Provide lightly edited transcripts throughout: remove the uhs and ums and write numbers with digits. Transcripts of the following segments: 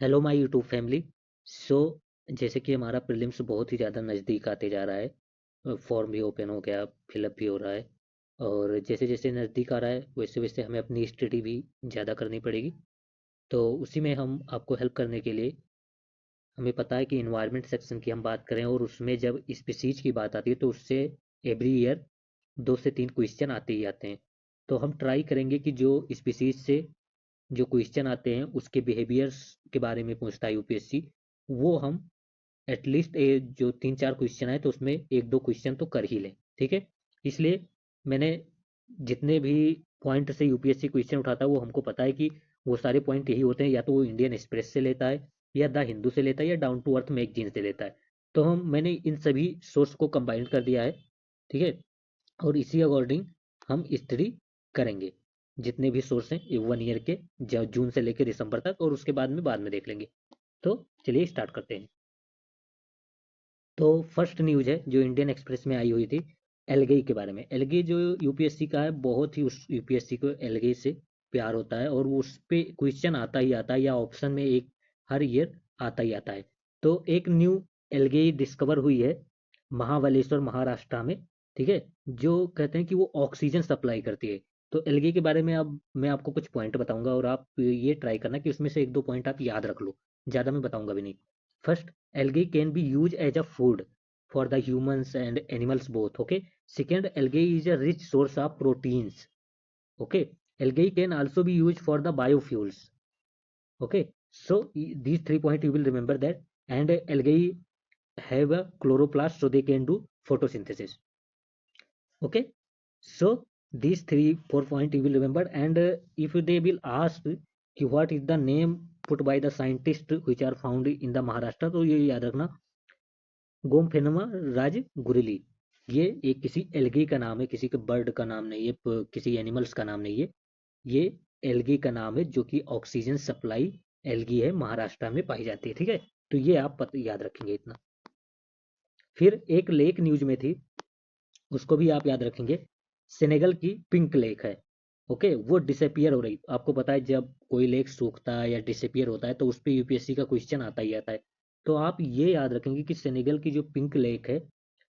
Hello my YouTube family. So जैसे कि हमारा प्रीलिम्स बहुत ही ज़्यादा नज़दीक आते जा रहा है, फॉर्म भी ओपन हो गया, फिलअप भी हो रहा है। और जैसे जैसे नज़दीक आ रहा है वैसे वैसे हमें अपनी स्टडी भी ज़्यादा करनी पड़ेगी। तो उसी में हम आपको हेल्प करने के लिए, हमें पता है कि इन्वायरमेंट सेक्शन की हम बात करें और उसमें जब स्पीसीज की बात आती है तो उससे एवरी ईयर 2 से 3 क्वेश्चन आते ही आते हैं। तो हम ट्राई करेंगे कि जो स्पीसीज से जो क्वेश्चन आते हैं उसके बिहेवियर्स के बारे में पूछता है यूपीएससी, वो हम एटलीस्ट जो 3-4 क्वेश्चन आए तो उसमें 1-2 क्वेश्चन तो कर ही लें। ठीक है, इसलिए मैंने जितने भी पॉइंट से यूपीएससी क्वेश्चन उठाता है वो हमको पता है कि वो सारे पॉइंट यही होते हैं, या तो वो इंडियन एक्सप्रेस से लेता है, या द हिंदू से लेता है, या डाउन टू अर्थ मैगजीन से लेता है। तो मैंने इन सभी सोर्स को कंबाइन कर दिया है। ठीक है, और इसी अकॉर्डिंग हम स्टडी करेंगे। जितने भी सोर्स हैं 1 ईयर के, जून से लेकर दिसंबर तक, और उसके बाद में देख लेंगे। तो चलिए स्टार्ट करते हैं। तो फर्स्ट न्यूज है जो इंडियन एक्सप्रेस में आई हुई थी, एलगई के बारे में। एलगई जो यूपीएससी का है, बहुत ही उस यूपीएससी को एलगई से प्यार होता है और वो उस पे क्वेश्चन आता ही आता है, या ऑप्शन में एक हर ईयर आता ही आता है। तो एक न्यू एलगई डिस्कवर हुई है महाबलेश्वर महाराष्ट्र में। ठीक है, जो कहते हैं कि वो ऑक्सीजन सप्लाई करती है। तो एलगी के बारे में अब मैं आपको कुछ पॉइंट बताऊंगा और आप ये ट्राई करना कि उसमें से 1-2 पॉइंट आप याद रख लो, ज़्यादा मैं बताऊंगा भी नहीं। First, algae can be used as a food for the humans and animals both. Okay. Second, algae is a rich source of proteins. Okay. Algae can also be used for the biofuels. Okay, so these 3 points you will remember that. And algae have a chloroplast so they can do photosynthesis. Okay, so these 3-4 points you will remember. And if they will ask what is the name put by the scientists which are found in the Maharashtra, तो ये याद रखना, गोमफेनुमा राजगुरिली। ये एक किसी algae का नाम है, किसी के बर्ड का नाम नहीं है, किसी एनिमल्स का नाम नहीं है। ये एल्गी का नाम है जो कि ऑक्सीजन सप्लाई एल्गी है, महाराष्ट्र में पाई जाती है। ठीक है, तो ये आप याद रखेंगे इतना। फिर एक लेक न्यूज में थी, उसको भी आप याद रखेंगे। सेनेगल की पिंक लेक है। ओके, वो डिसअपियर हो रही। आपको पता है जब कोई लेक सूखता है या डिसअपियर होता है तो उस पर यूपीएससी का क्वेश्चन आता ही आता है। तो आप ये याद रखेंगे कि सेनेगल की जो पिंक लेक है,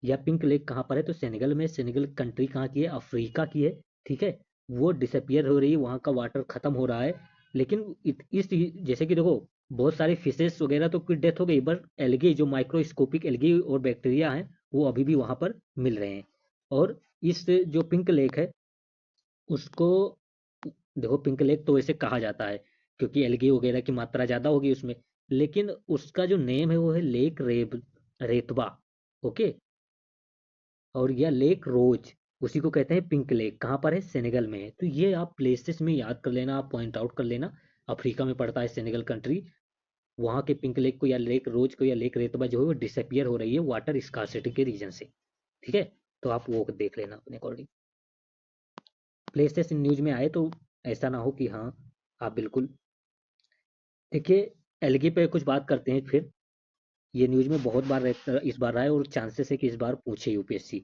या पिंक लेक कहाँ पर है, तो सेनेगल में। सेनेगल कंट्री कहाँ की है, अफ्रीका की है। ठीक है, वो डिसअपियर हो रही है, वहाँ का वाटर खत्म हो रहा है। लेकिन इस जैसे कि देखो, बहुत सारे फिशेस वगैरह तो की डेथ हो गई, बट एल्गी जो माइक्रोस्कोपिक एल्गी और बैक्टीरिया हैं वो अभी भी वहाँ पर मिल रहे हैं। और इस जो पिंक लेक है उसको, देखो पिंक लेक तो वैसे कहा जाता है क्योंकि एल्गी वगैरह की मात्रा ज़्यादा होगी उसमें, लेकिन उसका जो नेम है वो है लेक रेतबा। ओके, और यह लेक रोज, उसी को कहते हैं पिंक लेक। कहाँ पर है, सेनेगल में है। तो ये आप प्लेसेस में याद कर लेना, आप पॉइंट आउट कर लेना। अफ्रीका में पड़ता है सेनेगल कंट्री। वहाँ के पिंक लेक को या लेक रोज को या लेक रेतबा जो है वो डिसअपियर हो रही है वाटर स्कार्सिटी के रीजन से। ठीक है, तो आप वो देख लेना अपने अकॉर्डिंग। प्लेसेस इन न्यूज में आए तो ऐसा ना हो कि हाँ आप बिल्कुल। देखिए, एलगी पे कुछ बात करते हैं फिर। ये न्यूज में बहुत बार इस बार रहा है और चांसेस है कि इस बार पूछे UPSC.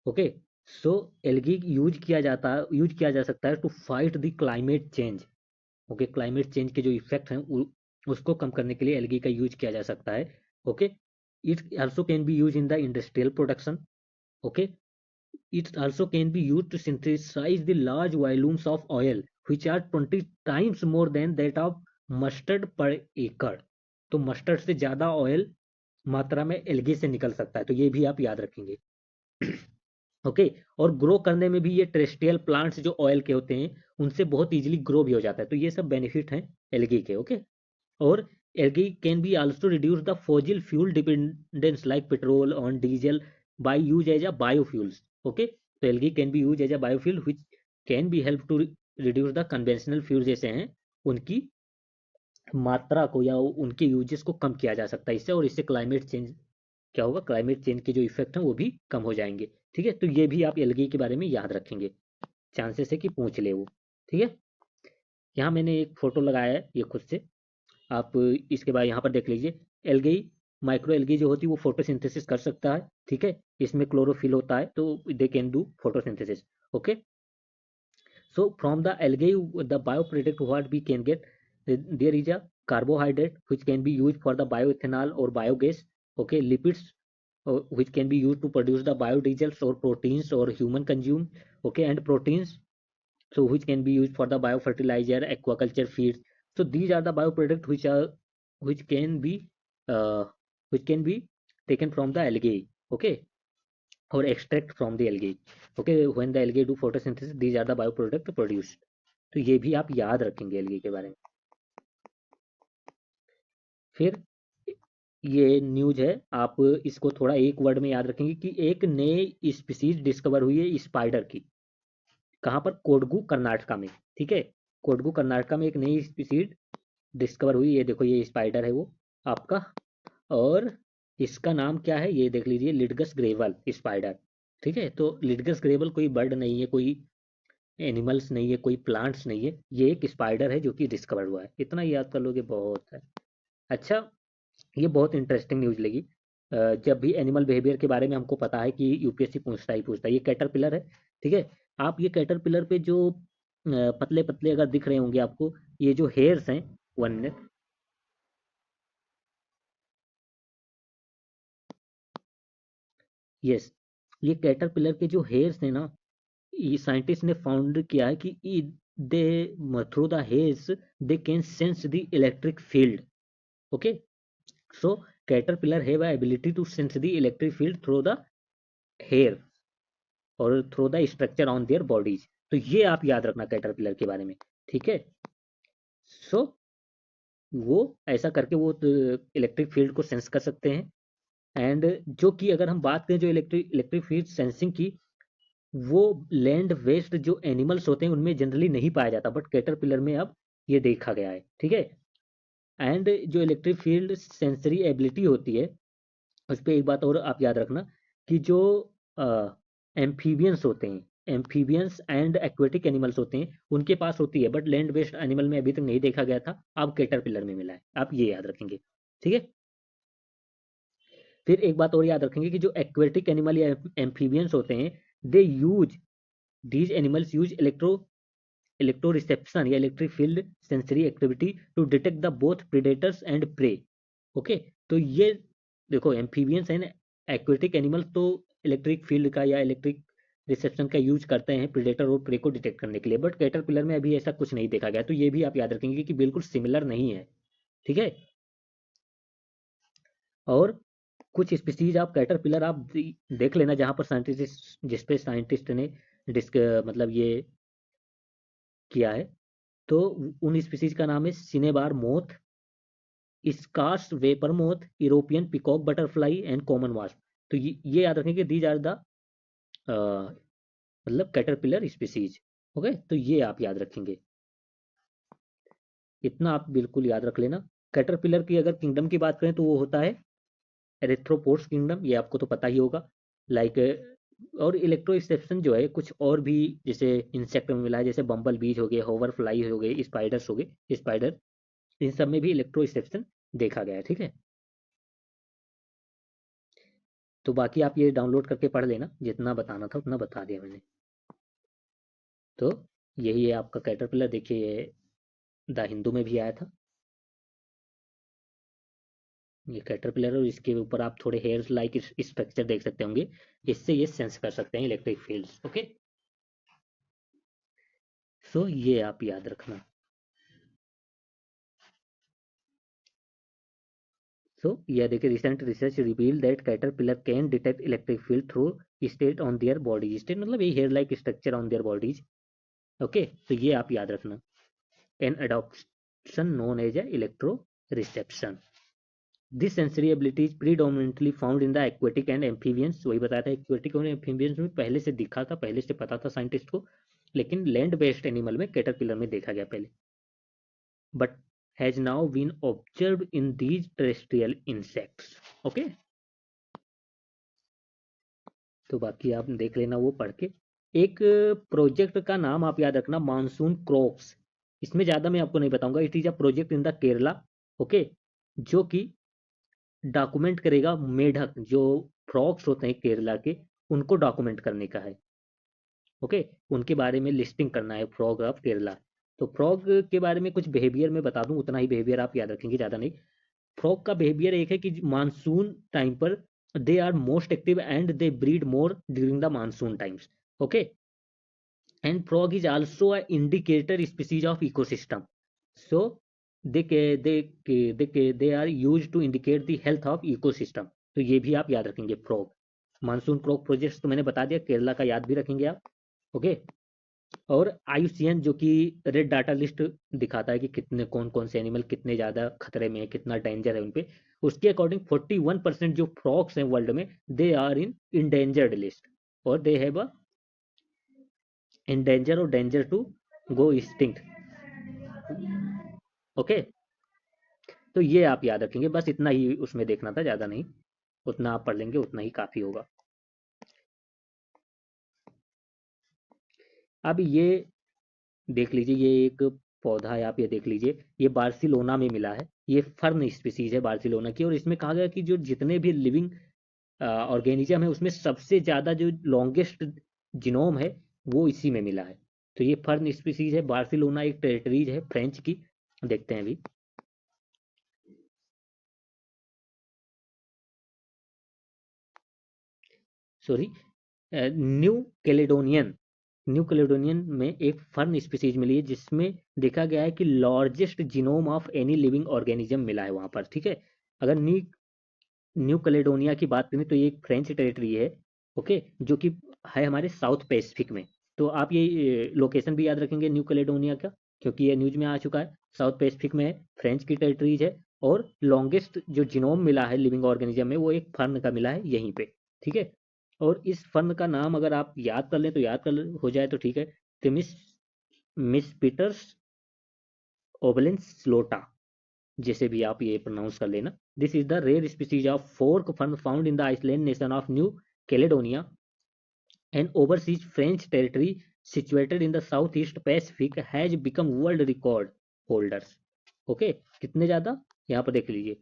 Okay, so algae use किया जा सकता है to fight the climate change. Okay, climate change के जो इफेक्ट हैं उसको कम करने के लिए एलगी का यूज किया जा सकता है। Okay, it also can be use in the industrial production. Okay, it also can be used to synthesize the large volumes of oil which are 20 times more than that of mustard per acre। तो mustard से ज्यादा oil मात्रा में algae से निकल सकता है, तो ये भी आप याद रखेंगे। ओके, और ग्रो करने में भी ये टेरेस्ट्रियल प्लांट्स जो ऑयल के होते हैं उनसे बहुत इजीली ग्रो भी हो जाता है। तो ये सब बेनिफिट हैं एल्गी के। ओके, और algae can be also reduce the fossil fuel dependence like petrol on diesel by use as a biofuels. Okay, तो algae can be use as a biofuel which can be help to reduce the conventional fuel जैसे हैं उनकी मात्रा को या उनके uses को कम किया जा सकता है इससे। और इससे क्लाइमेट चेंज क्या होगा, क्लाइमेट चेंज के जो इफेक्ट हैं वो भी कम हो जाएंगे। ठीक है, तो ये भी आप एल्गी के बारे में याद रखेंगे, चांसेस है कि पूछ ले वो। ठीक है, यहाँ मैंने एक फोटो लगाया है ये खुद से, आप इसके बाद यहाँ पर देख लीजिए। एल्गी, माइक्रो एल्गी जो होती है वो फोटोसिंथेसिस कर सकता है। ठीक है, इसमें क्लोरोफिल होता है तो they can do photosynthesis. Okay, so from the algae the bioproduct what we can get, there is a carbohydrate which can be used for the bioethanol or biogas, okay, lipids which can be used to produce the biodiesels or proteins or human consume, okay, and proteins so which can be used for the biofertilizer, aquaculture feeds. So these are the bioproducts which can be uh, which can be taken from the algae, okay, or extract from the algae, okay, when the algae do photosynthesis, these are the bioproduct produced. तो ये भी आप याद रखेंगे algae के बारे में. फिर ये न्यूज है, आप इसको थोड़ा एक वर्ड में याद रखेंगे कि एक नई स्पीसीज डिस्कवर हुई है स्पाइडर की. कहाँ पर? कोडगू कर्नाटका में. ठीक है, कोडगू कर्नाटका में एक नई स्पीसीज डिस्कवर हुई. ये देखो, ये स्पाइडर है वो आपका, और इसका नाम क्या है ये देख लीजिए, लिडगस ग्रेवल स्पाइडर. ठीक है, तो लिडगस ग्रेवल कोई बर्ड नहीं है, कोई एनिमल्स नहीं है, कोई प्लांट्स नहीं है, ये एक स्पाइडर है जो कि डिस्कवर हुआ है. इतना याद कर लोगे बहुत है. अच्छा, ये बहुत इंटरेस्टिंग न्यूज लगी. जब भी एनिमल बिहेवियर के बारे में हमको पता है कि यूपीएससी पूछता ही पूछता है. ये कैटरपिलर है. ठीक है, आप ये कैटरपिलर पे जो पतले पतले अगर दिख रहे होंगे आपको, ये जो हेयर्स हैं, 1 मिनट. यस, ये कैटरपिलर के जो हेयर्स हैं ना, ये साइंटिस्ट ने फाउंड किया है कि they through the hairs they can sense the electric field. Okay, so caterpillar have a ability to sense the electric field through the hair और through the structure on their bodies. तो ये आप याद रखना caterpillar के बारे में. ठीक है, सो वो ऐसा करके वो इलेक्ट्रिक फील्ड को सेंस कर सकते हैं. एंड जो कि अगर हम बात करें जो इलेक्ट्रिक फील्ड सेंसिंग की, वो लैंड वेस्ट जो एनिमल्स होते हैं उनमें जनरली नहीं पाया जाता, बट कैटरपिलर में अब ये देखा गया है. ठीक है, एंड जो इलेक्ट्रिक फील्ड सेंसरी एबिलिटी होती है, उस पर एक बात और आप याद रखना कि जो एम्फीबियंस होते हैं, एम्फीबियंस एंड एक्वेटिक एनिमल्स होते हैं, उनके पास होती है, बट लैंड बेस्ड एनिमल में अभी तक नहीं देखा गया था, अब कैटरपिलर में मिला है. आप ये याद रखेंगे. ठीक है, फिर एक बात और याद रखेंगे कि जो एक्वेटिक एनिमल या एम्फीबियंस होते हैं, they use these animals use electroreception या electric field sensory activity to detect the both predators and prey. Okay, तो ये देखो, एम्फीबियंस एंड एक्वेटिक एनिमल तो इलेक्ट्रिक फील्ड का या इलेक्ट्रिक रिसेप्शन का यूज करते हैं प्रेडेटर और प्रे को डिटेक्ट करने के लिए, बट कैटरपिलर में अभी ऐसा कुछ नहीं देखा गया. तो ये भी आप याद रखेंगे कि बिल्कुल सिमिलर नहीं है. ठीक है, और कुछ स्पीसीज आप कैटरपिलर आप देख लेना जहां पर साइंटिस्ट, जिसपे साइंटिस्ट ने डिस्क मतलब ये किया है, तो उन स्पीसीज का नाम है cinnabar moth, scarce vapourer moth, European peacock butterfly and common wasp. तो ये याद रखेंगे दीज आर द मतलब कैटरपिलर स्पीसीज. ओके, तो ये आप याद रखेंगे, इतना आप बिल्कुल याद रख लेना. कैटरपिलर की अगर किंगडम की बात करें तो वो होता है एरेथ्रोपोड्स किंगडम, ये आपको तो पता ही होगा. लाइक और इलेक्ट्रोस्टेप्शन जो है कुछ और भी, जैसे इंसेक्ट में मिला है, जैसे बम्बल बीज हो गए, होवर फ्लाई हो गए, स्पाइडर्स हो गए, स्पाइडर, इन सब में भी इलेक्ट्रोस्टेप्शन देखा गया है. ठीक है, तो बाकी आप ये डाउनलोड करके पढ़ लेना, जितना बताना था उतना बता दिया मैंने. तो यही है आपका कैटरपिलर. देखिए, ये द हिंदू में भी आया था ये कैटरपिलर, और इसके ऊपर आप थोड़े हेयर्स लाइक स्ट्रक्चर देख सकते होंगे, इससे ये सेंस कर सकते हैं इलेक्ट्रिक फील्ड्स. ओके, सो ये आप याद रखना. सो यह देखिए, recent research reveal that caterpillar can detect electric field through state on their bodies. State मतलब ये hair like structure on their bodies. Okay, तो ये आप याद रखना. An adoption known as a electro reception. This sensory ability is predominantly found in the aquatic and amphibians. वही बताया था, एक्वेटिक और एम्फीबियंस में पहले से दिखा था, पहले से पता था साइंटिस्ट को, लेकिन लैंड बेस्ड एनिमल में कैटरपिलर में देखा गया पहले, but has now been observed in these terrestrial insects. Okay, तो बाकी आप देख लेना वो पढ़ के. एक प्रोजेक्ट का नाम आप याद रखना, मानसून क्रॉप्स. इसमें ज्यादा मैं आपको नहीं बताऊंगा. It is a project in the Kerala. Okay, जो कि डॉक्यूमेंट करेगा मेढक, जो फ्रॉक्स होते हैं केरला के, उनको डॉक्यूमेंट करने का है. ओके, उनके बारे में लिस्टिंग करना है, फ्रॉग ऑफ केरला. तो फ्रॉग के बारे में कुछ बिहेवियर मैं बता दूं, उतना ही बिहेवियर आप याद रखेंगे, ज़्यादा नहीं। फ्रॉग का बिहेवियर एक है कि मानसून टाइम पर they are most active and they breed more during the monsoon times. Okay, and frog is also a indicator species of ecosystem, so they are use to indicate the health of ecosystem. तो ये भी आप याद रखेंगे frog. Monsoon frog project तो मैंने बता दिया, केरला का याद भी रखेंगे आप। ओके, और आईयूसीएन जो कि रेड डाटा लिस्ट दिखाता है कि कितने कौन कौन से एनिमल कितने ज़्यादा खतरे में है, कितना डेंजर है उन पे, उसके अकॉर्डिंग 41% जो फ्रॉग्स हैं वर्ल्ड में, they are in endangered list, और दे हैव अ इंडेंजर और danger to go extinct. Okay, तो ये आप याद रखेंगे, बस इतना ही उसमें देखना था, ज़्यादा नहीं, उतना आप पढ़ लेंगे उतना ही काफ़ी होगा। अब ये देख लीजिए, ये एक पौधा है, आप ये देख लीजिए, ये बार्सिलोना में मिला है, ये फर्न स्पीसीज है बार्सिलोना की, और इसमें कहा गया कि जो जितने भी लिविंग ऑर्गेनिज्म है उसमें सबसे ज़्यादा जो लॉन्गेस्ट जिनोम है वो इसी में मिला है। तो ये फर्न स्पीसीज है, बार्सिलोना एक टेरिटरीज है फ्रेंच की। देखते हैं अभी, sorry, new Caledonian, new Caledonian में एक फर्न स्पीसीज मिली है जिसमें देखा गया है कि largest genome of any living organism मिला है वहां पर। ठीक है, अगर न्यू कैलेडोनिया की बात करें तो ये एक फ्रेंच टेरिटरी है। ओके, जो कि है हमारे साउथ पैसिफिक में। तो आप ये लोकेशन भी याद रखेंगे न्यू कैलेडोनिया का, क्योंकि ये न्यूज में आ चुका है, साउथ पैसिफिक में है, फ्रेंच की टेरिटरीज है, और लॉन्गेस्ट जो जीनोम मिला है लिविंग ऑर्गेनिज्म में वो एक फर्न का मिला है यहीं पे। ठीक है, और इस फर्न का नाम अगर आप याद कर लें तो याद कर हो जाए तो ठीक है, मिस मिस पीटर्स ओबलेंसलोटा, जैसे भी आप ये प्रोनाउंस कर लेना। This is the rare species of fork fern found in the island nation of New Caledonia and overseas French territory situated in the southeast Pacific has become world record holders। Okay, कितने ज्यादा, यहाँ पर देख लीजिए,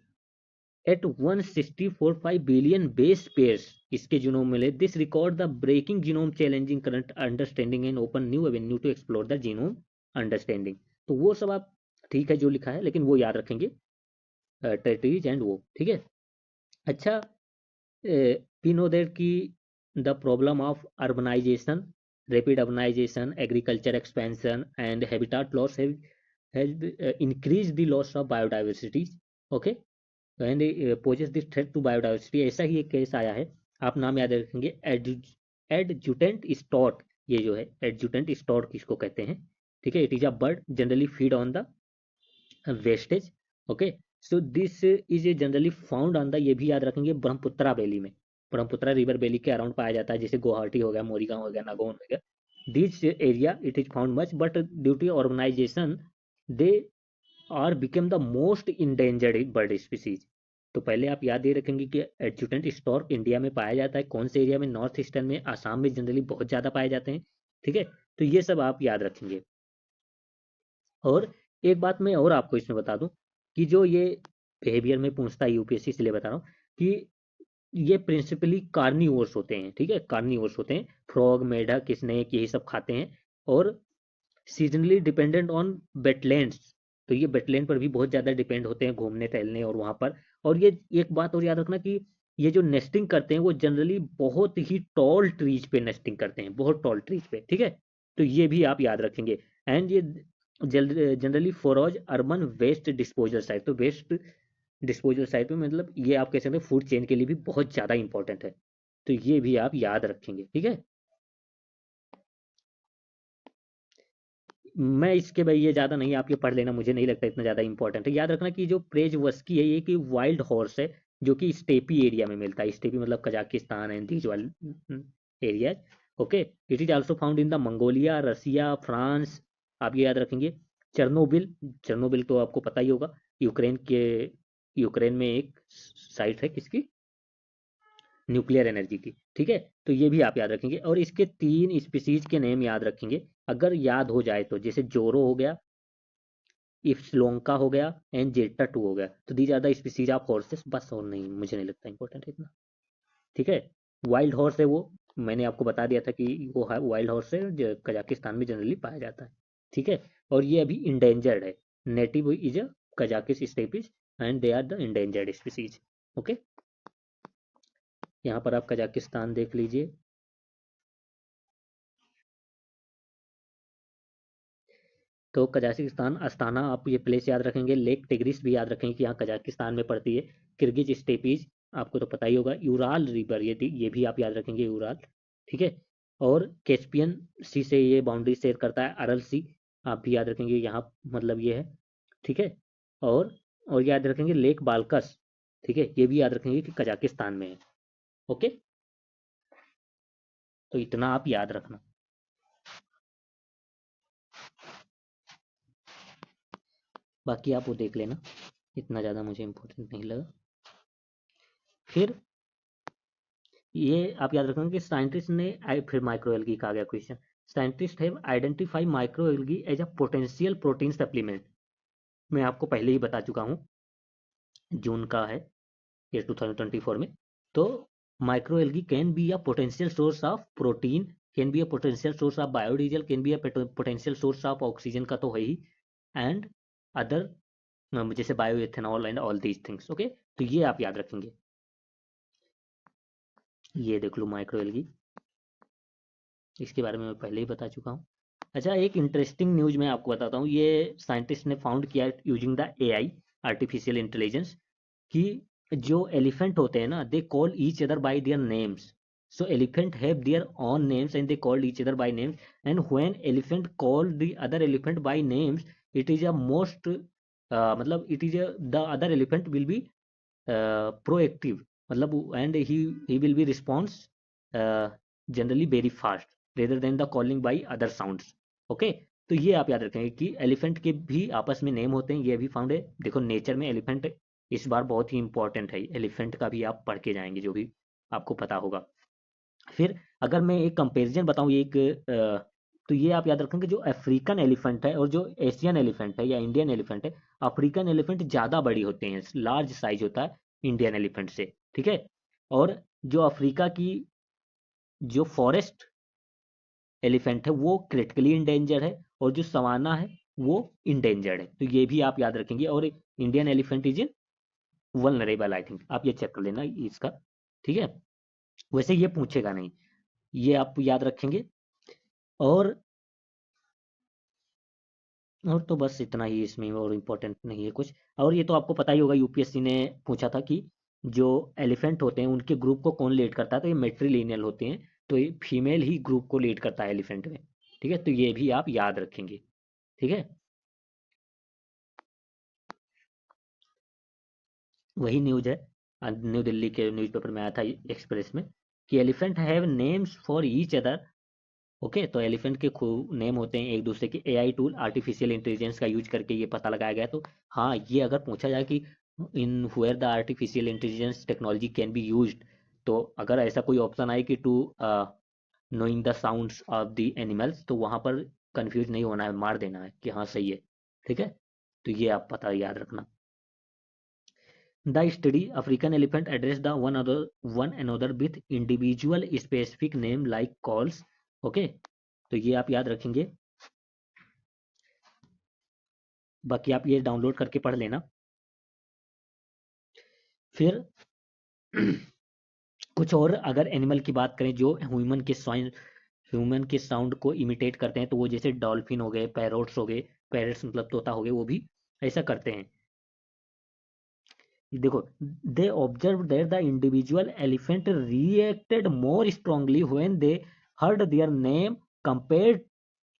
at 164.5 billion base pairs इसके genome मिले। This record the breaking genome challenging current understanding and open new avenue to explore the genome understanding. तो वो सब आप ठीक है जो लिखा है, लेकिन वो याद रखेंगे, टेरिटरीज एंड वो, ठीक है। अच्छा, वी नो दैट कि the problem of urbanisation, rapid urbanisation, agriculture expansion and habitat loss has increased the loss of biodiversity। Okay, and poses this threat to biodiversity. ऐसा ही एक केस आया है, आप नाम याद रखेंगे, एडजुटेंट स्टॉर्क। ये जो है एडजुटेंट स्टॉर्क इसको कहते हैं। ठीक है, it is a bird generally feed on the wastage. Okay, so this is generally found on the, ये भी याद रखेंगे, ब्रह्मपुत्रा वैली में, ब्रह्मपुत्रा रिवर वैली के अराउंड पाया जाता है, जैसे गुवाहाटी हो गया, मोरीगांव हो गया, नागौन हो गया। This area it is found much, but due to organization they are became the most endangered bird species. तो पहले आप याद ये रखेंगे कि एडजुटेंट स्टॉर्क इंडिया में पाया जाता है, कौन से एरिया में, नॉर्थ ईस्टर्न में, आसाम में जनरली बहुत ज़्यादा पाए जाते हैं। ठीक है, तो ये सब आप याद रखेंगे। और एक बात मैं और आपको इसमें बता दूं कि जो ये बिहेवियर में पूछता है यूपीएससी, इसलिए बता रहा हूँ कि ये प्रिंसिपली कार्निवोर्स होते हैं। ठीक है, कार्निवोर्स होते हैं, फ्रॉग, मेढक, स्नेक, यही सब खाते हैं, और सीजनली डिपेंडेंट ऑन वेटलैंड्स। तो ये वेटलैंड पर भी बहुत ज़्यादा डिपेंड होते हैं घूमने टहलने और वहाँ पर। और ये एक बात और याद रखना कि ये जो नेस्टिंग करते हैं वो जनरली बहुत ही टॉल ट्रीज पे नेस्टिंग करते हैं, बहुत टॉल ट्रीज पे। ठीक है, तो ये भी आप याद रखेंगे। एंड ये generally forages urban waste disposal site, तो वेस्ट डिस्पोजल साइट में मतलब ये आप कह सकते हैं फूड चेन के लिए भी बहुत ज़्यादा इंपॉर्टेंट है। तो ये भी आप याद रखेंगे। ठीक है, मैं इसके भाई ये ज़्यादा नहीं, आप ये पढ़ लेना, मुझे नहीं लगता इतना ज़्यादा इंपॉर्टेंट है। याद रखना कि जो प्रेज वस्की है ये कि वाइल्ड हॉर्स है, जो कि स्टेपी एरिया में मिलता है। स्टेपी मतलब कजाकिस्तान एंड दीज वाले areas. Okay, it is also found in the Mongolia, Russia, France. आप ये याद रखेंगे। चेरनोबिल, चेरनोबिल तो आपको पता ही होगा, यूक्रेन के, यूक्रेन में एक साइट है किसकी, न्यूक्लियर एनर्जी की। ठीक है, तो ये भी आप याद रखेंगे, और इसके 3 स्पीसीज के नेम याद रखेंगे अगर याद हो जाए तो, जैसे जोरो हो गया, इफ्सलोंका हो गया, एंड जेटा 2 हो गया। तो these are the species of horses, बस, और नहीं, मुझे नहीं लगता इंपॉर्टेंट है इतना। ठीक है, वाइल्ड हॉर्स है वो, मैंने आपको बता दिया था कि वो वाइल्ड हॉर्स है जो कजाकिस्तान में जनरली पाया जाता है। ठीक है, और ये अभी इंडेंजर्ड है। Native is a Kazakh's steppes and they are the endangered species. Okay, यहाँ पर आप कजाकिस्तान देख लीजिए। तो कजाकिस्तान, अस्ताना, आप ये प्लेस याद रखेंगे। लेक टिग्रिस भी याद रखेंगे कि यहाँ कजाकिस्तान में पड़ती है। किर्गिज स्टेपीज आपको तो पता ही होगा। यूराल रिवर, ये भी आप याद रखेंगे, यूराल। ठीक है, और कैस्पियन सी से ये बाउंड्री शेयर करता है, अरल सी आप भी याद रखेंगे, यहाँ मतलब ये है। ठीक है, और याद रखेंगे लेक बाल्कस। ठीक है, ये भी याद रखेंगे कि कजाकिस्तान में है। ओके, तो इतना आप याद रखना। बाकी आप वो देख लेना, इतना ज़्यादा मुझे इम्पोर्टेंट नहीं लगा। फिर ये आप याद रखेंगे कि साइंटिस्ट ने फिर माइक्रोएल्गी का आ गया question. Scientist have identify microalgae as a potential protein supplement. मैं आपको पहले ही बता चुका हूँ, जून का है ये 2024 में। तो microalgae can be a potential source of protein, can be a potential source of biodiesel, can be a potential source of oxygen का तो है ही, एंड अदर जैसे bio ethanol and all these things. Okay, तो ये आप याद रखेंगे। ये देख लो माइक्रोएल्गी, इसके बारे में मैं पहले ही बता चुका हूँ। अच्छा, एक इंटरेस्टिंग न्यूज मैं आपको बताता हूँ। ये साइंटिस्ट ने फाउंड किया using the AI, artificial intelligence, कि जो एलिफेंट होते हैं ना, they call each other by their names. So elephant have their own names and they called each other by names, and when elephant call the other elephant by names, it is a most मतलब it is the other elephant will be proactive, मतलब and he will be response generally very fast rather than the calling by other sounds. Okay, तो ये आप याद रखेंगे कि elephant के भी आपस में नेम होते हैं, ये भी फाउंड है। देखो नेचर में एलिफेंट इस बार बहुत ही इंपॉर्टेंट है, एलिफेंट का भी आप पढ़ के जाएंगे जो भी आपको पता होगा। फिर अगर मैं एक कंपेरिजन बताऊं, एक तो ये आप याद रखेंगे, जो अफ्रीकन एलिफेंट है और जो एशियन एलिफेंट है या इंडियन एलिफेंट है, अफ्रीकन एलिफेंट ज़्यादा बड़ी होते हैं, लार्ज साइज होता है इंडियन एलिफेंट से। ठीक है, और जो अफ्रीका की जो फॉरेस्ट एलिफेंट है वो क्रिटिकली इंडेंजर है, और जो सवाना है वो इंडेंजर्ड है। तो ये भी आप याद रखेंगे। और Indian elephant is vulnerable, I think आप ये चेक कर लेना इसका। ठीक है, वैसे ये पूछेगा नहीं, ये आप याद रखेंगे। और तो बस इतना ही इसमें, और इम्पोर्टेंट नहीं है कुछ। और ये तो आपको पता ही होगा, यूपीएससी ने पूछा था कि जो एलिफेंट होते हैं उनके ग्रुप को कौन लीड करता है, तो ये मेट्रीलिनियल होते हैं, तो ये फीमेल ही ग्रुप को लीड करता है एलिफेंट में। ठीक है, तो ये भी आप याद रखेंगे। ठीक है, वही न्यूज है, न्यू दिल्ली के न्यूज़पेपर में आया था एक्सप्रेस में, कि elephant have names for each other. Okay, तो एलिफेंट के नेम होते हैं एक दूसरे के। एआई टूल, आर्टिफिशियल इंटेलिजेंस का यूज करके ये पता लगाया गया। तो हाँ, ये अगर पूछा जाए कि in where the artificial intelligence technology can be used, तो अगर ऐसा कोई ऑप्शन आए कि to knowing the sounds of the animals, तो वहां पर कंफ्यूज नहीं होना है, मार देना है कि हाँ सही है। ठीक है, तो ये आप पता याद रखना। The study African elephant address the one another with individual specific name like calls. Okay, तो ये आप याद रखेंगे। बाकी आप ये डाउनलोड करके पढ़ लेना। फिर कुछ और अगर एनिमल की बात करें जो ह्यूमन के साउंड को इमिटेट करते हैं, तो वो जैसे डॉल्फिन हो गए, पैरोट्स हो गए, पैरट्स मतलब तोता हो गए, वो भी ऐसा करते हैं। देखो, they observe that the individual elephant reacted more strongly when they heard their name compared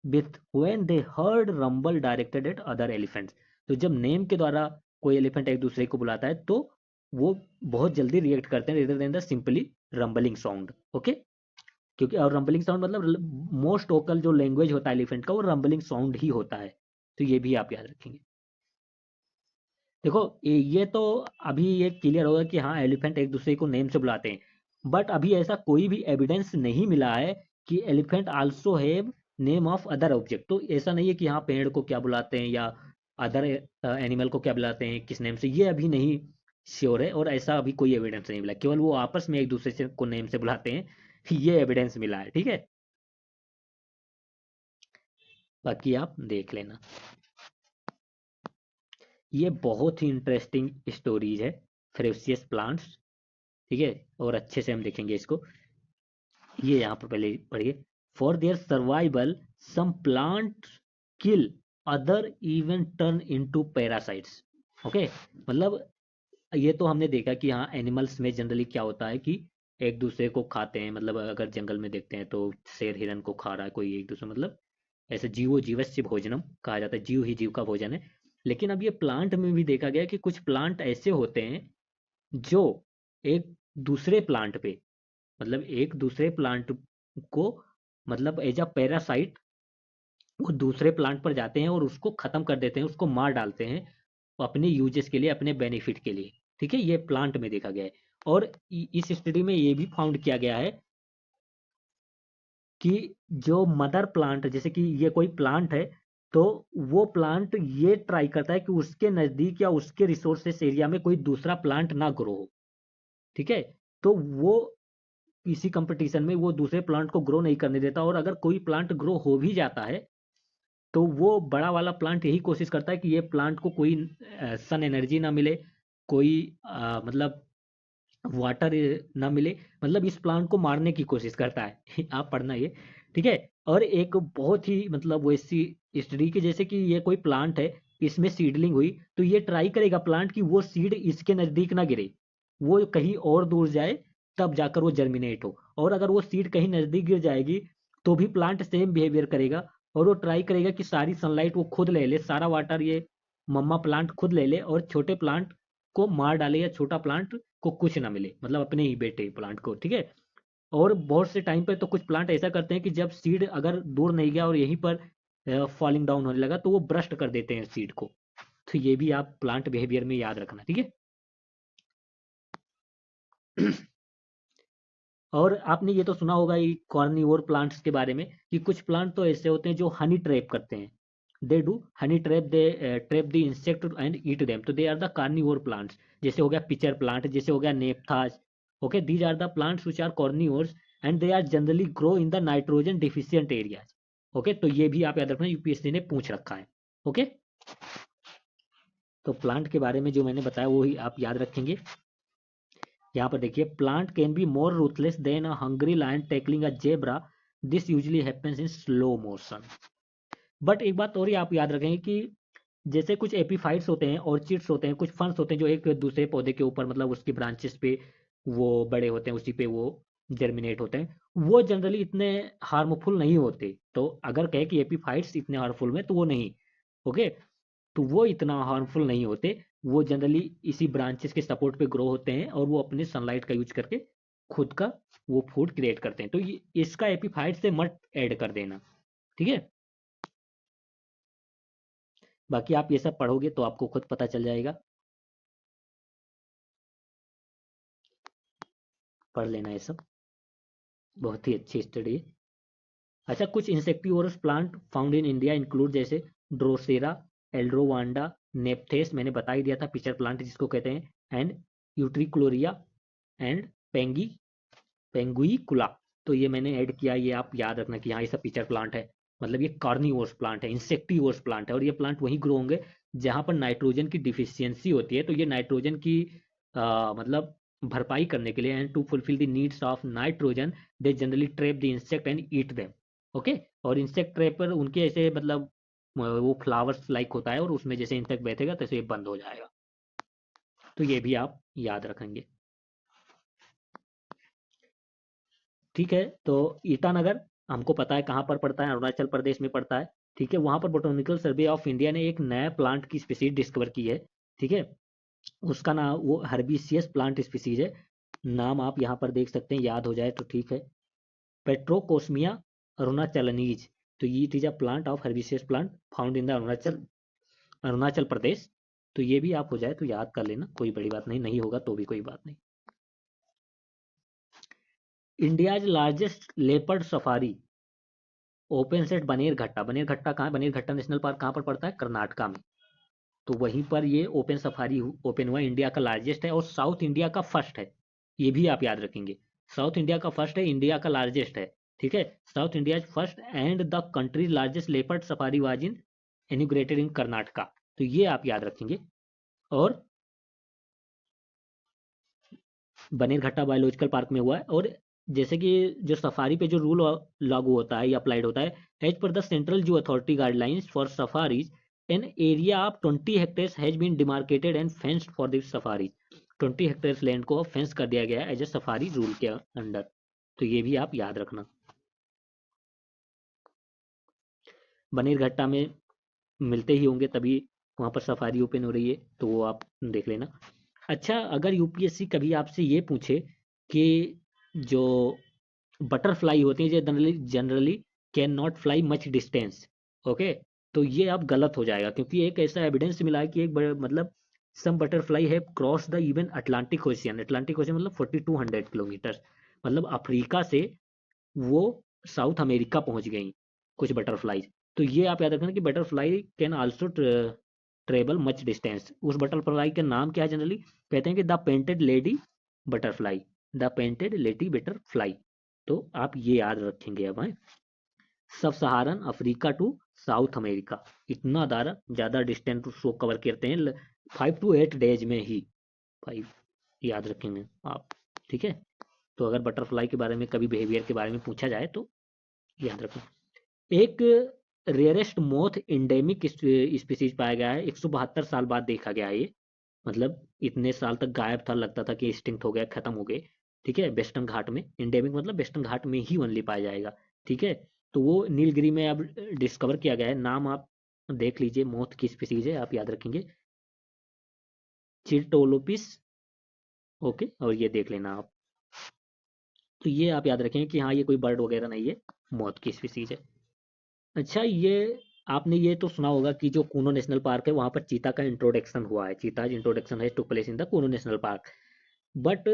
with when they heard rumble directed eight other elephants. तो जब नेम के द्वारा कोई एलिफेंट एक दूसरे को बुलाता है, तो वो बहुत जल्दी रिएक्ट करते हैं rather than the simply rambling sound. Okay, क्योंकि और रंबलिंग साउंड मतलब मोस्ट वोकल जो लैंग्वेज होता है एलिफेंट का, वो रंबलिंग साउंड ही होता है। तो ये भी आप याद रखेंगे। देखो, ये तो अभी ये क्लियर होगा कि हाँ एलिफेंट एक दूसरे को नेम से बुलाते हैं, बट अभी ऐसा कोई भी एविडेंस नहीं मिला है कि elephant also have name of other object. तो ऐसा नहीं है कि हाँ पेड़ को क्या बुलाते हैं या अदर एनिमल को क्या बुलाते हैं किस नेम से, ये अभी नहीं श्योर है, और ऐसा अभी कोई एविडेंस नहीं मिला। केवल वो आपस में एक दूसरे से को नेम से बुलाते हैं, ये एविडेंस मिला है। ठीक है, बाकी आप देख लेना। ये बहुत ही इंटरेस्टिंग स्टोरीज है, फ्रेसियस प्लांट्स। ठीक है, और अच्छे से हम देखेंगे इसको। ये यहाँ पर पहले पढ़िए। For their survival some plant kill, other even turn into parasites. Okay, मतलब ये तो हमने देखा कि हाँ, एनिमल्स में जनरली क्या होता है कि एक दूसरे को खाते हैं। मतलब अगर जंगल में देखते हैं तो शेर हिरन को खा रहा है कोई एक दूसरे, मतलब ऐसे जीवो जीवस्य भोजनम कहा जाता है, जीव ही जीव का भोजन है। लेकिन अब ये प्लांट में भी देखा गया कि कुछ प्लांट ऐसे होते हैं जो एक दूसरे प्लांट पे, मतलब एक दूसरे प्लांट को, मतलब एज अ पैरासाइट वो दूसरे प्लांट पर जाते हैं और उसको खत्म कर देते हैं, उसको मार डालते हैं अपने यूजेस के लिए, अपने बेनिफिट के लिए। ठीक है, ये प्लांट में देखा गया है। और इस स्टडी में ये भी फाउंड किया गया है कि जो मदर प्लांट, जैसे कि ये कोई प्लांट है, तो वो प्लांट ये ट्राई करता है कि उसके नजदीक या उसके रिसोर्सेस एरिया में कोई दूसरा प्लांट ना ग्रो हो। ठीक है, तो वो इसी कंपटीशन में वो दूसरे प्लांट को ग्रो नहीं करने देता, और अगर कोई प्लांट ग्रो हो भी जाता है तो वो बड़ा वाला प्लांट यही कोशिश करता है कि ये प्लांट को कोई सन एनर्जी ना मिले, कोई मतलब वाटर ना मिले, मतलब इस प्लांट को मारने की कोशिश करता है। आप पढ़ना ये। ठीक है, और एक बहुत ही मतलब वैसी स्टडी की, जैसे कि ये कोई प्लांट है, इसमें सीडलिंग हुई, तो ये ट्राई करेगा प्लांट की वो सीड इसके नजदीक ना गिरे, वो कहीं और दूर जाए, तब जाकर वो जर्मिनेट हो। और अगर वो सीड कहीं नजदीक गिर जाएगी तो भी प्लांट सेम बिहेवियर करेगा, और वो ट्राई करेगा कि सारी सनलाइट वो खुद ले ले, सारा वाटर ये मम्मा प्लांट खुद ले ले, और छोटे प्लांट को मार डाले, या छोटा प्लांट को कुछ ना मिले, मतलब अपने ही बेटे प्लांट को। ठीक है, और बहुत से टाइम पे तो कुछ प्लांट ऐसा करते हैं कि जब सीड अगर दूर नहीं गया और यहीं पर फॉलिंग डाउन होने लगा तो वो ब्रस्ट कर देते हैं सीड को। तो ये भी आप प्लांट बिहेवियर में याद रखना। ठीक है, और आपने ये तो सुना होगा ये कॉर्निवोर प्लांट्स के बारे में, कि कुछ प्लांट तो ऐसे होते हैं जो हनी ट्रैप करते हैं। They do honey trap, they trap the insect and eat them, तो they are the carnivore plants. जैसे हो गया पिचर प्लांट, जैसे हो गया Nepenthes. Okay, these are the plants which are carnivores and they are generally grow in the nitrogen deficient areas. Okay, तो ये भी आप याद रखना, यूपीएससी ने पूछ रखा है। ओके, तो प्लांट के बारे में जो मैंने बताया वो ही आप याद रखेंगे। यहाँ पर देखिए, plant can be more ruthless than a hungry lion tackling a zebra, this usually happens in slow motion. But एक बात और ही आप याद रखेंगे कि जैसे कुछ एपीफाइट्स होते हैं, ऑर्चिड्स होते हैं, कुछ फंस होते हैं जो एक दूसरे पौधे के ऊपर, मतलब उसकी ब्रांचेस पे वो बड़े होते हैं, उसी पे वो जर्मिनेट होते हैं, वो जनरली इतने हार्मफुल नहीं होते। तो अगर कहे कि एपीफाइट्स इतने हार्मफुल में, तो वो नहीं। ओके, तो वो इतना हार्मफुल नहीं होते, वो जनरली इसी ब्रांचेस के सपोर्ट पे ग्रो होते हैं, और वो अपने सनलाइट का यूज करके खुद का वो फूड क्रिएट करते हैं। तो ये इसका एपीफाइट से मत ऐड कर देना। ठीक है, बाकी आप ये सब पढ़ोगे तो आपको खुद पता चल जाएगा, पढ़ लेना ये सब, बहुत ही अच्छी स्टडी है। अच्छा, कुछ insectivorous plant found in India include, जैसे ड्रोसेरा, एल्ड्रोवांडा, नेप्थेस, मैंने बता ही दिया था, पिचर प्लांट जिसको कहते हैं, एंड यूट्रिक्लोरिया एंड पेंगी पेंगुइकुला। तो ये मैंने ऐड किया, ये आप याद रखना कि हाँ, ये सब पिचर प्लांट है। मतलब ये कार्निवोर्स प्लांट है, इंसेक्टिवोर्स प्लांट है, और ये प्लांट वहीं ग्रो होंगे जहाँ पर नाइट्रोजन की डिफिशियंसी होती है। तो ये नाइट्रोजन की मतलब भरपाई करने के लिए, and to fulfil the needs of nitrogen, they generally trap the insect and eat them. Okay, और इंसेक्ट ट्रैपर उनके ऐसे मतलब वो फ्लावर्स लाइक होता है, और उसमें जैसे इंसेक्ट बैठेगा तैसे ये बंद हो जाएगा। तो ये भी आप याद रखेंगे। ठीक है, तो ईटानगर हमको पता है कहाँ पर पड़ता है, अरुणाचल प्रदेश में पड़ता है। ठीक है, वहाँ पर बोटोनिकल सर्वे ऑफ इंडिया ने एक नया प्लांट की स्पीसीज डिस्कवर की है। ठीक है, उसका नाम वो हर्बिसियस प्लांट स्पीसीज है। नाम आप यहाँ पर देख सकते हैं, याद हो जाए तो ठीक है। पेट्रोकोस्मिया अरुणाचलनीज। तो ये it is a plant of herbaceous plant found in the Arunachal Pradesh. तो ये भी आप हो जाए तो याद कर लेना, कोई बड़ी बात नहीं, नहीं होगा तो भी कोई बात नहीं। India's largest leopard safari open set Bannerghatta. Bannerghatta कहाँ है? बनेरघट्टा नेशनल पार्क कहाँ पर पड़ता है? कर्नाटका में। तो वहीं पर ये ओपन सफारी ओपन हुआ, इंडिया का लार्जेस्ट है और साउथ इंडिया का फर्स्ट है। ये भी आप याद रखेंगे, साउथ इंडिया का फर्स्ट है, इंडिया का लार्जेस्ट है। ठीक है। South India first and the country largest leopard safari was in inaugurated in Karnataka. तो ये आप याद रखेंगे। और बनेरघट्टा बायोलॉजिकल पार्क में हुआ है। और जैसे कि जो सफारी पे जो रूल लागू होता है या अप्लाइड होता है, as per the central zoo authority guidelines for safaris an area of 20 hectares has been demarcated and fenced for this safari. 20 hectares land को फेंस कर दिया गया है एज ए सफारी रूल के अंडर। तो ये भी आप याद रखना। बनेरघट्टा में मिलते ही होंगे, तभी वहाँ पर सफारी ओपन हो रही है, तो वो आप देख लेना। अच्छा, अगर यूपीएससी कभी आपसे ये पूछे कि जो बटरफ्लाई होती है जो generally generally can not fly much distance, okay, तो ये अब गलत हो जाएगा, क्योंकि एक ऐसा एविडेंस मिला है कि मतलब सम बटरफ्लाई है cross the even Atlantic ocean. Atlantic ocean मतलब 4200 किलोमीटर, मतलब अफ्रीका से वो साउथ अमेरिका पहुंच गई कुछ बटरफ्लाईज। तो ये आप याद रखना कि butterfly can also travel much distance. उस बटरफ्लाई का नाम क्या है जनरली, कहते हैं कि the painted lady butterfly, the painted lady butterfly. तो आप ये याद रखेंगे अब। Sub Saharan Africa to South America, इतना ज़्यादा डिस्टेंस शो कवर करते हैं 5 to 8 डेज में ही। 5 याद रखेंगे आप, ठीक है। तो अगर बटरफ्लाई के बारे में कभी बिहेवियर के बारे में पूछा जाए तो याद रखें। एक रेयरेस्ट मोथ इंडेमिक स्पीसीज पाया गया है, 172 साल बाद देखा गया है ये। मतलब इतने साल तक गायब था, लगता था कि एक्सटिंक्ट हो गया, खत्म हो गए, ठीक है। वेस्टर्न घाट में, इंडेमिक मतलब वेस्टर्न घाट में ही ओनली पाया जाएगा, ठीक है। तो वो नीलगिरी में अब डिस्कवर किया गया है। नाम आप देख लीजिए, मोथ की स्पीसीज है, आप याद रखेंगे, चिरटोलोपिस, ओके। और ये देख लेना आप। तो ये आप याद रखेंगे कि हाँ ये कोई बर्ड वगैरह नहीं है, मोथ की स्पीसीज है। अच्छा, ये आपने ये तो सुना होगा कि जो कूनो नेशनल पार्क है वहाँ पर चीता का इंट्रोडक्शन हुआ है, चीता इंट्रोडक्शन है took place in the Kuno national park. But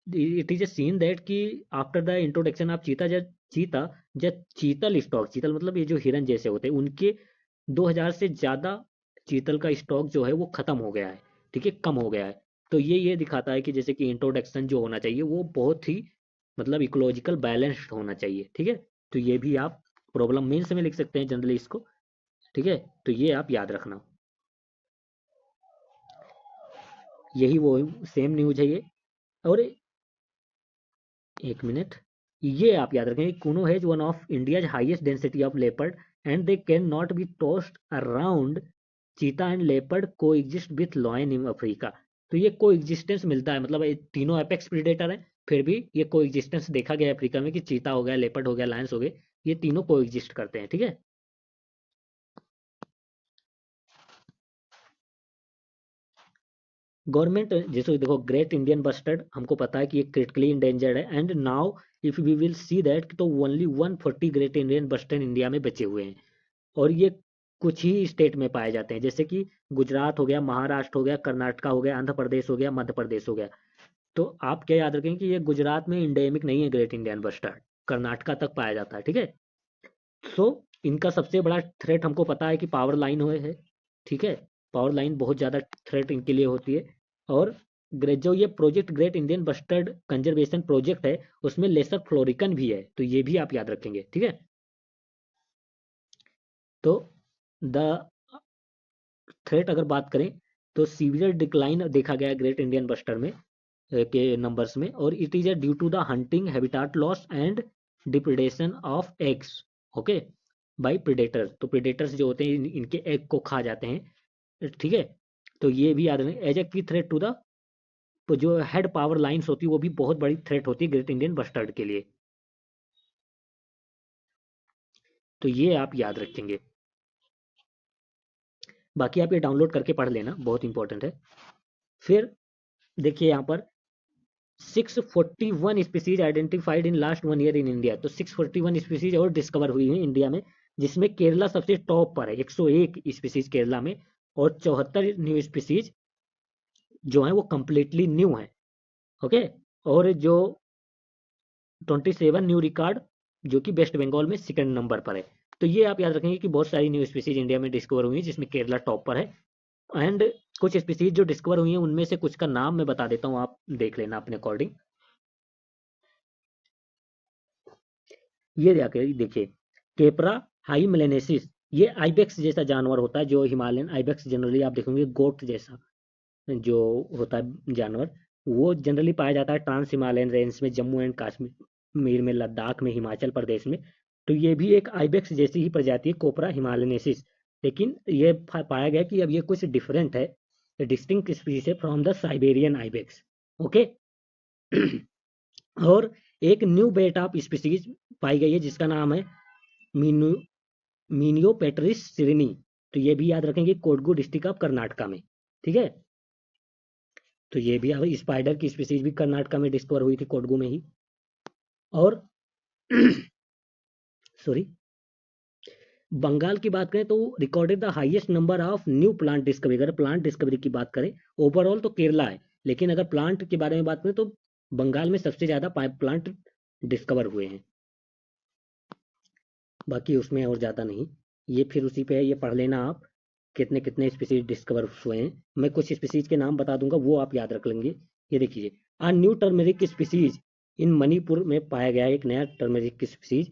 it is a seen that कि आफ्टर द इंट्रोडक्शन ऑफ चीता, जब चीतल स्टॉक, चीतल मतलब ये जो हिरन जैसे होते हैं, उनके 2000 से ज़्यादा चीतल का स्टॉक जो है वो खत्म हो गया है, ठीक है, कम हो गया है। तो ये दिखाता है कि जैसे कि इंट्रोडक्शन जो होना चाहिए वो बहुत ही मतलब इकोलॉजिकल बैलेंस्ड होना चाहिए, ठीक है। तो ये भी आप प्रॉब्लम मीन्स में लिख सकते हैं जनरली इसको, ठीक है। तो ये आप याद रखना। यही वो सेम न्यूज है ये। और एक मिनट, ये आप याद रखें, Kuno has one of India's highest density of leopard and they can not be tossed around. Cheetah and leopard coexist with lion in Africa. तो ये को एग्जिस्टेंस मिलता है, मतलब ये तीनों एपेक्स प्रीडेटर हैं, फिर भी ये को एग्जिस्टेंस देखा गया अफ्रीका में कि चीता हो गया, लेपर्ड हो गया, लायंस हो गए, ये तीनों को एग्जिस्ट करते हैं, ठीक है। गवर्नमेंट जैसे देखो, ग्रेट इंडियन बस्टर्ड हमको पता है कि ये क्रिटिकली इंडेंजर्ड है, and now if we will see that तो only 140 great Indian bustard India में बचे हुए हैं। और ये कुछ ही स्टेट में पाए जाते हैं, जैसे कि गुजरात हो गया, महाराष्ट्र हो गया, कर्नाटका हो गया, आंध्र प्रदेश हो गया, मध्य प्रदेश हो गया। तो आप क्या याद रखेंगे कि ये गुजरात में इंडेमिक नहीं है ग्रेट इंडियन बस्टर्ड, कर्नाटका तक पाया जाता है, ठीक है। सो इनका सबसे बड़ा थ्रेट हमको पता है कि पावर लाइन हुए है, ठीक है। पावर लाइन बहुत ज़्यादा थ्रेट इनके लिए होती है। और जो ये project great Indian bustard conservation project है, उसमें लेसर फ्लोरिकन भी है, तो ये भी आप याद रखेंगे, ठीक है। तो द थ्रेट अगर बात करें तो सीवियर डिक्लाइन देखा गया ग्रेट इंडियन बस्टर में के नंबर्स में, और it is due to the hunting, habitat loss and depredation of eggs, okay, by predator. तो प्रेडेटर्स जो होते हैं इनके एग को खा जाते हैं, ठीक है। तो ये भी याद रखें, एज ए की थ्रेट टू द जो हेड पावर लाइंस होती है, वो भी बहुत बड़ी थ्रेट होती है ग्रेट इंडियन बस्टर्ड के लिए। तो ये आप याद रखेंगे। बाकी आप ये डाउनलोड करके पढ़ लेना, बहुत इंपॉर्टेंट है। फिर देखिए यहाँ पर 641 species identified in last 1 year in India. तो 641 स्पीसीज और डिस्कवर हुई है इंडिया में, जिसमें केरला सबसे टॉप पर है, 101 स्पीसीज केरला में, और 74 न्यू स्पीसीज जो है वो कंप्लीटली न्यू है, ओके। और जो 27 न्यू रिकॉर्ड जो कि वेस्ट बंगाल में सेकंड नंबर पर है। तो ये आप याद रखेंगे कि बहुत सारी न्यू स्पीसीज इंडिया में डिस्कवर हुई है, जिसमें केरला टॉप पर है। एंड कुछ स्पीसीज जो डिस्कवर हुई हैं उनमें से कुछ का नाम मैं बता देता हूँ, आप देख लेना अपने अकॉर्डिंग। ये देखिए केपरा हाइमेलेनेसिस, ये आइबेक्स जैसा जानवर होता है, जो हिमालयन आइबेक्स जनरली आप देखेंगे गोट जैसा जो होता है जानवर, वो जनरली पाया जाता है ट्रांस हिमालयन रेंज में, जम्मू एंड कश्मीर में, लद्दाख में, हिमाचल प्रदेश में। तो ये भी एक आइबेक्स जैसी ही प्रजाति है, कोपरा हिमालयनेसिस। लेकिन ये पाया गया कि अब ये कुछ डिफरेंट है, डिस्टिंक्ट स्पीशीज है from the Siberian ibex. Okay. और एक न्यू बेट ऑफ स्पीशीज पाई गई है जिसका नाम है मीनू मीनियोपेट्रिस सिरिनी। तो ये भी याद रखेंगे, कोडगू डिस्ट्रिक्ट ऑफ कर्नाटका में। ठीक है, तो ये भी अब स्पाइडर की स्पीसीज भी कर्नाटका में डिस्कवर हुई थी, कोडगू में ही। और सॉरी, बंगाल की बात करें तो recorded the highest number of new plant discovery. अगर प्लांट डिस्कवरी की बात करें ओवरऑल तो केरला है, लेकिन अगर प्लांट के बारे में बात करें तो बंगाल में सबसे ज्यादा प्लांट डिस्कवर हुए हैं, बाकी उसमें और ज्यादा नहीं। ये फिर उसी पे ये पढ़ लेना आप, कितने कितने स्पीसीज डिस्कवर हुए हैं। मैं कुछ स्पीसीज के नाम बता दूंगा, वो आप याद रख लेंगे। ये देखिए, a new turmeric species in Manipur में पाया गया है, एक नया टर्मेरिक स्पीसीज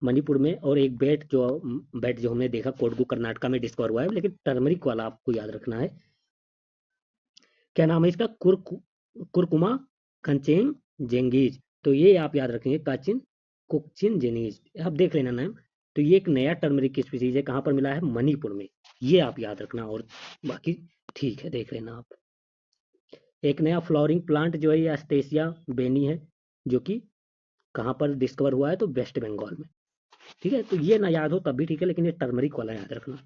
मणिपुर में। और एक बेट जो हमने देखा कोडगू कर्नाटका में डिस्कवर हुआ है, लेकिन टर्मरिक वाला आपको याद रखना है। क्या नाम है इसका? कुरकुमा कंचेन जेंगीज। तो ये आप याद रखेंगे, काचिन कुकचिन जेनीज, आप देख लेना नाम। तो ये एक नया टर्मरिक की स्पीसीज है, कहाँ पर मिला है? मणिपुर में। ये आप याद रखना, और बाकी ठीक है, देख लेना आप। एक नया फ्लावरिंग प्लांट जो है ये एस्टेसिया बेनी है, जो कि कहाँ पर डिस्कवर हुआ है? तो वेस्ट बंगाल में। ठीक है, तो ये ना याद हो तब भी ठीक है, लेकिन ये टर्मरिक वाला याद रखना।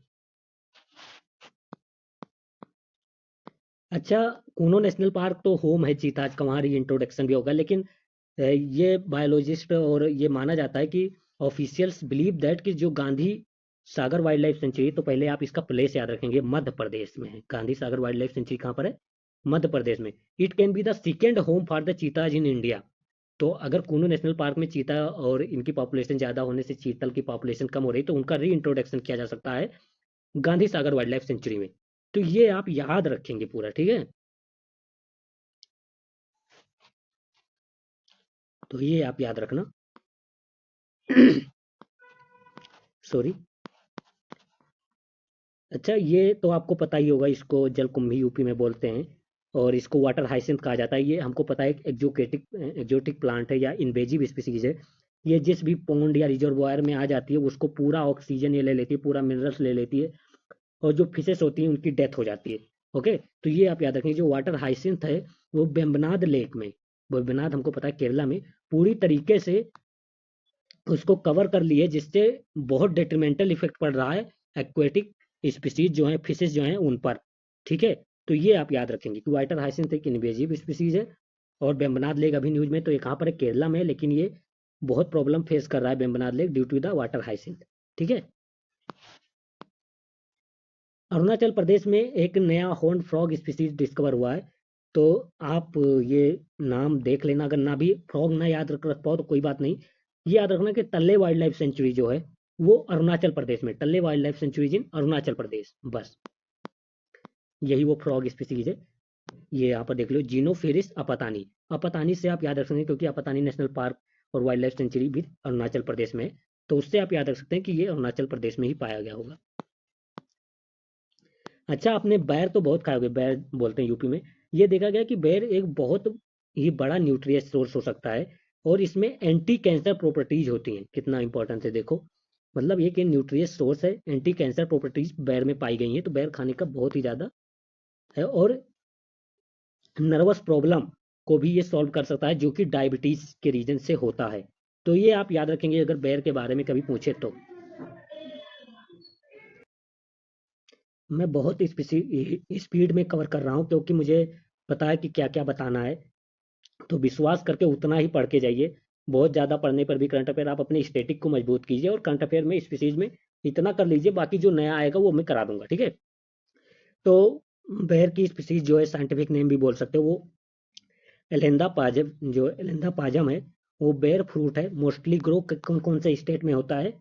अच्छा, कूनो नेशनल पार्क तो होम है चीताज का, वहाँ इंट्रोडक्शन भी होगा, लेकिन ये बायोलॉजिस्ट और ये माना जाता है कि ऑफिशियल्स बिलीव दैट कि जो Gandhi Sagar wild life century, तो पहले आप इसका प्लेस याद रखेंगे, मध्य प्रदेश में है। Gandhi Sagar wild life century कहाँ पर है? मध्य प्रदेश में। It can be the second home for the चीताज in India. तो अगर कूनो नेशनल पार्क में चीता और इनकी पॉपुलेशन ज़्यादा होने से चीतल की पॉपुलेशन कम हो रही, तो उनका री इंट्रोडक्शन किया जा सकता है Gandhi Sagar wild life century में। तो ये आप याद रखेंगे पूरा, ठीक है। तो ये आप याद रखना। सॉरी। अच्छा, ये तो आपको पता ही होगा, इसको जलकुंभी यूपी में बोलते हैं, और इसको वाटर हाइसिंथ कहा जाता है। ये हमको पता है एक्जोटिक प्लांट है या इन्वेजिव स्पीसीज है। ये जिस भी पॉन्ड या रिजर्वायर में आ जाती है उसको पूरा ऑक्सीजन ये ले लेती है, पूरा मिनरल्स ले लेती है, और जो फिशेस होती हैं उनकी डेथ हो जाती है। ओके, तो ये आप याद रखेंगे। जो वाटर हाइसिंथ है वो वेम्बनाड लेक में, वेम्बनाड हमको पता है केरला में, पूरी तरीके से उसको कवर कर लिए, जिससे बहुत डेट्रीमेंटल इफेक्ट पड़ रहा है एक्वेटिक स्पीसीज जो है, फिशेज जो हैं उन पर। ठीक है, तो ये आप याद रखेंगे कि वाटर हाइसिंथ एक इन्वेजिव स्पीसीज है, और बेम्बनाद लेक अभी न्यूज में तो ये कहाँ पर है? केरला में है, लेकिन ये बहुत प्रॉब्लम फेस कर रहा है Vembanad lake due to the water hyacinth. ठीक है। अरुणाचल प्रदेश में एक नया हॉर्न फ्रॉग स्पीसीज डिस्कवर हुआ है। तो आप ये नाम देख लेना, अगर ना भी फ्रॉग ना याद रख पाओ तो कोई बात नहीं। ये याद रखना कि टल्ले वाइल्ड लाइफ सेंचुरी जो है वो अरुणाचल प्रदेश में, टल्ले वाइल्ड लाइफ सेंचुरी इन अरुणाचल प्रदेश, बस यही वो फ्रॉग स्पीसीज है। ये यहाँ पर देख लो, जीनोफेरिस अपतानी। अपतानी से आप याद रख सकते हैं क्योंकि अपतानी नेशनल पार्क और वाइल्ड लाइफ सेंचुरी भी अरुणाचल प्रदेश में है, तो उससे आप याद रख सकते हैं कि ये अरुणाचल प्रदेश में ही पाया गया होगा। अच्छा, आपने बैर तो बहुत खाए होंगे, बैर बोलते हैं यूपी में। ये देखा गया कि बैर एक बहुत ही बड़ा न्यूट्रिएंट सोर्स हो सकता है, और इसमें एंटी कैंसर प्रॉपर्टीज होती हैं। कितना इंपॉर्टेंट है देखो, मतलब ये कि न्यूट्रिएंट सोर्स है, एंटी कैंसर प्रॉपर्टीज बैर में पाई गई हैं, तो बैर खाने का बहुत ही ज़्यादा है। और नर्वस प्रॉब्लम को भी ये सॉल्व कर सकता है, जो कि डायबिटीज के रीजन से होता है। तो ये आप याद रखेंगे अगर बैर के बारे में कभी पूछे तो। मैं बहुत स्पीड में कवर कर रहा हूँ क्योंकि मुझे पता है कि क्या क्या बताना है, तो विश्वास करके उतना ही पढ़ के जाइए। बहुत ज़्यादा पढ़ने पर भी करंट अफेयर आप अपने स्टेटिक को मजबूत कीजिए, और करंट अफेयर में स्पीसीज में इतना कर लीजिए, बाकी जो नया आएगा वो मैं करा दूंगा, ठीक है। तो बेर की स्पीसीज जो है, साइंटिफिक नेम भी बोल सकते हो, वो एलेंदा पाजम, जो एलेंदा पाजम है, वो बेर फ्रूट है। मोस्टली ग्रो कौन कौन से स्टेट में होता है?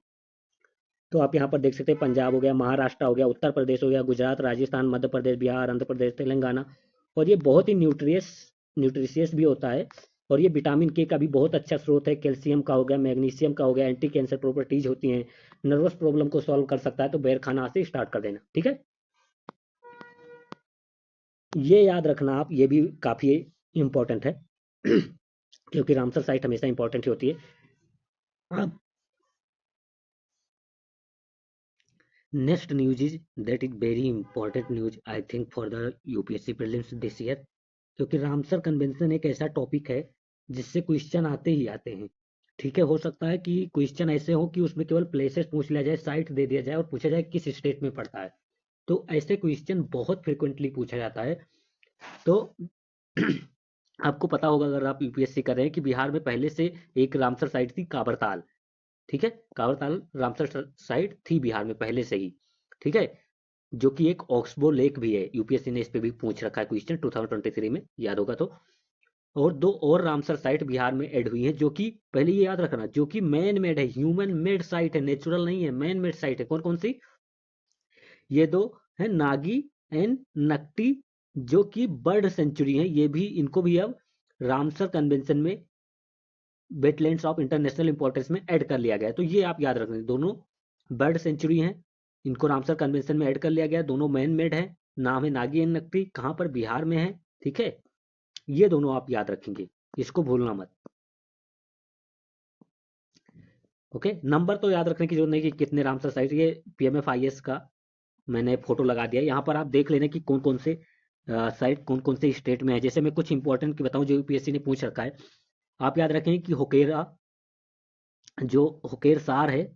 तो आप यहाँ पर देख सकते हैं, पंजाब हो गया, महाराष्ट्र हो गया, उत्तर प्रदेश हो गया, गुजरात, राजस्थान, मध्य प्रदेश, बिहार, आंध्र प्रदेश, तेलंगाना। और ये बहुत ही न्यूट्रिशियस भी होता है, और ये विटामिन के का भी बहुत अच्छा स्रोत है, कैल्शियम का हो गया, मैग्नीशियम का हो गया, एंटी कैंसर प्रॉपर्टीज होती हैं, नर्वस प्रॉब्लम को सॉल्व कर सकता है। तो बेर खाना से स्टार्ट कर देना, ठीक है। ये याद रखना आप, ये भी काफी इंपॉर्टेंट है क्योंकि रामसर साइट हमेशा इंपॉर्टेंट ही होती है। अब next news is that is very important news I think for the UPSC prelims this year, क्योंकि रामसर कन्वेंशन एक ऐसा टॉपिक है जिससे क्वेश्चन आते ही आते हैं। ठीक है, हो सकता है कि क्वेश्चन ऐसे हो कि उसमें केवल प्लेसेस पूछ लिया जाए, साइट दे दिया जाए और पूछा जाए किस स्टेट में पड़ता है। तो ऐसे क्वेश्चन बहुत फ्रिक्वेंटली पूछा जाता है। तो आपको पता होगा अगर आप यूपीएससी कर रहे हैं कि बिहार में पहले से एक रामसर साइट थी, काबरताल। ठीक है, कावरताल रामसर साइट थी बिहार में पहले से ही। ठीक है, जो कि एक ऑक्सबो लेक भी है, यूपीएससी ने इस पे भी पूछ रखा है क्वेश्चन 2023 में, याद होगा तो। और दो और रामसर साइट बिहार में ऐड हुई हैं, जो कि पहले ये याद रखना, जो कि मैन मेड है, ह्यूमन मेड साइट है, नेचुरल नहीं है, मैन मेड साइट है। कौन कौन सी? ये दो है, नागी एंड नक्टी, जो कि बर्ड सेंचुरी है। ये भी, इनको भी अब रामसर कन्वेंशन में वेटलैंड्स ऑफ इंटरनेशनल इंपॉर्टेंस में ऐड कर लिया गया। तो ये आप याद रखना, दोनों बर्ड सेंचुरी हैं, इनको रामसर कन्वेंशन में ऐड कर लिया गया, दोनों मैन मेड है। नाम है नागी एंड नकटी, कहाँ पर? बिहार में है। ठीक है, ये दोनों आप याद रखेंगे, इसको भूलना मत। ओके, नंबर तो याद रखने की जरूरत नहीं कि कितने रामसर साइट। ये पीएमएफआईएस का मैंने फोटो लगा दिया, यहाँ पर आप देख लेना कि कौन कौन से साइट कौन कौन से स्टेट में है। जैसे मैं कुछ इंपॉर्टेंट की बताऊं जो यूपीएससी ने पूछ रखा है, आप याद रखेंगे कि होकेरा, जो होकेर सार है,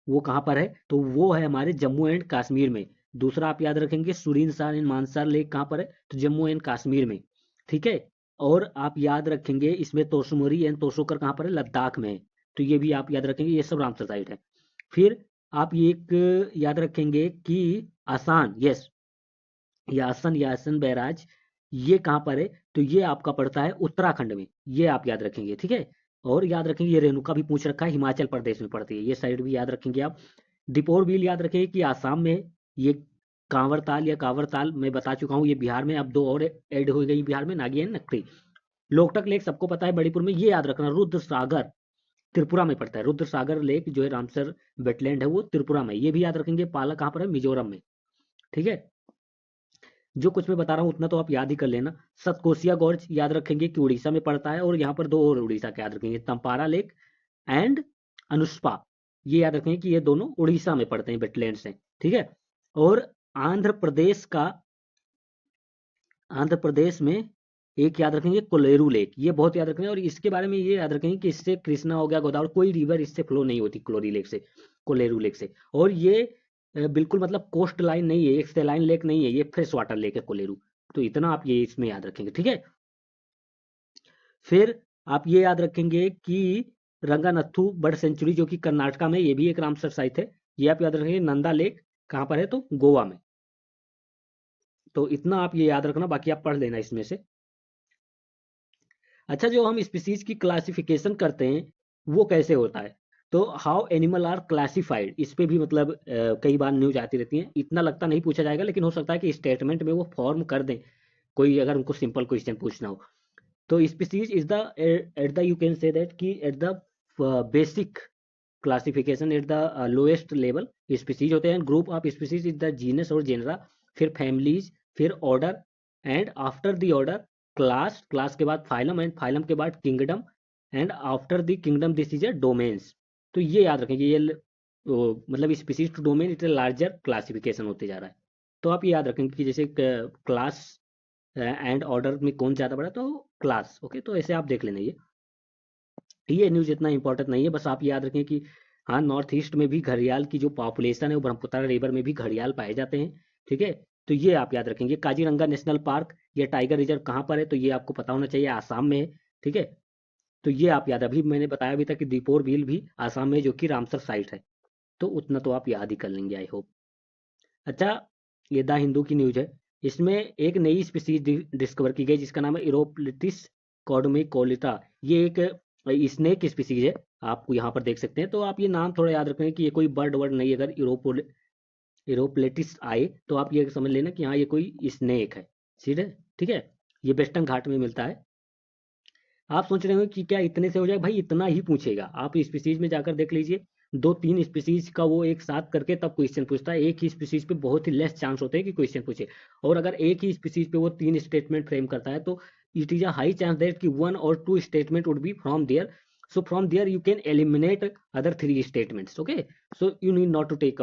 वो कहाँ पर है? तो वो है हमारे जम्मू एंड कश्मीर में। दूसरा आप याद रखेंगे सुरीन सार एंड मानसार लेक कहाँ पर है? तो जम्मू एंड कश्मीर में। ठीक है, और आप याद रखेंगे इसमें तोसुमोरी एंड तोसोकर कहाँ पर है? लद्दाख में है। तो ये भी आप याद रखेंगे, ये सब रामसर साइट है। फिर आप ये एक याद रखेंगे कि आसान, यस, यासन यासन बैराज, ये कहाँ पर है? तो ये आपका पड़ता है उत्तराखंड में, ये आप याद रखेंगे। ठीक है, और याद रखेंगे ये रेणुका भी पूछ रखा है, हिमाचल प्रदेश में पड़ती है, ये साइड भी याद रखेंगे आप। दीपोर बिल याद रखेंगे कि आसाम में है। ये कांवरताल या कांवरताल मैं बता चुका हूँ, ये बिहार में, अब दो और ऐड हो गई बिहार में, नागी एंड नकटी। लोकटक लेक सबको पता है मणिपुर में, ये याद रखना। रुद्र सागर त्रिपुरा में पड़ता है, रुद्र सागर लेक जो है रामसर वेटलैंड है, वो त्रिपुरा में, ये भी याद रखेंगे। पाला कहाँ पर है? मिजोरम में। ठीक है, जो कुछ मैं बता रहा हूँ उतना तो आप याद ही कर लेना। सतकोसिया गॉर्ज याद रखेंगे कि उड़ीसा में पड़ता है, और यहाँ पर दो और उड़ीसा के याद रखेंगे, तंपारा लेक एंड अनुस्पा, ये याद रखेंगे कि ये दोनों उड़ीसा में पड़ते हैं, वेटलैंड्स हैं। ठीक है, और आंध्र प्रदेश का, आंध्र प्रदेश में एक याद रखेंगे कोलेरू लेक, ये बहुत याद रखेंगे। और इसके बारे में ये याद रखेंगे कि इससे कृष्णा हो गया, गोदावरी, कोई रिवर इससे फ्लो नहीं होती क्लोरी लेक से, कोलेरू लेक से। और ये बिल्कुल मतलब कोस्ट लाइन नहीं है, एक सेलाइन लेक नहीं है, ये फ्रेश वाटर लेक है कोलेरू। तो इतना आप ये इसमें याद रखेंगे। ठीक है, फिर आप ये याद रखेंगे कि रंगानथु बर्ड सेंचुरी, जो कि कर्नाटका में, ये भी एक रामसर साइट है, ये आप याद रखेंगे। नंदा लेक कहाँ पर है? तो गोवा में। तो इतना आप ये याद रखना, बाकी आप पढ़ लेना इसमें से। अच्छा, जो हम स्पीसीज की क्लासिफिकेशन करते हैं वो कैसे होता है? तो हाउ एनिमल आर क्लासिफाइड, इस पे भी मतलब कई बार न्यूज आती रहती है। इतना लगता नहीं पूछा जाएगा, लेकिन हो सकता है कि स्टेटमेंट में वो फॉर्म कर दें, कोई अगर उनको सिंपल क्वेश्चन पूछना हो। तो species is the, at the, you can say that कि at the basic classification, at the lowest level species होते हैं। Group of species is the genus और जेनरा, फिर फैमिलीज, फिर order, and after the order class, class के बाद phylum, and phylum के बाद kingdom, and after the kingdom this is a domains. तो ये याद रखेंगे, ये मतलब species to domain it larger classification होते जा रहा है। तो आप ये याद रखेंगे कि जैसे क्लास एंड ऑर्डर में कौन ज़्यादा बड़ा, तो क्लास। ओके, तो ऐसे आप देख लेना। ये न्यूज़ इतना इंपॉर्टेंट नहीं है, बस आप याद रखें कि हाँ, नॉर्थ ईस्ट में भी घड़ियाल की जो पॉपुलेशन है वो ब्रह्मपुत्र रिवर में भी घड़ियाल पाए जाते हैं। ठीक है, तो ये आप याद रखेंगे। काजीरंगा नेशनल पार्क या टाइगर रिजर्व कहाँ पर है? तो ये आपको पता होना चाहिए, आसाम में है। ठीक है, तो ये आप याद, अभी मैंने बताया भी था कि दीपोर बिल भी आसाम में, जो कि रामसर साइट है। तो उतना तो आप याद ही कर लेंगे, आई होप। अच्छा, ये द हिंदू की न्यूज है, इसमें एक नई स्पीसीज डिस्कवर की गई जिसका नाम है इरोप्लिटिस कॉर्डमिकोलिटा। ये एक स्नेक स्पीसीज है, आप यहाँ पर देख सकते हैं। तो आप ये नाम थोड़ा याद रखें कि ये कोई बर्ड वर्ड नहीं है। अगर इरोप्लेटिस आए तो आप ये समझ लेना कि हाँ, ये कोई स्नेक है, सीधे। ठीक है, ये वेस्टर्न घाट में मिलता है। आप सोच रहे हो कि क्या इतने से हो जाए, भाई इतना ही पूछेगा। आप स्पीसीज में जाकर देख लीजिए, 2-3 स्पीसीज का वो एक साथ करके तब क्वेश्चन पूछता है। एक ही स्पीसीज पे बहुत ही लेस चांस होते हैं कि क्वेश्चन पूछे, और अगर एक ही स्पीसीज पे वो 3 स्टेटमेंट फ्रेम करता है तो it is a high chance that कि 1 और 2 statement would be from there. So from there you can eliminate other 3 statements. Okay, so you need not to take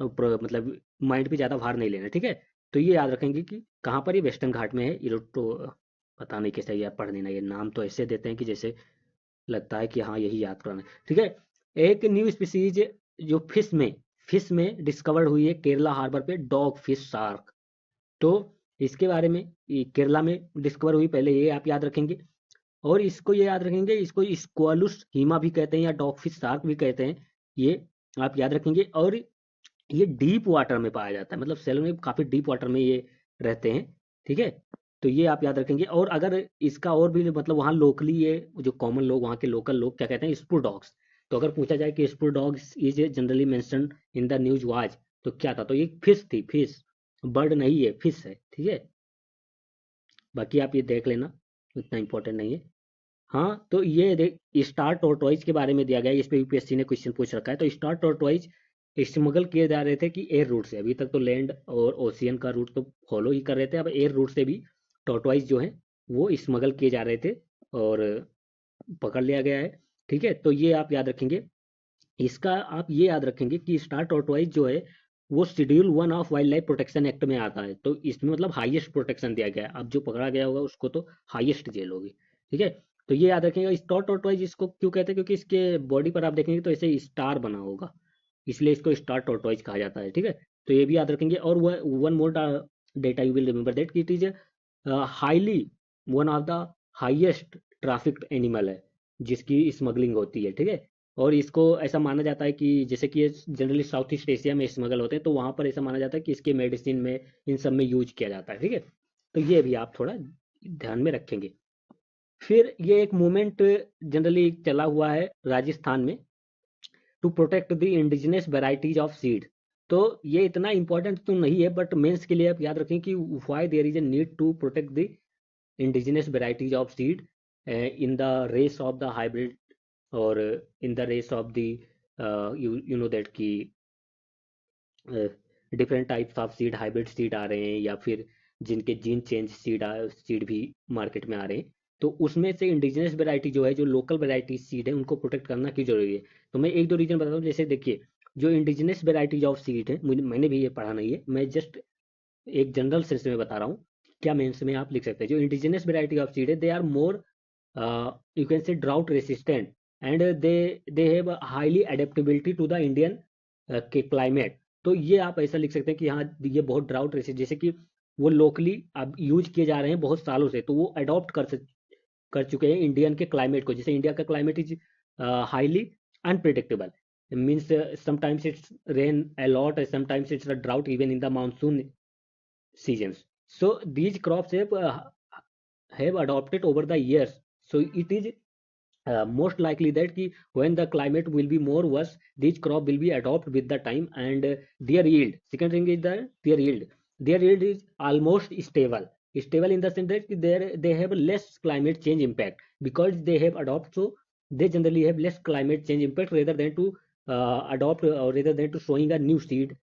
मतलब माइंड पे ज़्यादा भार नहीं लेना, ठीक है। तो ये याद रखेंगे कि कहाँ पर ये वेस्टर्न घाट में है। ये लोग तो पता नहीं कैसे यार पढ़ लेना, ये नाम तो ऐसे देते हैं कि जैसे लगता है कि हाँ यही याद कराना है, ठीक है। एक न्यू स्पीसीज जो फिश में डिस्कवर्ड हुई है केरला हार्बर पे, डॉग फिश शार्क। तो इसके बारे में ये केरला में डिस्कवर हुई, पहले ये आप याद रखेंगे। और इसको ये याद रखेंगे, इसको स्क्वालुस हीमा भी कहते हैं या डॉग फिश शार्क भी कहते हैं, ये आप याद रखेंगे। और ये डीप वाटर में पाया जाता है, मतलब सेल में काफ़ी डीप वाटर में ये रहते हैं, ठीक है। तो ये आप याद रखेंगे। और अगर इसका और भी मतलब वहाँ लोकली ये जो कॉमन लोग, वहाँ के लोकल लोग क्या कहते हैं, स्पूर डॉग्स। तो अगर पूछा जाए कि spur dogs is generally mention in the news watch, तो क्या था, तो ये फिश थी, फिश, बर्ड नहीं है, फिश है, ठीक है। बाकी आप ये देख लेना, उतना इंपॉर्टेंट नहीं है। हाँ, तो ये देख, स्टार टॉर्टोइज के बारे में दिया गया है, इस पे यूपीएससी ने क्वेश्चन पूछ रखा है। तो स्टार टॉर्टोइज स्मगल किए जा रहे थे कि एयर रूट से, अभी तक तो लैंड और ओशियन का रूट तो फॉलो ही कर रहे थे, अब एयर रूट से भी टॉर्टोइज जो है वो स्मगल किए जा रहे थे और पकड़ लिया गया है, ठीक है। तो ये आप याद रखेंगे। इसका आप ये याद रखेंगे कि स्टार टॉर्टोइज जो है वो schedule 1 of wild life protection act में आता है, तो इसमें मतलब हाईएस्ट प्रोटेक्शन दिया गया है। अब जो पकड़ा गया होगा उसको तो हाईएस्ट जेल होगी, ठीक है। तो ये याद रखेंगे। स्टार टॉर्टोइज इसको क्यों कहते हैं, क्योंकि इसके बॉडी पर आप देखेंगे तो ऐसे स्टार बना होगा, इसलिए इसको स्टार टॉर्टोइज कहा जाता है, ठीक है। तो ये भी याद रखेंगे। और वह one more data you will remember that it is highly one of the highest trafficked animal है जिसकी स्मगलिंग होती है, ठीक है। और इसको ऐसा माना जाता है कि जैसे कि ये जनरली साउथ ईस्ट एशिया में स्मगल होते हैं, तो वहाँ पर ऐसा माना जाता है कि इसके मेडिसिन में, इन सब में यूज किया जाता है, ठीक है। तो ये भी आप थोड़ा ध्यान में रखेंगे। फिर ये एक मूवमेंट जनरली चला हुआ है राजस्थान में, to protect the indigenous varieties of seed. तो ये इतना इंपॉर्टेंट तो नहीं है, बट मेंस के लिए आप याद रखें कि why there is a need to protect the indigenous varieties of seed in the race of the hybrid, और in the race of the you know that की different types of seed, hybrid seed आ रहे हैं, या फिर जिनके gene change seed भी market में आ रहे हैं। तो उसमें से इंडिजिनस वैरायटी जो है, जो लोकल वैरायटी सीड है, उनको प्रोटेक्ट करना क्यों जरूरी है। तो मैं एक दो रीजन बताता हूँ। जैसे देखिए, जो इंडिजिनस वैरायटीज ऑफ सीड है, मैंने भी ये पढ़ा नहीं है, मैं जस्ट एक जनरल सेंस में बता रहा हूँ, क्या मेंस में आप लिख सकते हैं। जो इंडिजिनस वैरायटी ऑफ सीड है, they are more you can say drought resistant, and they have highly adaptability to the Indian के क्लाइमेट। तो ये आप ऐसा लिख सकते हैं कि हाँ ये बहुत ड्राउट रेसिस्ट, जैसे कि वो लोकली अब यूज किए जा रहे हैं बहुत सालों से, तो वो अडॉप्ट कर चुके हैं इंडियन के क्लाइमेट को। जैसे इंडिया का climate is highly unpredictable, means sometimes it's rain a lot, sometimes it's a drought even in the monsoon seasons. So these crops have adopted over the years. So it is most likely that ki when the climate will be more worse, these crop will be adopt with the time, and their yield. Second thing is that their yield is almost stable. Stable in the sense that they have less climate change impact because they have adopt. So they generally have less climate change impact rather than to adopt, or rather than to showing a new seed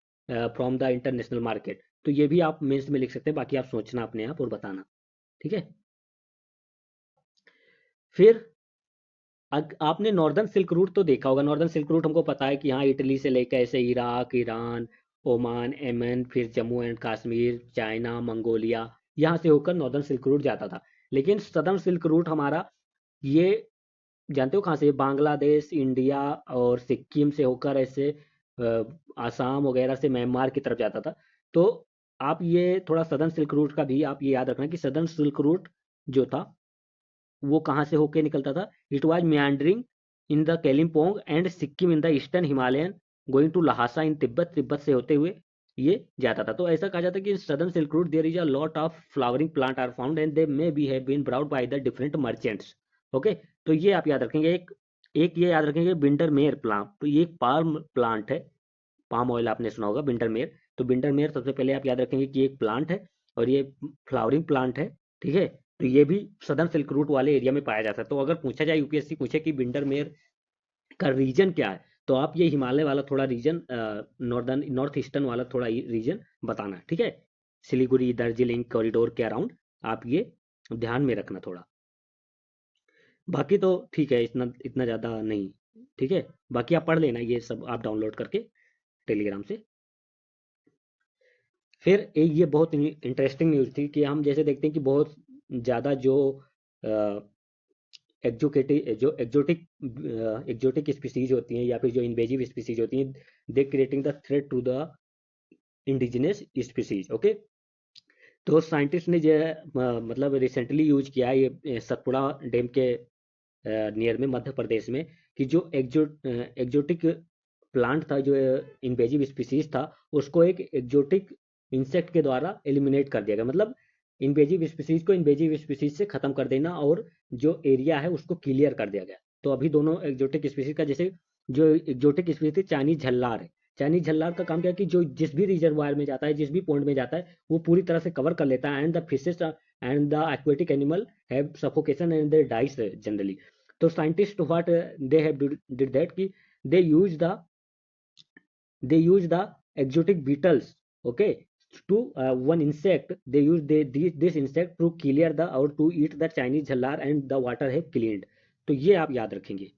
from the international market. तो ये भी आप mains में लिख सकते हैं, बाकी आप सोचना अपने आप और बताना, ठीक है। फिर आपने नॉर्दर्न सिल्क रूट तो देखा होगा। नॉर्दर्न सिल्क रूट हमको पता है कि हाँ इटली से लेकर ऐसे इराक, ईरान, ओमान, यमन, फिर Jammu and Kashmir, China, Mongolia, यहाँ से होकर नॉर्दर्न सिल्क रूट जाता था। लेकिन सदर्न सिल्क रूट हमारा, ये जानते हो कहाँ से, बांग्लादेश, इंडिया और सिक्किम से होकर ऐसे आसाम वगैरह से म्यांमार की तरफ जाता था। तो आप ये थोड़ा सदर्न सिल्क रूट का भी आप ये याद रखना कि सदर्न सिल्क रूट जो था वो कहाँ से होके निकलता था। It was meandering in the Kalimpong and Sikkim in the eastern Himalayan, going to Lhasa in Tibet, Tibet से होते हुए ये जाता था। तो ऐसा कहा जाता है कि southern silk route there is a lot of flowering plant are found and they may be have been brought by the different merchants. Okay, तो ये आप याद रखेंगे। एक एक ये याद रखेंगे, बिंडरमेयर प्लांट। तो ये एक पाल्म प्लांट है, पाम ऑयल आपने सुना होगा, बिंडरमेयर। तो बिंडरमेयर सबसे पहले आप याद रखेंगे कि एक प्लांट है और ये फ्लावरिंग प्लांट है, ठीक है। तो ये भी सदर्न सिल्क रूट वाले एरिया में पाया जाता है। तो अगर पूछा जाए, यूपीएससी पूछे कि विंडरमेयर का रीजन क्या है, तो आप ये हिमालय वाला थोड़ा रीजन, नॉर्थ ईस्टर्न वाला थोड़ा रीजन बताना, ठीक है। सिलीगुड़ी दार्जिलिंग कॉरिडोर के अराउंड आप ये ध्यान में रखना थोड़ा। बाकी तो ठीक है, इतना इतना ज़्यादा नहीं, ठीक है। बाकी आप पढ़ लेना, ये सब आप डाउनलोड करके टेलीग्राम से। फिर एक ये बहुत इंटरेस्टिंग न्यूज़ थी कि हम जैसे देखते हैं कि बहुत ज़्यादा जो एग्जोटिक स्पीसीज होती हैं या फिर जो इन्वेजिव स्पीसीज होती हैं, they creating the threat to the indigenous species. Okay, तो साइंटिस्ट ने जो मतलब रिसेंटली यूज किया है ये सतपुड़ा डैम के नियर में मध्य प्रदेश में, कि जो एग्जोटिक प्लांट था, जो इन्वेजिव स्पीसीज था, उसको एक एग्जोटिक इंसेक्ट के द्वारा एलिमिनेट कर दिया गया। मतलब इन्वेजिव स्पीसीज को इन्वेजिव स्पीसीज से खत्म कर देना और जो एरिया है उसको क्लियर कर दिया गया। तो अभी दोनों एग्जोटिक स्पीसीज का, जैसे जो एग्जोटिक स्पीसीज चाइनीज झल्लार है, चाइनीज झल्लार का काम क्या है कि जो जिस भी रिजर्वायर में जाता है, जिस भी पॉन्ड में जाता है, वो पूरी तरह से कवर कर लेता है, and the fishes and the aquatic animal have suffocation and they dies generally. तो scientist what they have did that कि they use the they use the exotic beetles, okay, to one insect, they use this insect to clear the or to eat the Chinese jhalar and the water have cleaned। तो ये आप याद रखेंगे।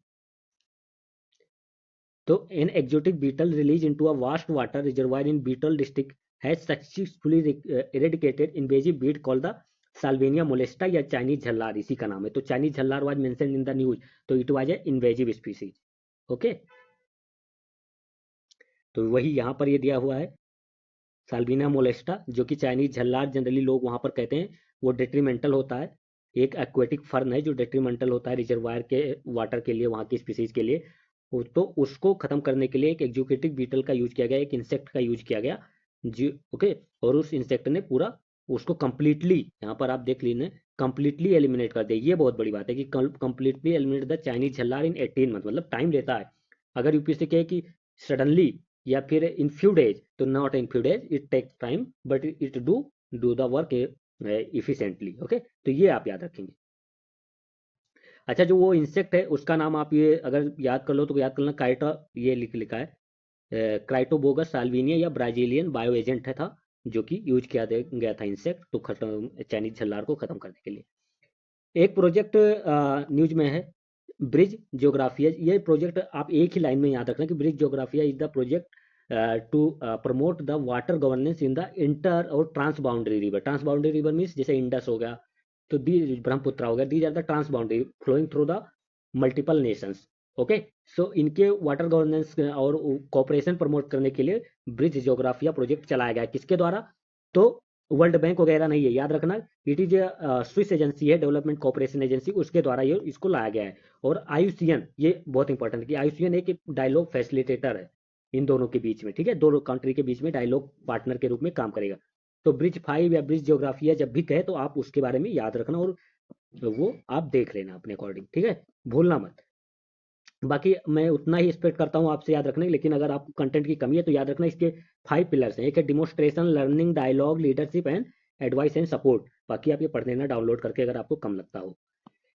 तो an exotic beetle released into a vast water reservoir in Beetle district has successfully eradicated invasive weed called the साल्वेनिया मोलेस्टा या Chinese झल्लार, इसी का नाम है। तो चाइनीज झल्लार was mention in the news, तो it was a invasive species. Okay, तो वही यहाँ पर ये दिया हुआ है, साल्विना मोलेस्टा, जो कि चाइनीज झल्लार जनरली लोग वहाँ पर कहते हैं। वो डेट्रीमेंटल होता है, एक एक्वेटिक फर्न है जो डेट्रीमेंटल होता है रिजर्वायर के वाटर के लिए, वहाँ की स्पीसीज के लिए। तो उसको खत्म करने के लिए एक एग्जीक्यूटिव बीटल का यूज किया गया, एक इंसेक्ट का यूज किया गया जी। ओके, और उस इंसेक्ट ने पूरा उसको कंप्लीटली, यहाँ पर आप देख लीजिए, कंप्लीटली एलिमिनेट कर दिया। ये बहुत बड़ी बात है कि कंप्लीटली एलिमिनेट द चाइनीज झल्लार इन 18 मंथ। मतलब टाइम लेता है। अगर यूपीएससी कहे कि सडनली या फिर इन फ्यू डेज, तो not in few days, it takes time but it do the work efficiently. Okay, तो ये आप याद रखेंगे। अच्छा, जो वो इंसेक्ट है उसका नाम आप ये अगर याद कर लो तो याद करना, काइटा, ये लिखा है क्राइटोबोगस साल्विनिया या ब्राजीलियन बायो एजेंट है था, जो कि यूज किया गया था इंसेक्ट तो खत्म चाइनीज झल्लार को खत्म करने के लिए। एक प्रोजेक्ट न्यूज में है, ब्रिज ज्योग्राफिया। ये प्रोजेक्ट आप एक ही लाइन में याद रखना कि ब्रिज ज्योग्राफिया is the project to promote the water governance in the inter और trans boundary river. Trans boundary river means जैसे इंडस हो गया, तो दी ब्रह्मपुत्र हो गया, these are the trans boundary flowing through the multiple nations. Okay, so इनके water governance और cooperation promote करने के लिए ब्रिज ज्योग्राफिया प्रोजेक्ट चलाया गया। किसके द्वारा? तो वर्ल्ड बैंक वगैरह नहीं है, याद रखना, इट इज स्विस एजेंसी है, डेवलपमेंट कोऑपरेशन एजेंसी, उसके द्वारा ये इसको लाया गया है। और आयुसीएन, ये बहुत इंपॉर्टेंट है कि आयुसीएन एक डायलॉग फैसिलिटेटर है इन दोनों के बीच में, ठीक है, दोनों कंट्री के बीच में डायलॉग पार्टनर के रूप में काम करेगा। तो ब्रिज 5 या ब्रिज ज्योग्राफिया जब भी कहे तो आप उसके बारे में याद रखना, और वो आप देख लेना अपने अकॉर्डिंग, ठीक है, भूलना मत। बाकी मैं उतना ही एक्सपेक्ट करता हूँ आपसे याद रखने, लेकिन अगर आपको कंटेंट की कमी है तो याद रखना, इसके 5 पिलर्स हैं। एक है demonstration, learning, dialogue, leadership and advice and support. बाकी आप ये पढ़ लेना डाउनलोड करके अगर आपको कम लगता हो,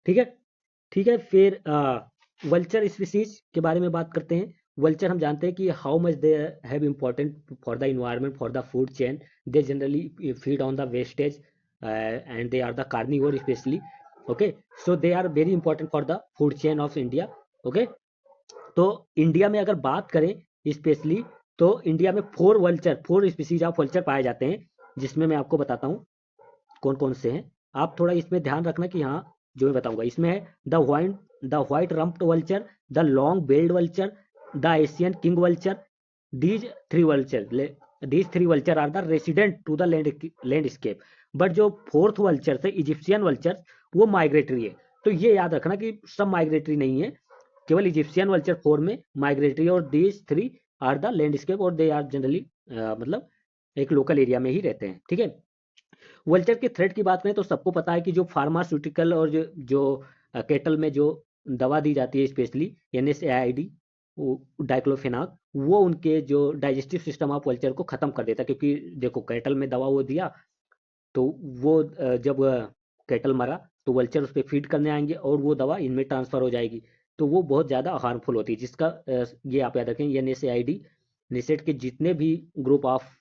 ठीक है। ठीक है, फिर वल्चर स्पीसीज के बारे में बात करते हैं। वल्चर हम जानते हैं कि how much they have important for the environment, for the food chain. They generally feed on the wastage and they are the carnivore specially. Okay, so they are very important for the food chain of India. Okay, तो India में अगर बात करें specially, तो India में 4 species of vulture पाए जाते हैं, जिसमें मैं आपको बताता हूँ कौन कौन से हैं। आप थोड़ा इसमें ध्यान रखना कि हाँ, जो मैं बताऊंगा इसमें है the white rumped vulture, the long billed vulture, the Asian king vulture. These three vulture are the resident to the landscape. But जो फोर्थ वल्चर है, इजिप्शियन वल्चर, वो माइग्रेटरी है। तो ये याद रखना कि सब माइग्रेटरी नहीं है, केवल इजिप्शियन वल्चर 4 में माइग्रेटरी, और दीज 3 आर द लैंडस्केप, और दे आर जनरली मतलब एक लोकल एरिया में ही रहते हैं, ठीक है। वल्चर के थ्रेट की बात करें तो सबको पता है कि जो फार्मास्यूटिकल और जो केटल में जो दवा दी जाती है, स्पेशली NSAID, डाइक्लोफेनाक, वो उनके जो डाइजेस्टिव सिस्टम ऑफ वल्चर को खत्म कर देता है। क्योंकि देखो, केटल में दवा वो दिया, तो वो जब कैटल मरा तो वल्चर उस पे फीड करने आएंगे और वो दवा इनमें ट्रांसफर हो जाएगी, तो वो बहुत ज़्यादा हार्मफुल होती है, जिसका ये आप याद रखें, NSAID, निषेध के जितने भी ग्रुप ऑफ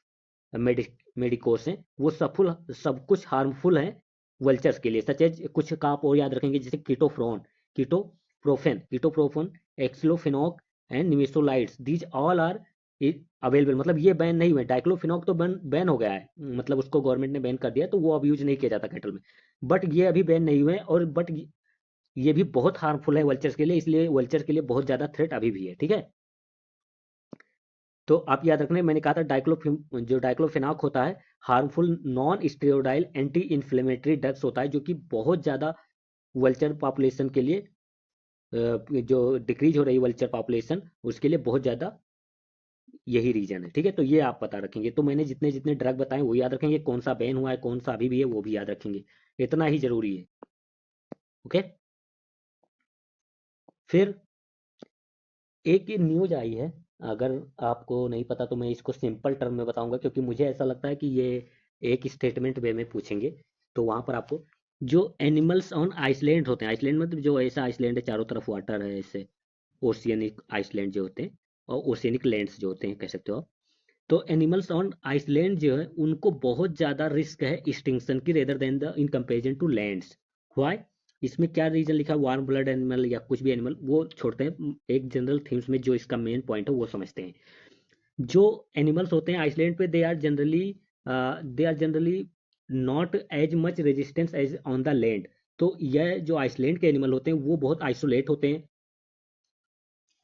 मेडिकोस हैं वो सब कुछ हार्मफुल हैं वल्चर्स के लिए, सच एज कुछ का आप और याद रखेंगे, जैसे ketoprofen, aceclofenac and nimesulides, these all are available, मतलब ये बैन नहीं हुए। डाइक्लोफिनॉक तो बैन हो गया है, मतलब उसको गवर्नमेंट ने बैन कर दिया, तो वो अब यूज नहीं किया जाता कैटल में, बट ये अभी बैन नहीं हुए, और बट ये भी बहुत हार्मफुल है वल्चर्स के लिए, इसलिए वल्चर के लिए बहुत ज़्यादा थ्रेट अभी भी है, ठीक है। तो आप याद रखना, मैंने कहा था जो डाइक्लोफेनाक होता है harmful non steroidal anti inflammatory drugs होता है, जो कि बहुत ज़्यादा वल्चर पॉपुलेशन के लिए जो डिक्रीज हो रही है वल्चर पॉपुलेशन, उसके लिए बहुत ज़्यादा यही रीजन है, ठीक है। तो ये आप पता रखेंगे, तो मैंने जितने जितने ड्रग बताए वो याद रखेंगे, कौन सा बैन हुआ है, कौन सा अभी भी है वो भी याद रखेंगे, इतना ही जरूरी है, ओके। फिर एक ये न्यूज आई है, अगर आपको नहीं पता तो मैं इसको सिंपल टर्म में बताऊंगा, क्योंकि मुझे ऐसा लगता है कि ये एक स्टेटमेंट वे में पूछेंगे, तो वहां पर आपको, जो एनिमल्स ऑन आइसलैंड होते हैं, आइसलैंड मतलब जो ऐसा आइसलैंड है चारों तरफ वाटर है, ऐसे ओशियनिक आइसलैंड जो होते हैं, और ओशियनिक लैंड्स जो होते हैं कह सकते हो आप, तो एनिमल्स ऑन आइसलैंड जो है उनको बहुत ज़्यादा रिस्क है एक्सटिंक्शन की, rather than the in comparison to lands. Why? इसमें क्या रीजन लिखा है, वार्म ब्लड एनिमल या कुछ भी एनिमल, वो छोड़ते हैं, एक जनरल थीम्स में जो इसका मेन पॉइंट है वो समझते हैं। जो एनिमल्स होते हैं आइसलैंड पे, they are generally not as much resistance as on the land. तो यह जो आइसलैंड के एनिमल होते हैं वो बहुत आइसोलेट होते हैं,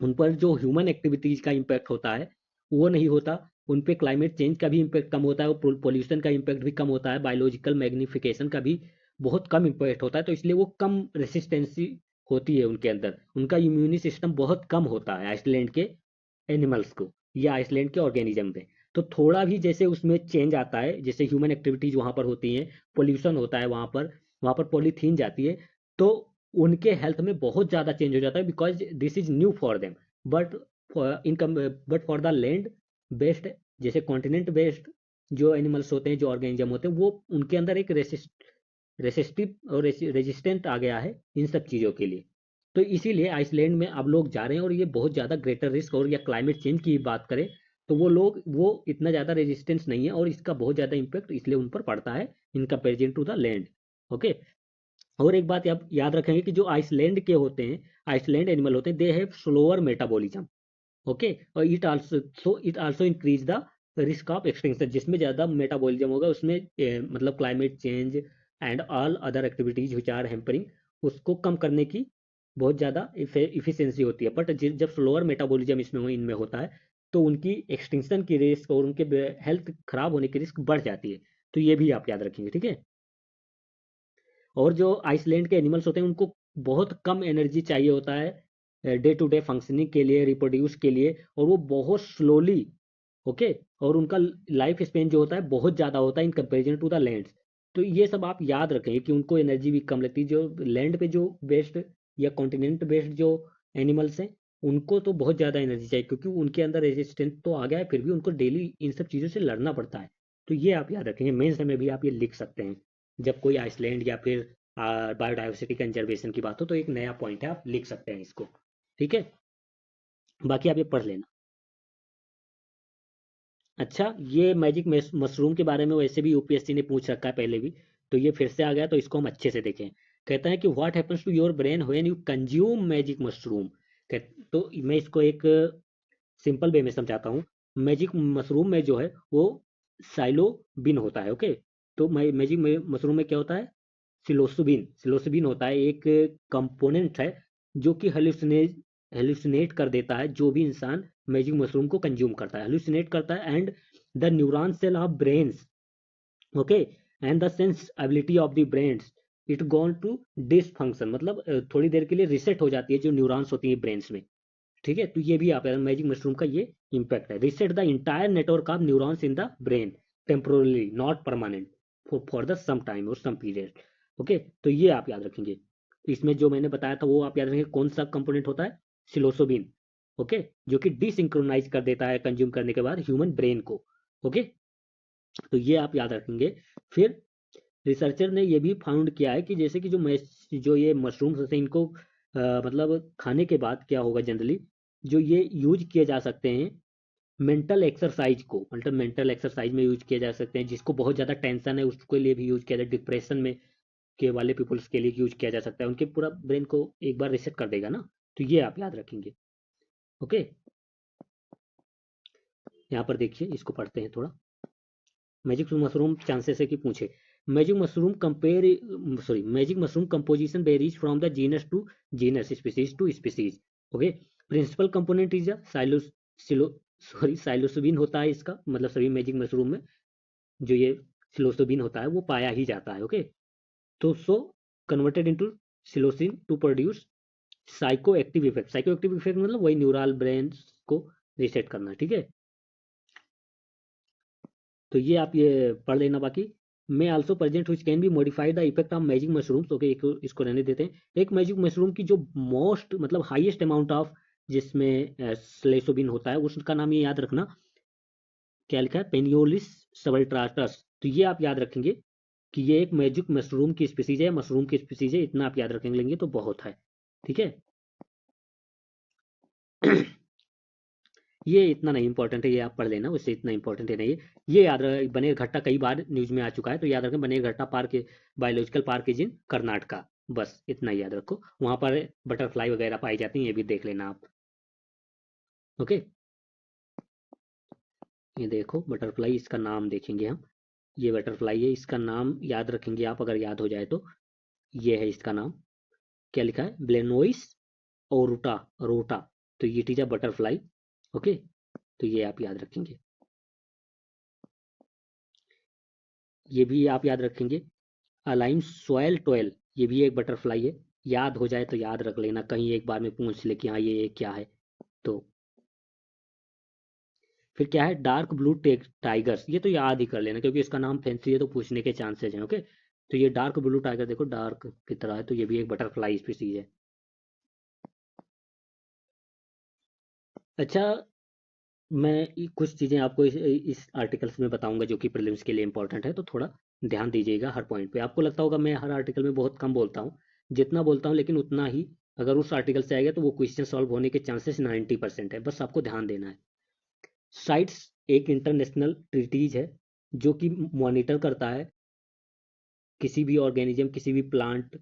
उन पर जो ह्यूमन एक्टिविटीज का इम्पैक्ट होता है वो नहीं होता, उन पे क्लाइमेट चेंज का भी इम्पैक्ट कम होता है, और पोल्यूशन का इम्पैक्ट भी कम होता है, बायोलॉजिकल मैग्निफिकेशन का भी बहुत कम इम्पैक्ट होता है, तो इसलिए वो कम रेसिस्टेंसी होती है उनके अंदर, उनका इम्यूनी सिस्टम बहुत कम होता है आइसलैंड के एनिमल्स को या आइसलैंड के ऑर्गेनिज्म पे। तो थोड़ा भी जैसे उसमें चेंज आता है, जैसे ह्यूमन एक्टिविटीज वहाँ पर होती हैं, पोल्यूशन होता है वहाँ पर पॉलीथीन जाती है, तो उनके हेल्थ में बहुत ज़्यादा चेंज हो जाता है, because this is new for them. But but for the land based, जैसे कॉन्टिनेंट बेस्ड जो एनिमल्स होते हैं, जो ऑर्गेनिज्म होते हैं, वो उनके अंदर एक रेसिस्टिव और रेजिस्टेंट आ गया है इन सब चीज़ों के लिए। तो इसीलिए आइसलैंड में अब लोग जा रहे हैं, और ये बहुत ज़्यादा ग्रेटर रिस्क, और या क्लाइमेट चेंज की बात करें तो वो इतना ज़्यादा रेजिस्टेंस नहीं है, और इसका बहुत ज़्यादा इम्पैक्ट इसलिए उन पर पड़ता है in comparison to the land, okay. और एक बात आप याद रखेंगे कि जो आइसलैंड के होते हैं, आइसलैंड एनिमल होते हैं, they have slower metabolism, okay, और it also increase the risk of extinction, जिसमें ज़्यादा मेटाबॉलिज्म होगा उसमें मतलब climate change and all other activities which are hampering, उसको कम करने की बहुत ज़्यादा इफिशियंसी होती है। बट जब स्लोअर मेटाबॉलिज्म इनमें होता है, तो उनकी एक्सटिंक्शन की रिस्क और उनके हेल्थ खराब होने की रिस्क बढ़ जाती है, तो ये भी आप याद रखेंगे, ठीक है। और जो आइसलैंड के एनिमल्स होते हैं उनको बहुत कम एनर्जी चाहिए होता है डे टू डे फंक्शनिंग के लिए, रिप्रोड्यूस के लिए, और वो बहुत स्लोली, ओके, और उनका लाइफ स्पेन जो होता है बहुत ज़्यादा होता है in comparison to the lands. तो ये सब आप याद रखेंगे कि उनको एनर्जी भी कम लगती है, जो लैंड पे जो बेस्ड या कॉन्टिनेंट बेस्ड जो एनिमल्स हैं उनको तो बहुत ज़्यादा एनर्जी चाहिए, क्योंकि उनके अंदर रेजिस्टेंस तो आ गया है, फिर भी उनको डेली इन सब चीज़ों से लड़ना पड़ता है। तो ये आप याद रखेंगे, मेंस में भी आप ये लिख सकते हैं, जब कोई आइसलैंड या फिर बायोडाइवर्सिटी कंजर्वेशन की बात हो, तो एक नया पॉइंट है, आप लिख सकते हैं इसको, ठीक है। बाकी आप ये पढ़ लेना। अच्छा, ये मैजिक मशरूम के बारे में वैसे भी यूपीएससी ने पूछ रखा है पहले भी, तो ये फिर से आ गया, तो इसको हम अच्छे से देखें। कहता है कि what happens to your brain when you consume magic mushroom. तो मैं इसको एक सिंपल वे में समझाता हूँ। मैजिक मशरूम में जो है वो साइलोबिन होता है, ओके। तो मैजिक मशरूम में क्या होता है, सिलोसिबिन होता है, एक कंपोनेंट है जो कि हेलुसिनेट कर देता है, जो भी इंसान मैजिक मशरूम को कंज्यूम करता है हेलुसिनेट करता है, and the neuron cell of brains, okay, and the sense ability of the brains, it gone to dysfunction, मतलब थोड़ी देर के लिए रिसेट हो जाती है जो न्यूरॉन्स होती है ब्रेन्स में, ठीक है। तो ये भी आप मैजिक मशरूम का ये इम्पैक्ट है, reset the entire network of neurons in the brain temporally not permanent, for the some time और सम पीरियड, ओके। तो ये आप याद रखेंगे। इसमें जो मैंने बताया था वो आप याद रखेंगे, कौन सा कंपोनेंट होता है, सिलोसोबिन, ओके, जो कि डिसिंक्रोनाइज कर देता है कंज्यूम करने के बाद ह्यूमन ब्रेन को, ओके। तो ये आप याद रखेंगे। फिर रिसर्चर ने ये भी फाउंड किया है कि जैसे कि जो ये मशरूम्स होते हैं इनको मतलब खाने के बाद क्या होगा जनरली, जो ये यूज किए जा सकते हैं मेंटल एक्सरसाइज को, मतलब मेंटल एक्सरसाइज में यूज किए जा सकते हैं, जिसको बहुत ज़्यादा टेंशन है उसके लिए भी यूज किया जाए, डिप्रेशन में के वाले पीपल्स के लिए यूज किया जा सकता है, उनके पूरा ब्रेन को एक बार रिसेट कर देगा ना। तो ये आप याद रखेंगे। ओके, यहाँ पर देखिए, इसको पढ़ते हैं थोड़ा। मैजिक मशरूम चांसेस है कि पूछे। Magic mushroom composition varies from the genus to genus, species to species. Okay, principal component is psilocybin होता है इसका, मतलब सभी मैजिक मशरूम में जो ये सिलोसिबिन होता है वो पाया ही जाता है। ओके, तो so converted into psilocin to produce psycho active effect. Psycho active effect मतलब वही न्यूरल ब्रेन को रीसेट करना। ठीक है, तो ये आप ये पढ़ लेना। बाकी में also present which can be modified the effect of magic mushrooms. Okay, इसको रहने देते हैं। एक मैजिक मशरूम की जो मोस्ट मतलब हाईएस्ट अमाउंट ऑफ जिसमें स्लेसोबिन होता है उसका नाम ये याद रखना, क्या लिखा है, पेनियोलिस सबल्ट्राटस। तो ये आप याद रखेंगे कि ये एक मैजिक मशरूम की स्पीसीज है, मशरूम की स्पीसीज है, इतना आप याद रखेंगे लेंगे तो बहुत है। ठीक है ये इतना नहीं इंपॉर्टेंट है, ये आप पढ़ लेना, उससे इतना इंपॉर्टेंट है नहीं है। ये याद रख, बनेर घट्टा कई बार न्यूज में आ चुका है, तो याद रखें Bannerghatta park, biological park is in Karnataka. बस इतना ही याद रखो, वहां पर बटरफ्लाई वगैरह पाई जाती हैं, ये भी देख लेना आप। ओके, ये देखो बटरफ्लाई, इसका नाम देखेंगे हम। ये बटरफ्लाई है, इसका नाम याद रखेंगे आप, अगर याद हो जाए तो। ये है इसका नाम, क्या लिखा है, ब्लेनोइस ओरुटा, रोटा। तो ये it is a butterfly. Okay, तो ये आप याद रखेंगे, ये भी आप याद रखेंगे। अलाइम सोयल टोयल, ये भी एक बटरफ्लाई है, याद हो जाए तो याद रख लेना, कहीं एक बार में पूछ ले कि हाँ ये क्या है। तो फिर क्या है, डार्क ब्लू टाइगर्स, ये तो याद ही कर लेना क्योंकि इसका नाम फैंसी है तो पूछने के चांसेस हैं। ओके, तो ये डार्क ब्लू टाइगर देखो डार्क की तरह है, तो ये भी एक बटरफ्लाई स्पीसीज है। अच्छा, मैं कुछ चीज़ें आपको इस आर्टिकल्स में बताऊंगा जो कि प्रीलिम्स के लिए इंपॉर्टेंट है, तो थोड़ा ध्यान दीजिएगा हर पॉइंट पे। आपको लगता होगा मैं हर आर्टिकल में बहुत कम बोलता हूँ, जितना बोलता हूँ लेकिन उतना ही अगर उस आर्टिकल से आएगा तो वो क्वेश्चन सॉल्व होने के चांसेस 90% है, बस आपको ध्यान देना है। साइट्स एक इंटरनेशनल ट्रीटीज है जो कि मॉनिटर करता है किसी भी ऑर्गेनिज्म, किसी भी प्लांट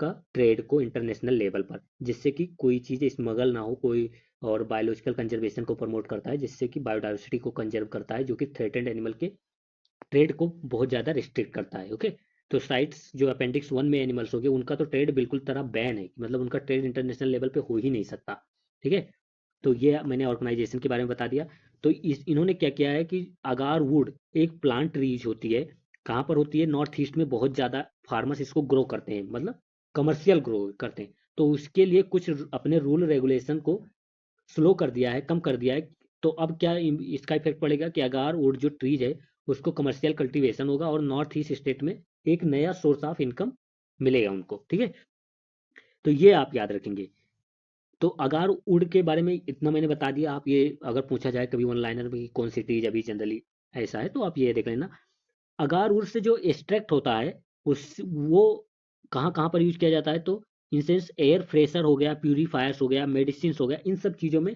का ट्रेड को इंटरनेशनल लेवल पर, जिससे कि कोई चीज़ स्मगल ना हो कोई, और बायोलॉजिकल कंजर्वेशन को प्रमोट करता है, जिससे कि बायोडाइवर्सिटी को कंजर्व करता है, जो कि थ्रेटेंड एनिमल के ट्रेड को बहुत ज़्यादा रिस्ट्रिक्ट करता है। ओके, तो साइट्स जो अपेंडिक्स 1 में एनिमल्स हो गए उनका तो ट्रेड बिल्कुल तरह बैन है, मतलब उनका ट्रेड इंटरनेशनल लेवल पे हो ही नहीं सकता। ठीक है, तो ये मैंने ऑर्गेनाइजेशन के बारे में बता दिया। तो इन्होंने क्या किया है कि अगार वुड एक प्लांट ट्रीज होती है, कहाँ पर होती है, नॉर्थ ईस्ट में बहुत ज़्यादा फार्मर्स इसको ग्रो करते हैं, मतलब कमर्शियल ग्रो करते हैं, तो उसके लिए कुछ अपने रूल रेगुलेशन को स्लो कर दिया है, कम कर दिया है। तो अब क्या इसका इफेक्ट पड़ेगा कि अगार वुड जो ट्रीज है उसको कमर्शियल कल्टीवेशन होगा और नॉर्थ ईस्ट स्टेट में एक नया सोर्स ऑफ इनकम मिलेगा उनको। ठीक है, तो ये आप याद रखेंगे। तो अगार उड़ के बारे में इतना मैंने बता दिया। आप ये अगर पूछा जाए कभी वन लाइनर में कि कौन सी ट्रीज अभी जनरली ऐसा है, तो आप ये देख लेना। अगार उड़ से जो एक्सट्रैक्ट होता है उस वो कहाँ कहाँ पर यूज किया जाता है, तो इंसेंस एयर फ्रेशर हो गया, प्यूरीफायर्स हो गया, मेडिसिन हो गया, इन सब चीज़ों में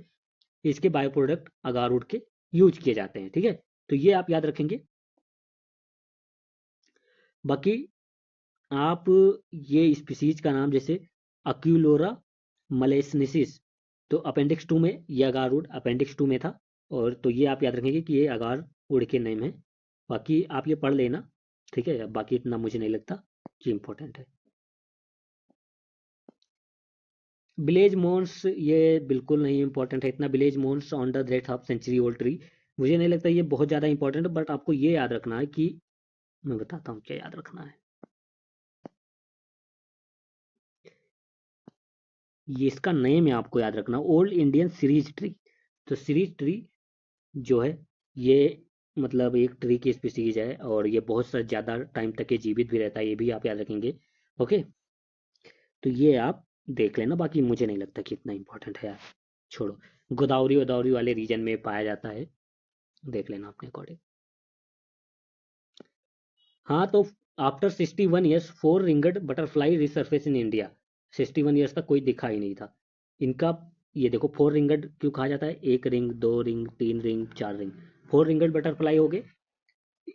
इसके बायो प्रोडक्ट अगार उड़ के यूज किए जाते हैं। ठीक है, तो ये आप याद रखेंगे। बाकी आप ये स्पीसीज का नाम जैसे अक्यूलोरा मलेसनिसिस, तो अपेंडिक्स 2 में ये अगार उड़ अपेंडिक्स 2 में था, और तो ये आप याद रखेंगे कि ये अगार उड़ के नेम है। बाकी आप ये पढ़ लेना। ठीक है, अब बाकी इतना मुझे नहीं लगता कि इम्पोर्टेंट है। विलेज मोन्स ये बिल्कुल नहीं इंपॉर्टेंट है इतना। Village mourns on the death of century old tree, मुझे नहीं लगता ये बहुत ज़्यादा इंपॉर्टेंट है, बट आपको ये याद रखना है कि मैं बताता हूँ क्या याद रखना है। ये इसका नेम है आपको याद रखना, ओल्ड इंडियन सीरीज ट्री। तो सीरीज ट्री जो है ये मतलब एक ट्री की स्पीसीज है और ये बहुत सा ज़्यादा टाइम तक ये जीवित भी रहता है, ये भी आप याद रखेंगे। ओके, तो ये आप देख लेना, बाकी मुझे नहीं लगता कि इतना इंपॉर्टेंट है यार, छोड़ो। गोदावरी गोदावरी वाले रीजन में पाया जाता है, देख लेना अपने अकॉर्डिंग। हाँ, तो after 61 years 4 ringed butterfly resurface in India. 61 years तक कोई दिखा ही नहीं था इनका। ये देखो 4 रिंगड क्यों कहा जाता है, 1 ring 2 ring 3 ring 4 ring, 4 ringed butterfly हो गए।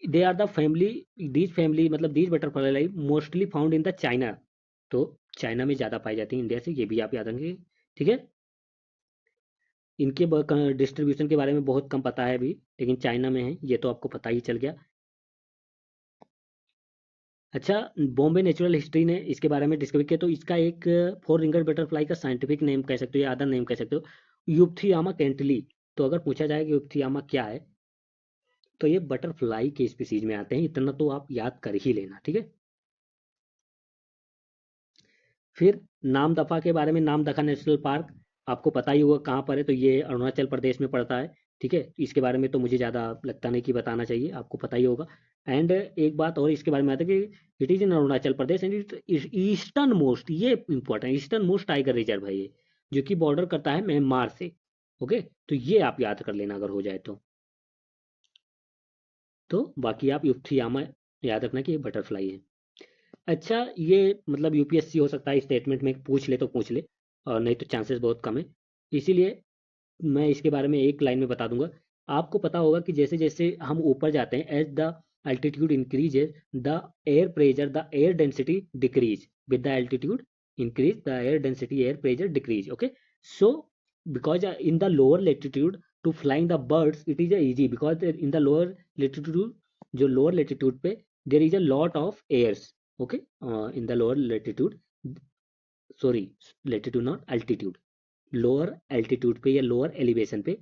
They are the family, these family मतलब these butterfly mostly found in the China. तो चाइना में ज़्यादा पाई जाती है इंडिया से, ये भी आप याद रखेंगे। ठीक है, इनके डिस्ट्रीब्यूशन के बारे में बहुत कम पता है अभी, लेकिन चाइना में है ये तो आपको पता ही चल गया। अच्छा, बॉम्बे नेचुरल हिस्ट्री ने इसके बारे में डिस्कवर किया, तो इसका एक 4 रिंगड बटरफ्लाई का साइंटिफिक नेम कह सकते हो या अदर नेम कह सकते हो, यूप्थियामा कैंटली। तो अगर पूछा जाए कि यूप्थियामा क्या है, तो ये बटरफ्लाई के स्पीसीज में आते हैं, इतना तो आप याद कर ही लेना। ठीक है, फिर नामदफा के बारे में, नामदफा नेशनल पार्क आपको पता ही होगा कहाँ पर है, तो ये अरुणाचल प्रदेश में पड़ता है। ठीक है, इसके बारे में तो मुझे ज़्यादा लगता नहीं कि बताना चाहिए, आपको पता ही होगा। एंड एक बात और इसके बारे में आता है कि it is in Arunachal Pradesh and it eastern most, ये important, eastern most tiger reserve है ये, जो कि बॉर्डर करता है म्यांमार से। ओके, तो ये आप याद कर लेना अगर हो जाए तो बाकी आप युफ्थियामा याद रखना कि ये बटरफ्लाई है। अच्छा, ये मतलब यूपीएससी हो सकता है स्टेटमेंट में पूछ ले तो पूछ ले, और नहीं तो चांसेस बहुत कम है। इसीलिए मैं इसके बारे में एक लाइन में बता दूंगा। आपको पता होगा कि जैसे जैसे हम ऊपर जाते हैं, as the altitude increases the air pressure, the air density decrease with the altitude increase, the air density air pressure decrease. Okay, so because in the lower latitude to flying the birds it is easy, because in the lower latitude, जो lower latitude पे there is a lot of airs. Okay, in the lower latitude, sorry latitude not altitude, lower altitude पे या lower elevation पे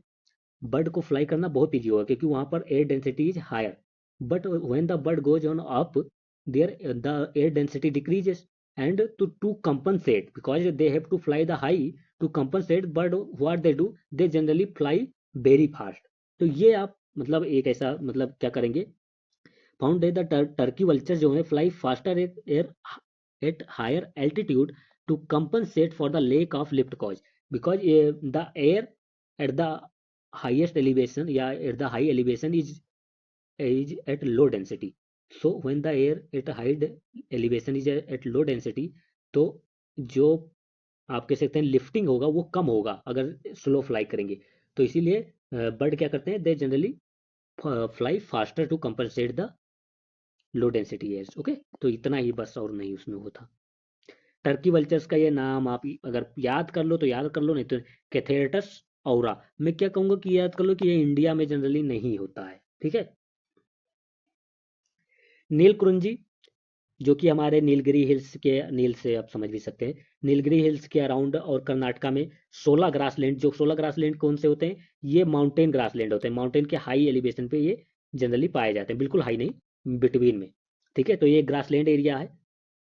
bird को fly करना बहुत easy होगा, क्योंकि वहां पर air density is higher. But when the bird goes on up, there the air density decreases, and to compensate, because they have to fly the high, to compensate bird what they do, they generally fly very fast। तो ये आप मतलब एक ऐसा मतलब क्या करेंगे, found the Turkey vulture जो है fly faster at higher altitude to compensate for the lack of lift cause, because the air at the highest elevation या at the high elevation is at low density। so when the air at high elevation is at low density, तो जो आप कह सकते हैं lifting होगा वो कम होगा अगर स्लो फ्लाई करेंगे। तो इसीलिए बर्ड क्या करते हैं, they generally fly faster to compensate the low density airs. Okay, तो इतना ही बस, और नहीं उसमें होता। टर्की वल्चर्स का ये नाम आप अगर याद कर लो तो याद कर लो, नहीं तो कैथेरटस औरा। मैं क्या कहूंगा कि याद कर लो कि ये इंडिया में जनरली नहीं होता है। ठीक है, नीलकुंजी जो कि हमारे नीलगिरी हिल्स के, नील से आप समझ भी सकते हैं, नीलगिरी हिल्स के अराउंड और कर्नाटका में 16 ग्रासलैंड, जो 16 ग्रासलैंड कौन से होते हैं, ये माउंटेन ग्रासलैंड होते हैं, माउंटेन के हाई एलिवेशन पे ये जनरली पाए जाते हैं, बिल्कुल हाई नहीं, बिटवीन में। ठीक है, तो ये ग्रासलैंड एरिया है,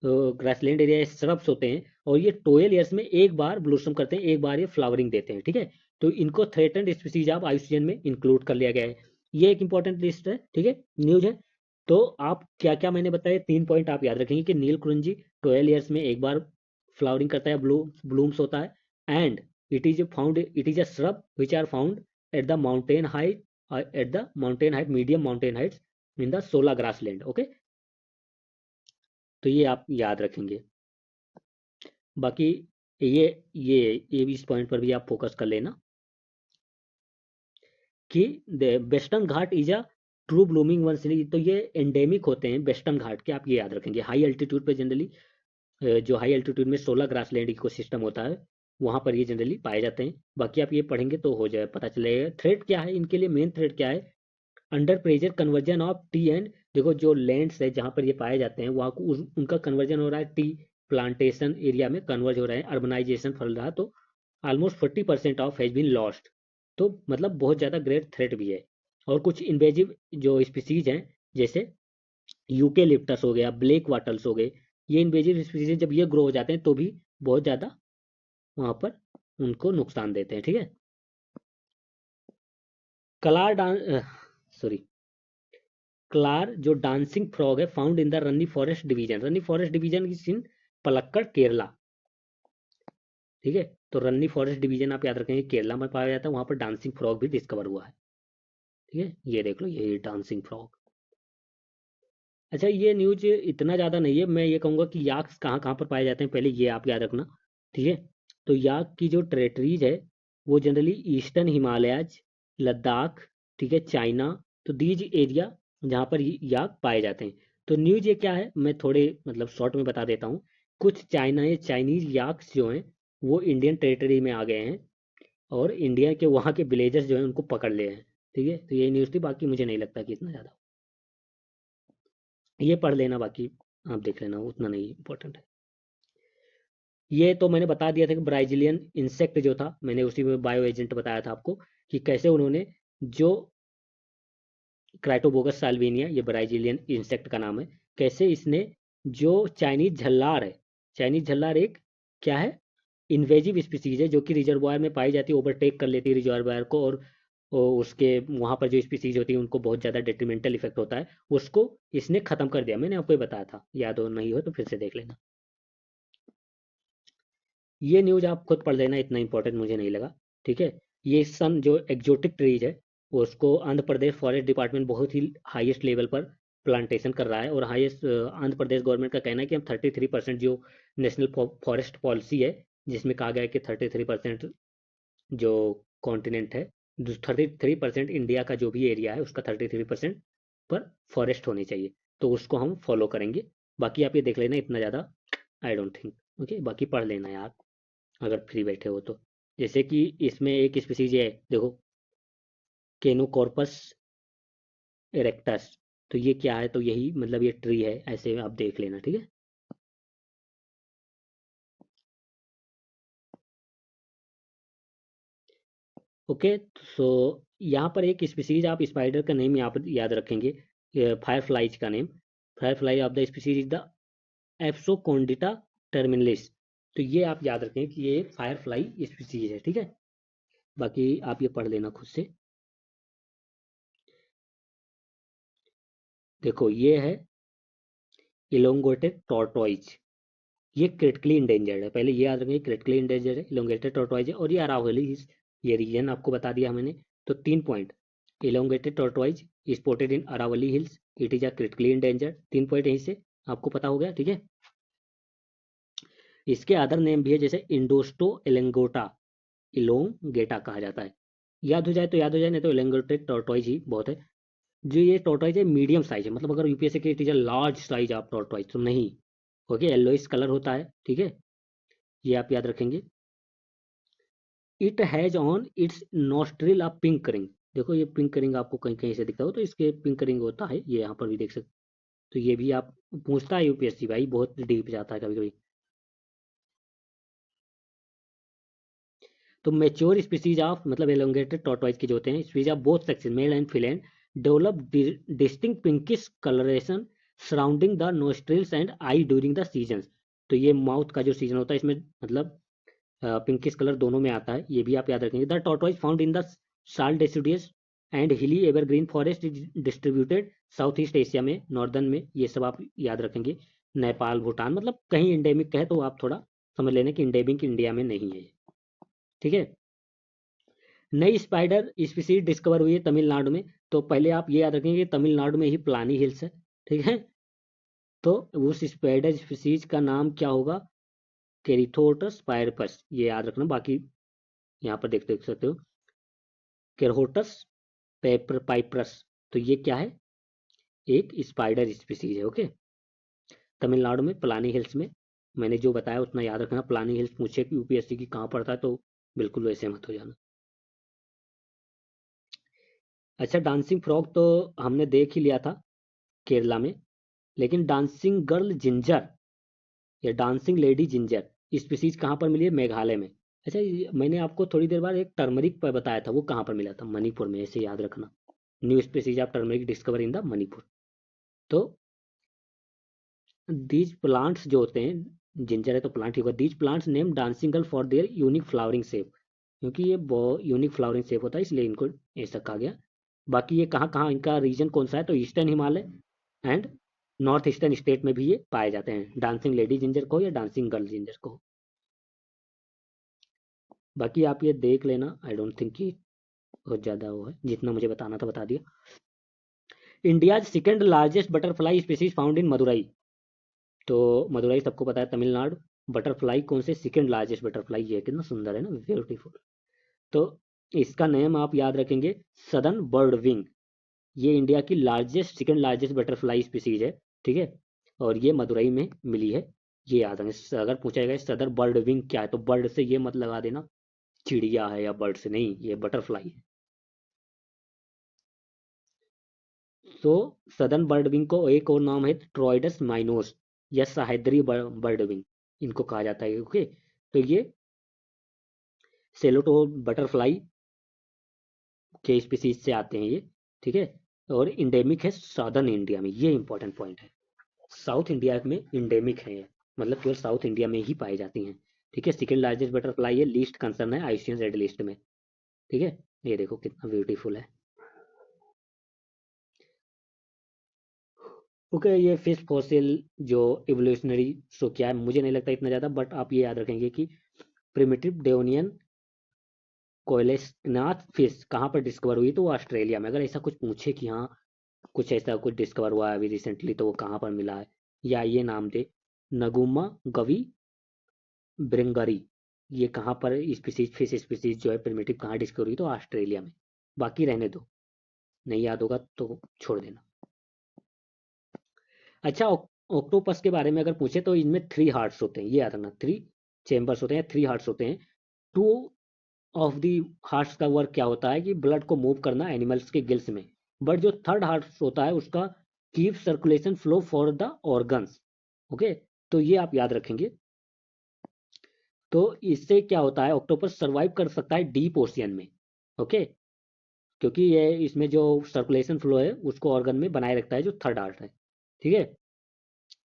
तो ग्रासलैंड एरिया श्रब्स होते हैं, और ये 12 ईयर्स में एक बार ब्लूसम करते हैं, एक बार ये फ्लावरिंग देते हैं। ठीक है, तो इनको थ्रेटेंड स्पीसीज ऑफ आईयूसीएन में इंक्लूड कर लिया गया है। ये एक इंपॉर्टेंट लिस्ट है। ठीक है, न्यूज है। तो आप क्या क्या मैंने बताया, 3 पॉइंट आप याद रखेंगे कि नीलकुंजी 12 ईयर्स में एक बार फ्लावरिंग करता है, ब्लूम्स होता है, and it is a shrub which are found at the mountain height, medium mountain heights in the 16 grassland. Okay, तो ये आप याद रखेंगे। बाकी ये भी इस पॉइंट पर भी आप फोकस कर लेना कि western Ghat is a true blooming one series. तो ये एंडेमिक होते हैं वेस्टर्न घाट के, आप ये याद रखेंगे। हाई एल्टीट्यूड पे जनरली, जो हाई एल्टीट्यूड में 16 ग्रासलैंड इकोसिस्टम होता है, वहां पर ये जनरली पाए जाते हैं। बाकी आप ये पढ़ेंगे तो हो जाए, पता चलेगा थ्रेट क्या है इनके लिए, मेन थ्रेट क्या है, under pressure conversion of T and, देखो जो लैंड्स है जहाँ पर ये पाए जाते हैं वहाँ को उनका कन्वर्जन हो रहा है, टी प्लांटेशन एरिया में कन्वर्ज हो रहा है, अर्बनाइजेशन फैल रहा है, तो almost 40% of has been lost. तो मतलब बहुत ज़्यादा ग्रेट थ्रेट भी है। और कुछ इन्वेजिव जो स्पीसीज हैं, जैसे यूकेलिप्टस हो गया, ब्लैक वाटल्स हो गए, ये इन्वेजिव स्पीसीज जब ये ग्रो हो जाते हैं तो भी बहुत ज़्यादा वहाँ पर उनको नुकसान देते हैं। ठीक है, कलार डांस, सॉरी, क्लार जो डांसिंग फ्रॉग है found in the Ranni forest division, Ranni forest division is in Palakkad Kerala. ठीक है, तो रन्नी फॉरेस्ट डिवीजन आप याद रखेंगे केरला में पाया जाता है, वहां पर डांसिंग फ्रॉग भी डिस्कवर हुआ है। ठीक है, ये देख लो, ये डांसिंग फ्रॉग। अच्छा, ये न्यूज इतना ज़्यादा नहीं है, मैं ये कहूँगा कि याक्स कहाँ कहाँ पर पाए जाते हैं, पहले ये आप याद रखना। ठीक है, तो याक की जो टेरेटरीज है वो जनरली ईस्टर्न हिमालयाज, लद्दाख, ठीक है, चाइना, तो दीज एरिया जहाँ पर याक पाए जाते हैं। तो न्यूज ये क्या है, मैं थोड़े मतलब शॉर्ट में बता देता हूँ। कुछ चाइनीज याक्स जो हैं वो इंडियन टेरिटरी में आ गए हैं, और इंडिया के वहाँ के विलेजर्स जो हैं उनको पकड़ लिए हैं। ठीक है, तो यही न्यूज़ थी, बाकी मुझे नहीं लगता कि इतना ज़्यादा। ये पढ़ लेना, बाकी आप देख लेना, उतना नहीं इम्पोर्टेंट है। ये तो मैंने बता दिया था कि ब्राजीलियन इंसेक्ट जो था, मैंने उसी में बायो एजेंट बताया था आपको, कि कैसे उन्होंने जो क्राइटोबोगस साल्विनिया, ये ब्राजीलियन इंसेक्ट का नाम है, कैसे इसने जो चाइनीज झल्लार है, चाइनीज झल्लार एक क्या है, इन्वेजिव स्पीसीज है जो कि रिजर्वायर में पाई जाती है, ओवरटेक कर लेती है रिजर्वायर को, और उसके वहाँ पर जो स्पीसीज होती है उनको बहुत ज़्यादा डेट्रीमेंटल इफेक्ट होता है, उसको इसने खत्म कर दिया। मैंने आपको ये बताया था, याद हो नहीं हो तो फिर से देख लेना। ये न्यूज़ आप खुद पढ़ लेना, इतना इंपॉर्टेंट मुझे नहीं लगा। ठीक है, ये सन जो एग्जोटिक ट्रीज है उसको आंध्र प्रदेश फॉरेस्ट डिपार्टमेंट बहुत ही हाईएस्ट लेवल पर प्लांटेशन कर रहा है, और हाईएस्ट आंध्र प्रदेश गवर्नमेंट का कहना है कि हम 33% जो नेशनल फॉरेस्ट पॉलिसी है, जिसमें कहा गया है कि 33% जो कॉन्टिनेंट है, 33% इंडिया का जो भी एरिया है उसका 33% पर फॉरेस्ट होनी चाहिए, तो उसको हम फॉलो करेंगे। बाकी आप ये देख लेना, इतना ज़्यादा आई डोंट थिंक। ओके, बाकी पढ़ लेना यार अगर फ्री बैठे हो तो। जैसे कि इसमें एक स्पीसीज है, देखो, केनोकॉर्पस इरेक्टस, तो ये क्या है, तो यही मतलब ये ट्री है, ऐसे आप देख लेना। ठीक है, ओके। सो यहाँ पर एक स्पीसीज आप स्पाइडर का नेम यहाँ पर याद रखेंगे, फायर फ्लाइज का name. Fire fly of the species is the Abscondita terminalis. तो ये आप याद रखें कि ये फायर फ्लाई स्पीसीज है। ठीक है, बाकी आप ये पढ़ लेना खुद से। देखो, ये है इलोंगेटेड टॉर्टोइज, ये क्रिटिकली इंडेंजर्ड है, पहले ये याद रखें, क्रिटिकली इंडेंजर्ड है, इलोंगेटेड टॉर्टोइज है, और ये अरावली हिल्स, ये रीजन आपको बता दिया मैंने। तो 3 point, elongated tortoise spotted in Aravalli hills, it is a critically endangered, 3 point यहीं से आपको पता हो गया। ठीक है, इसके अदर नेम भी है, जैसे इंडोस्टो एलेंगोटा, इलोंगेटा कहा जाता है। याद हो जाए तो याद हो जाए, नहीं तो इलोंगेटेड टॉर्टोइज ही बहुत है। जो ये टॉर्टोइज है मीडियम साइज है, मतलब अगर यूपीएससी के teacher large size of tortoise तो नहीं। ओके, येलोइश कलर होता है। ठीक है, ये आप याद रखेंगे। It has on it's nostril a pink ring, देखो ये पिंक रिंग आपको कहीं कहीं से दिखता हो, तो इसके पिंक रिंग होता है, ये यहाँ पर भी देख सकते। तो ये भी आप पूछता है यूपीएससी, भाई बहुत डीप जाता है कभी कभी। तो मेच्योर स्पीसीज ऑफ मतलब एलोंगेटेड टॉर्टोइज के जो होते हैं, species of both sexes male and female develop distinct pinkish colouration surrounding the nostrils and I during the season. तो ये माउथ का जो सीजन होता है इसमें मतलब पिंकिश कलर दोनों में आता है, ये भी आप याद रखेंगे। The tortoise found in the sal deciduous and hilly evergreen forest is distributed south east Asia में, नॉर्दर्न में, ये सब आप याद रखेंगे। नेपाल, भूटान, मतलब कहीं इंडेमिक है तो आप थोड़ा समझ लेना कि इंडेमिक इंडिया में नहीं है। ठीक है, नई स्पाइडर स्पीसीज डिस्कवर हुई है तमिलनाडु में, तो पहले आप ये याद रखेंगे कि तमिलनाडु में ही प्लानी हिल्स है। ठीक है, तो उस स्पाइडर स्पीसीज का नाम क्या होगा, केरिथोटस पायरपस, ये याद रखना। बाकी यहाँ पर देख सकते हो, केरहोटस पेपर पाइप्रस, तो ये क्या है, एक स्पाइडर स्पीसीज है। ओके, तमिलनाडु में प्लानी हिल्स में, मैंने जो बताया उतना याद रखना। प्लानी हिल्स पूछे कि यूपीएससी की कहाँ पड़ता है तो बिल्कुल वैसे मत हो जाना। अच्छा, डांसिंग फ्रॉग तो हमने देख ही लिया था केरला में, लेकिन डांसिंग गर्ल जिंजर या डांसिंग लेडी जिंजर स्पीसीज कहाँ पर मिली है, मेघालय में। अच्छा, मैंने आपको थोड़ी देर बाद एक टर्मरिक पर बताया था, वो कहाँ पर मिला था, मणिपुर में, ऐसे याद रखना। New species of turmeric discover in the Manipur. तो दीज प्लांट्स जो होते हैं, जिंजर है तो प्लांट ही होगा, these plants name dancing girl for their unique flowering shape, क्योंकि ये बहुत यूनिक फ्लावरिंग शेप होता है इसलिए इनको ऐसा कहा गया। बाकी ये कहाँ कहाँ इनका रीजन कौन सा है, तो eastern Himalaya and north eastern state में भी ये पाए जाते हैं, डांसिंग लेडी जिंजर को या डांसिंग गर्ल जिंजर को। बाकी आप ये देख लेना, आई डोंट थिंक कि बहुत ज़्यादा वो है, जितना मुझे बताना था बता दिया। India second largest butterfly species found in Madurai. तो मदुरई सबको पता है, तमिलनाडु। बटरफ्लाई कौन से सेकेंड लार्जेस्ट बटरफ्लाई, ये कितना सुंदर है ना, ब्यूटीफुल। तो इसका नेम आप याद रखेंगे सदर्न बर्ड विंग। ये इंडिया की largest second largest butterfly species है, ठीक है, और ये मदुरई में मिली है। ये याद रखें, अगर पूछा जाएगा सदर बर्ड विंग क्या है, तो बर्ड से ये मत लगा देना चिड़िया है या बर्ड से, नहीं, ये बटरफ्लाई है। तो सदर्न बर्ड विंग को एक और नाम है ट्रॉइडस माइनोस या सह्याद्री बर्ड विंग, इनको कहा जाता है। ओके, तो ये सेलोटो बटरफ्लाई के स्पीसीज से आते हैं ये, ठीक है, और इंडेमिक है साउदर्न इंडिया में, ये इंपॉर्टेंट पॉइंट है। साउथ इंडिया में इंडेमिक है ये, मतलब केवल साउथ इंडिया में ही पाई जाती हैं, ठीक है। सेकेंड लार्जेस्ट बटरफ्लाई है, लीस्ट कंसर्न है आईसीएन रेड लिस्ट में, ठीक है। ये देखो कितना ब्यूटीफुल है। ओके, ये फिश फॉसिल जो इवोल्यूशनरी शो किया है, मुझे नहीं लगता इतना ज़्यादा, बट आप ये याद रखेंगे कि प्रिमिटिव डेवोनियन कोयलेस्नाथ फिश कहाँ पर डिस्कवर हुई, तो वो ऑस्ट्रेलिया में। अगर ऐसा कुछ पूछे कि हाँ कुछ ऐसा कुछ डिस्कवर हुआ है अभी रिसेंटली, तो वो कहाँ पर मिला है, या ये नाम दे नगुमा गवी ब्रिंगरी, ये कहाँ पर स्पीसीज फिश स्पीसीज जो है प्रिमिटिव कहाँ डिस्कवर हुई, तो ऑस्ट्रेलिया में। बाकी रहने दो, नहीं याद होगा तो छोड़ देना। अच्छा, ऑक्टोपस के बारे में अगर पूछे तो इनमें 3 हार्ट्स होते हैं, ये याद रखना, 3 चेम्बर्स होते हैं, 3 हार्ट्स होते हैं। 2 ऑफ दी हार्ट्स का वर्क क्या होता है कि ब्लड को मूव करना एनिमल्स के गिल्स में, बट जो थर्ड हार्ट होता है उसका keep circulation flow for the organs. Okay, तो ये आप याद रखेंगे। तो इससे क्या होता है, ऑक्टोपस सर्वाइव कर सकता है डीप ओशियन में, ओके, क्योंकि ये इसमें जो सर्कुलेशन फ्लो है उसको ऑर्गन में बनाए रखता है, जो थर्ड हार्ट है, ठीक है।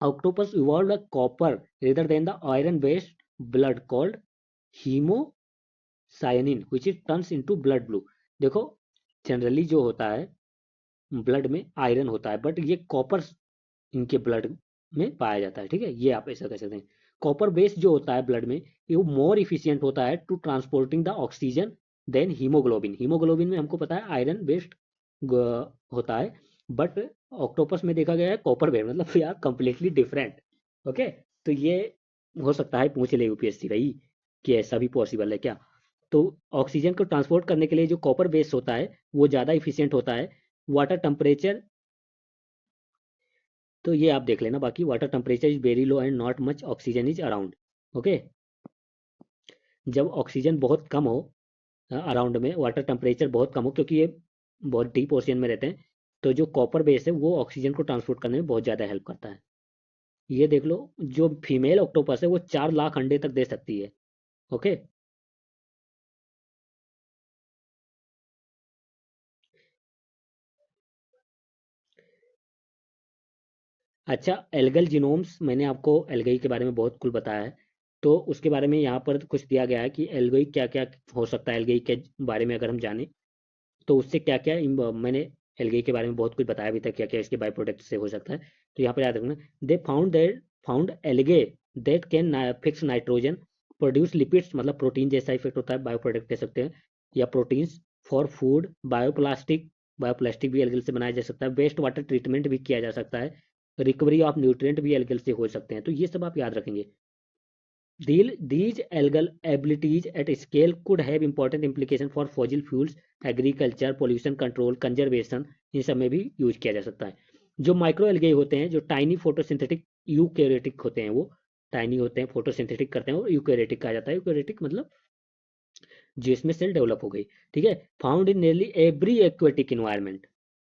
Octopus evolve a copper rather than the iron based blood called haemocyanin which is turns into blood blue. देखो, जनरली जो होता है ब्लड में आयरन होता है, बट ये कॉपर इनके ब्लड में पाया जाता है, ठीक है, ये आप ऐसा कह सकते हैं। कॉपर बेस जो होता है ब्लड में, ये मोर इफिशियंट होता है to transporting the oxygen than haemoglobin. Haemoglobin में हमको पता है आयरन बेस्ड होता है, बट ऑक्टोपस में देखा गया है कॉपर बेस्ड, मतलब यार कंप्लीटली डिफरेंट। ओके, तो ये हो सकता है पूछ ले यूपीएससी भाई कि ऐसा भी पॉसिबल है क्या। तो ऑक्सीजन को ट्रांसपोर्ट करने के लिए जो कॉपर बेस होता है वो ज़्यादा इफिशियंट होता है। वाटर टेम्परेचर, तो ये आप देख लेना, बाकी water temperature is very low and not much oxygen is around. Okay, जब ऑक्सीजन बहुत कम हो अराउंड में, वाटर टेम्परेचर बहुत कम हो, क्योंकि ये बहुत डीप ओशियन में रहते हैं, तो जो कॉपर बेस है वो ऑक्सीजन को ट्रांसपोर्ट करने में बहुत ज़्यादा हेल्प करता है। ये देख लो, जो फीमेल ऑक्टोपस है वो 4 लाख अंडे तक दे सकती है। ओके, अच्छा, एल्गल जीनोम्स, मैंने आपको एल्गई के बारे में बहुत कुछ बताया है, तो उसके बारे में यहाँ पर कुछ दिया गया है कि एल्गई क्या क्या हो सकता है, एल्गई के बारे में अगर हम जाने तो उससे क्या क्या मैंने एल्गी के बारे में बहुत कुछ बताया अभी तक, क्या क्या इसके बाई प्रोडक्ट से हो सकता है। तो यहाँ पर याद रखना, they found algae that can fix nitrogen produce lipids, मतलब प्रोटीन जैसा इफेक्ट होता है, बायो प्रोडक्ट कह सकते हैं, या proteins for food, bioplastic, bioplastic भी एल्गल से बनाया जा सकता है, वेस्ट वाटर ट्रीटमेंट भी किया जा सकता है, रिकवरी ऑफ न्यूट्रिएंट भी एल्गल से हो सकते हैं। तो ये सब आप याद रखेंगे। These algal abilities at scale could have important implication for fossil fuels, agriculture, pollution control, conservation, इन सब में भी यूज किया जा सकता है। जो माइक्रो एल्गे होते हैं, जो टाइनी फोटोसिंथेटिक यूकैरियोटिक होते हैं, वो टाइनी होते हैं, फोटोसिंथेटिक करते हैं, और यूकैरियोटिक कहा जाता है। यूकैरियोटिक मतलब जिसमें सेल डेवलप हो गई, ठीक है, फाउंड इन nearly every aquatic environment.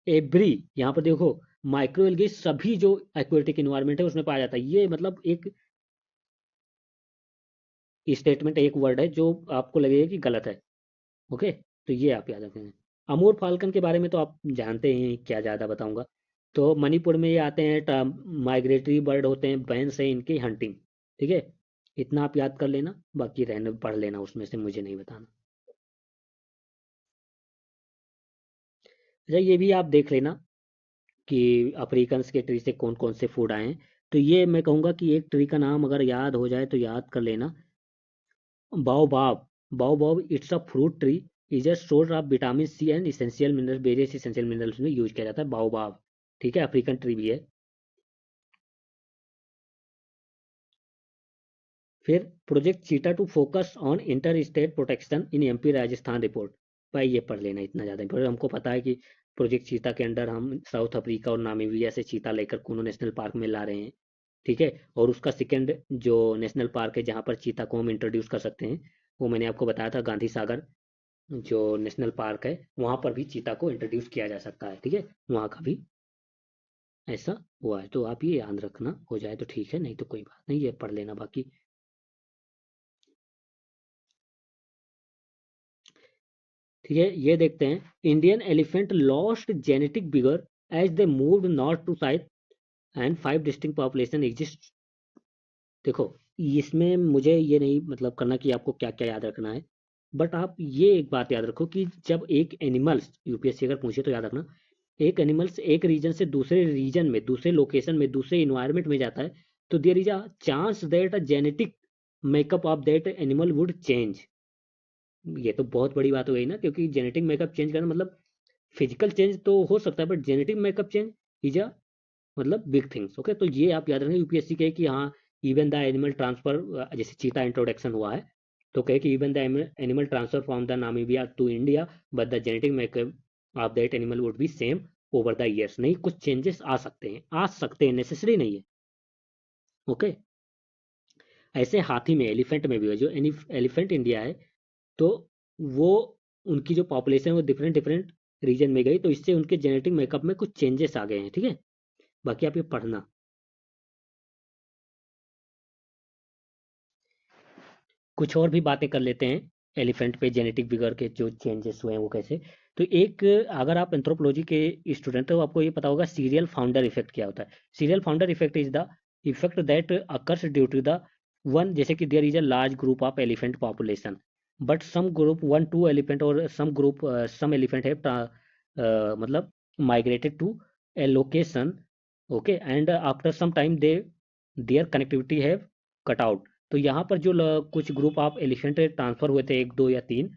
Every, यहाँ पर देखो, माइक्रो एल्गे सभी जो एक्वेटिक इन्वायरमेंट है उसमें पाया जाता है। ये मतलब एक स्टेटमेंट, एक वर्ड है जो आपको लगेगा कि गलत है। ओके, तो ये आप याद रखें। अमूर फाल्कन के बारे में तो आप जानते हैं, क्या ज़्यादा बताऊंगा। तो मणिपुर में ये आते हैं, माइग्रेटरी बर्ड होते हैं, बैन्स है इनकी हंटिंग, ठीक है, इतना आप याद कर लेना, बाकी रहने पढ़ लेना, उसमें से मुझे नहीं बताना। अच्छा, ये भी आप देख लेना कि अफ्रीकन के ट्री से कौन कौन से फूड आए हैं। तो ये मैं कहूँगा कि एक ट्री का नाम अगर याद हो जाए तो याद कर लेना, baobab. Baobab it's a fruit tree, is a source of vitamin C and essential mineral, various essential minerals में यूज किया जाता है बाओबाब। ठीक है, अफ्रीकन ट्री भी है। फिर project cheetah to focus on inter state protection in MP Rajasthan report. भाई ये पढ़ लेना, इतना ज़्यादा इंपॉर्टेंट। हमको पता है कि प्रोजेक्ट चीता के अंडर हम साउथ अफ्रीका और नामीबिया से चीता लेकर कूनो नेशनल पार्क में ला रहे हैं, ठीक है। और उसका सेकेंड जो नेशनल पार्क है जहाँ पर चीता को हम इंट्रोड्यूस कर सकते हैं, वो मैंने आपको बताया था, गांधी सागर जो नेशनल पार्क है, वहाँ पर भी चीता को इंट्रोड्यूस किया जा सकता है, ठीक है। वहाँ का भी ऐसा हुआ है, तो आप ये याद रखना, हो जाए तो ठीक है, नहीं तो कोई बात नहीं, ये पढ़ लेना बाकी। ठीक है, ये देखते हैं। Indian elephant lost genetic vigour as they moved north to south and 5 distinct population exist. देखो, इसमें मुझे ये नहीं मतलब करना कि आपको क्या क्या याद रखना है, बट आप ये एक बात याद रखो कि जब एक एनिमल्स, यूपीएससी अगर पूछे तो याद रखना, एक एनिमल्स एक रीजन से दूसरे रीजन में, दूसरे लोकेशन में, दूसरे इन्वायरमेंट में जाता है, तो there is a chance that a genetic makeup of that animal would change. ये तो बहुत बड़ी बात हो गई ना, क्योंकि जेनेटिक मेकअप चेंज करना मतलब फिजिकल चेंज तो हो सकता है, but genetic makeup change is a मतलब बिग थिंग्स। ओके, तो ये आप याद रखें यूपीएससी के कि हाँ, इवन द एनिमल ट्रांसफर, जैसे चीता इंट्रोडक्शन हुआ है, तो कहे कि even the animal transfer from the Namibia to India, but the genetic makeup of that animal would be same over the years. नहीं, कुछ चेंजेस आ सकते हैं, नेसेसरी नहीं है। ओके, ऐसे हाथी में, एलिफेंट में भी है, जो एलिफेंट इंडिया है, तो वो उनकी जो पॉपुलेशन है वो डिफरेंट डिफरेंट रीजन में गई, तो इससे उनके जेनेटिक मेकअप में कुछ चेंजेस आ गए हैं, ठीक है। बाकी आप ये पढ़ना। कुछ और भी बातें कर लेते हैं एलिफेंट पे जेनेटिक विगर के जो चेंजेस हुए हैं वो कैसे। तो एक, अगर आप एंथ्रोपोलॉजी के स्टूडेंट हो, आपको ये पता होगा सीरियल फाउंडर इफेक्ट क्या होता है। Serial founder effect is the effect that occurs due to the one, जैसे कि there is a large group of elephant population, but some group one two elephant, और सम ग्रुप सम एलिफेंट है मतलब migrated to a location, okay, and after some time they their connectivity have cut out. तो यहाँ पर जो कुछ group of elephant transfer हुए थे, एक दो या तीन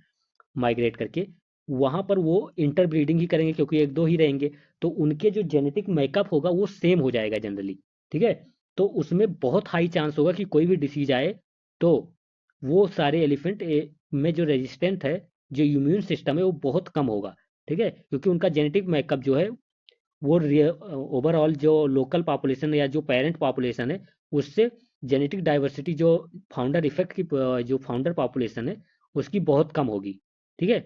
माइग्रेट करके, वहाँ पर वो इंटरब्रीडिंग ही करेंगे क्योंकि एक दो ही रहेंगे, तो उनके जो जेनेटिक मेकअप होगा वो सेम हो जाएगा जनरली, ठीक है। तो उसमें बहुत हाई चांस होगा कि कोई भी डिसीज आए तो वो सारे एलिफेंट में जो रेजिस्टेंट है, जो इम्यून सिस्टम है, वो बहुत कम होगा, ठीक है, क्योंकि उनका जेनेटिक मेकअप जो है वो ओवरऑल जो लोकल पॉपुलेशन या जो पेरेंट पॉपुलेशन है उससे जेनेटिक डाइवर्सिटी, जो फाउंडर इफेक्ट की जो फाउंडर पॉपुलेशन है उसकी बहुत कम होगी, ठीक है।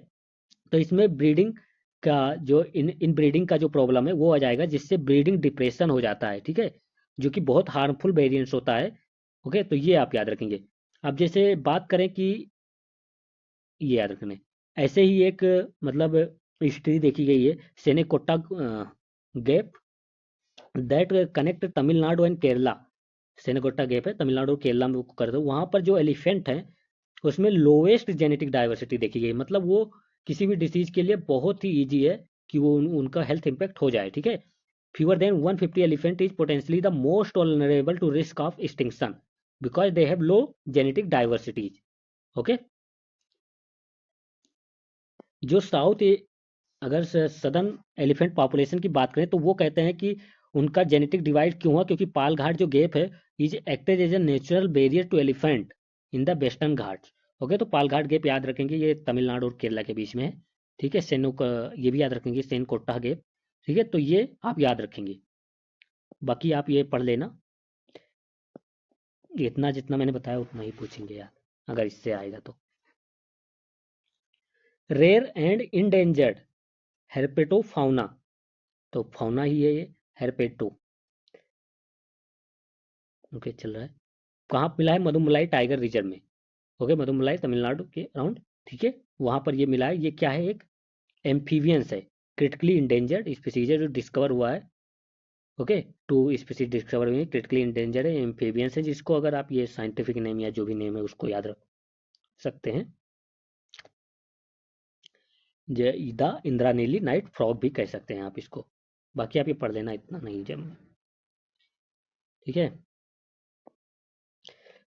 तो इसमें ब्रीडिंग का जो इन ब्रीडिंग का जो प्रॉब्लम है वो आ जाएगा, जिससे ब्रीडिंग डिप्रेशन हो जाता है, ठीक है, जो कि बहुत हार्मफुल वेरिएंस होता है। ओके, तो ये आप याद रखेंगे। अब जैसे बात करें कि, ये याद रखने, ऐसे ही एक मतलब हिस्ट्री देखी गई है, Shenkottah gap that connect Tamil Nadu and Kerala. Shenkottah gap है तमिलनाडु और केरला में कर दो, वहां पर जो एलिफेंट है उसमें लोएस्ट जेनेटिक डाइवर्सिटी देखी गई, मतलब वो किसी भी डिसीज के लिए बहुत ही ईजी है कि वो उनका हेल्थ इंपैक्ट हो जाए, ठीक है। fewer than 150 elephant is potentially the most vulnerable to risk of extinction because they have low genetic diversity। Okay, जो साउथ, अगर सदर्न एलिफेंट पॉपुलेशन की बात करें तो वो कहते हैं कि उनका जेनेटिक डिवाइड क्यों हुआ, क्योंकि पाल घाट जो गैप है is acted as a natural barrier to elephant in the Western Ghats. Okay, तो पाल घाट गैप याद रखेंगे, ये तमिलनाडु और केरला के बीच में है, ठीक है। सेनो का ये भी याद रखेंगे, सेन कोट्टा गैप, ठीक है, तो ये आप याद रखेंगे। बाकी आप ये पढ़ लेना, इतना जितना मैंने बताया उतना ही पूछेंगे यार, अगर इससे आएगा तो। रेयर एंड इंडेंजर्ड हेर्पेटोफाउना, तो फाउना ही है ये, हेर्पेटो। ओके, चल रहा है। कहाँ मिला है, मधुमलाई टाइगर रिजर्व में। ओके, मधुमलाई तमिलनाडु के अराउंड, ठीक है, वहां पर ये मिला है। ये क्या है, एक एम्फीबियंस है, क्रिटिकली इंडेंजर्ड स्पीसीज है जो डिस्कवर हुआ है। ओके, टू स्पीसीज डिस्कवर हुई है, क्रिटिकली इंडेंजर्ड है, एम्फीबियंस है, जिसको अगर आप ये साइंटिफिक नेम या जो भी नेम है उसको याद रख सकते हैं। द इंदिरा नीली नाइट फ्रॉग भी कह सकते हैं आप इसको। बाकी आप ये पढ़ लेना, इतना नहीं जब, ठीक है।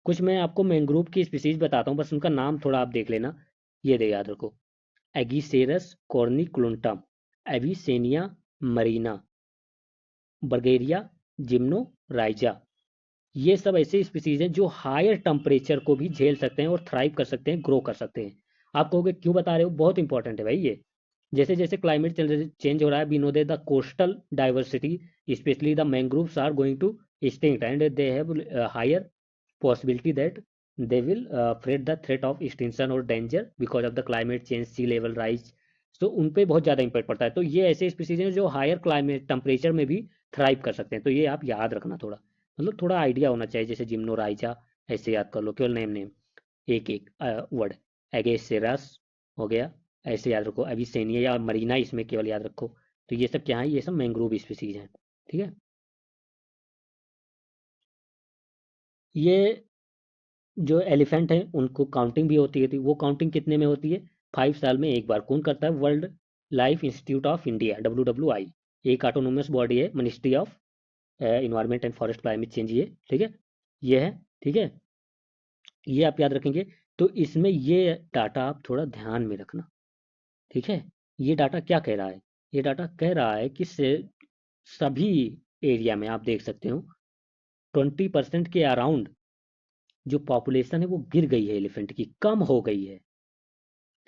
कुछ मैं आपको मैंग्रोव की स्पीसीज बताता हूँ, बस उनका नाम थोड़ा आप देख लेना, ये दे याद रखो। एगिसेरस कॉर्निकुलंटम, एविसेनिया मरीना, बर्गेरिया, जिम्नो, राइजा, ये सब ऐसे स्पीसीज हैं जो हायर टेम्परेचर को भी झेल सकते हैं और थ्राइव कर सकते हैं, ग्रो कर सकते हैं। आप कहोगे क्यों बता रहे हो, बहुत इंपॉर्टेंट है भाई ये। जैसे जैसे क्लाइमेट चेंज हो रहा है, we know that the coastal diversity specially the mangroves are going to extinct and they have higher possibility that they will face the threat of extinction or danger because of the climate change, sea level rise। तो उन पे बहुत ज़्यादा impact पड़ता है। तो ये ऐसे स्पीसीज हैं जो हायर क्लाइमेट टेम्परेचर में भी थ्राइव कर सकते हैं। तो ये आप याद रखना थोड़ा, मतलब थोड़ा आइडिया होना चाहिए। जैसे जिम्नो, राइजा, ऐसे याद कर लो, केवल नेम नेम एक एक वर्ड। एगेसेरस हो गया, ऐसे याद रखो। अविसेनिया या मरीना इसमें केवल याद रखो। तो ये सब क्या है, ये सब मैंग्रोव स्पीसीज हैं, ठीक है। ये जो एलिफेंट हैं उनको काउंटिंग भी होती है, वो काउंटिंग कितने में होती है, 5 साल में एक बार। कौन करता है, world life institute of India, WWI, एक ऑटोनोमस बॉडी है, ministry of environment and forest climate change, ये ठीक है, ये है, ठीक है। ये आप याद रखेंगे। तो इसमें ये डाटा आप थोड़ा ध्यान में रखना, ठीक है। ये डाटा क्या कह रहा है, ये डाटा कह रहा है कि सभी एरिया में आप देख सकते हो 20% के अराउंड जो पॉपुलेशन है वो गिर गई है, एलिफेंट की कम हो गई है,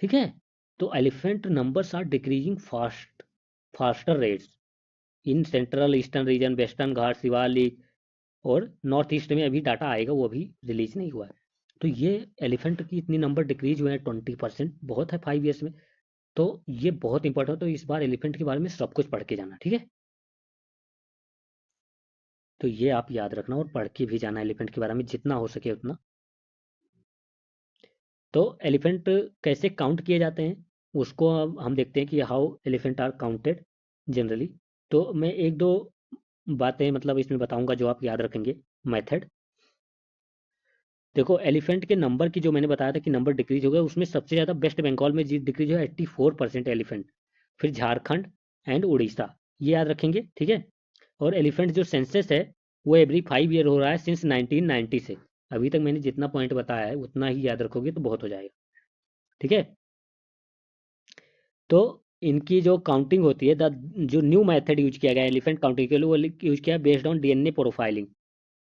ठीक है। तो elephant numbers are decreasing faster rates in central eastern region, western Ghat, Shivalik, और नॉर्थ ईस्ट में अभी डाटा आएगा, वो अभी रिलीज नहीं हुआ है। तो ये एलिफेंट की इतनी नंबर डिक्रीज हुए हैं 20%, बहुत है 5 ईयर्स में। तो ये बहुत इंपॉर्टेंट। तो इस बार एलिफेंट के बारे में सब कुछ पढ़ के जाना, ठीक है। तो ये आप याद रखना और पढ़ के भी जाना एलिफेंट के बारे में जितना हो सके उतना। तो एलिफेंट कैसे काउंट किए जाते हैं उसको अब हम देखते हैं कि how elephant are counted generally. तो मैं एक दो बातें मतलब इसमें बताऊंगा जो आप याद रखेंगे, मेथड। देखो एलिफेंट के नंबर की जो मैंने बताया था कि नंबर डिक्रीज हो गया, उसमें सबसे ज़्यादा वेस्ट बंगाल में जी डिक्रीज हुआ 84% एलिफेंट, फिर झारखंड एंड उड़ीसा, ये याद रखेंगे, ठीक है। और एलिफेंट जो सेंसस है वो एवरी 5 ईयर हो रहा है सिंस 1990 से। अभी तक मैंने जितना पॉइंट बताया है उतना ही याद रखोगे तो बहुत हो जाएगा, ठीक है। तो इनकी जो काउंटिंग होती है, द जो न्यू मेथड यूज किया गया एलिफेंट काउंटिंग के लिए, वो यूज किया based on DNA profiling,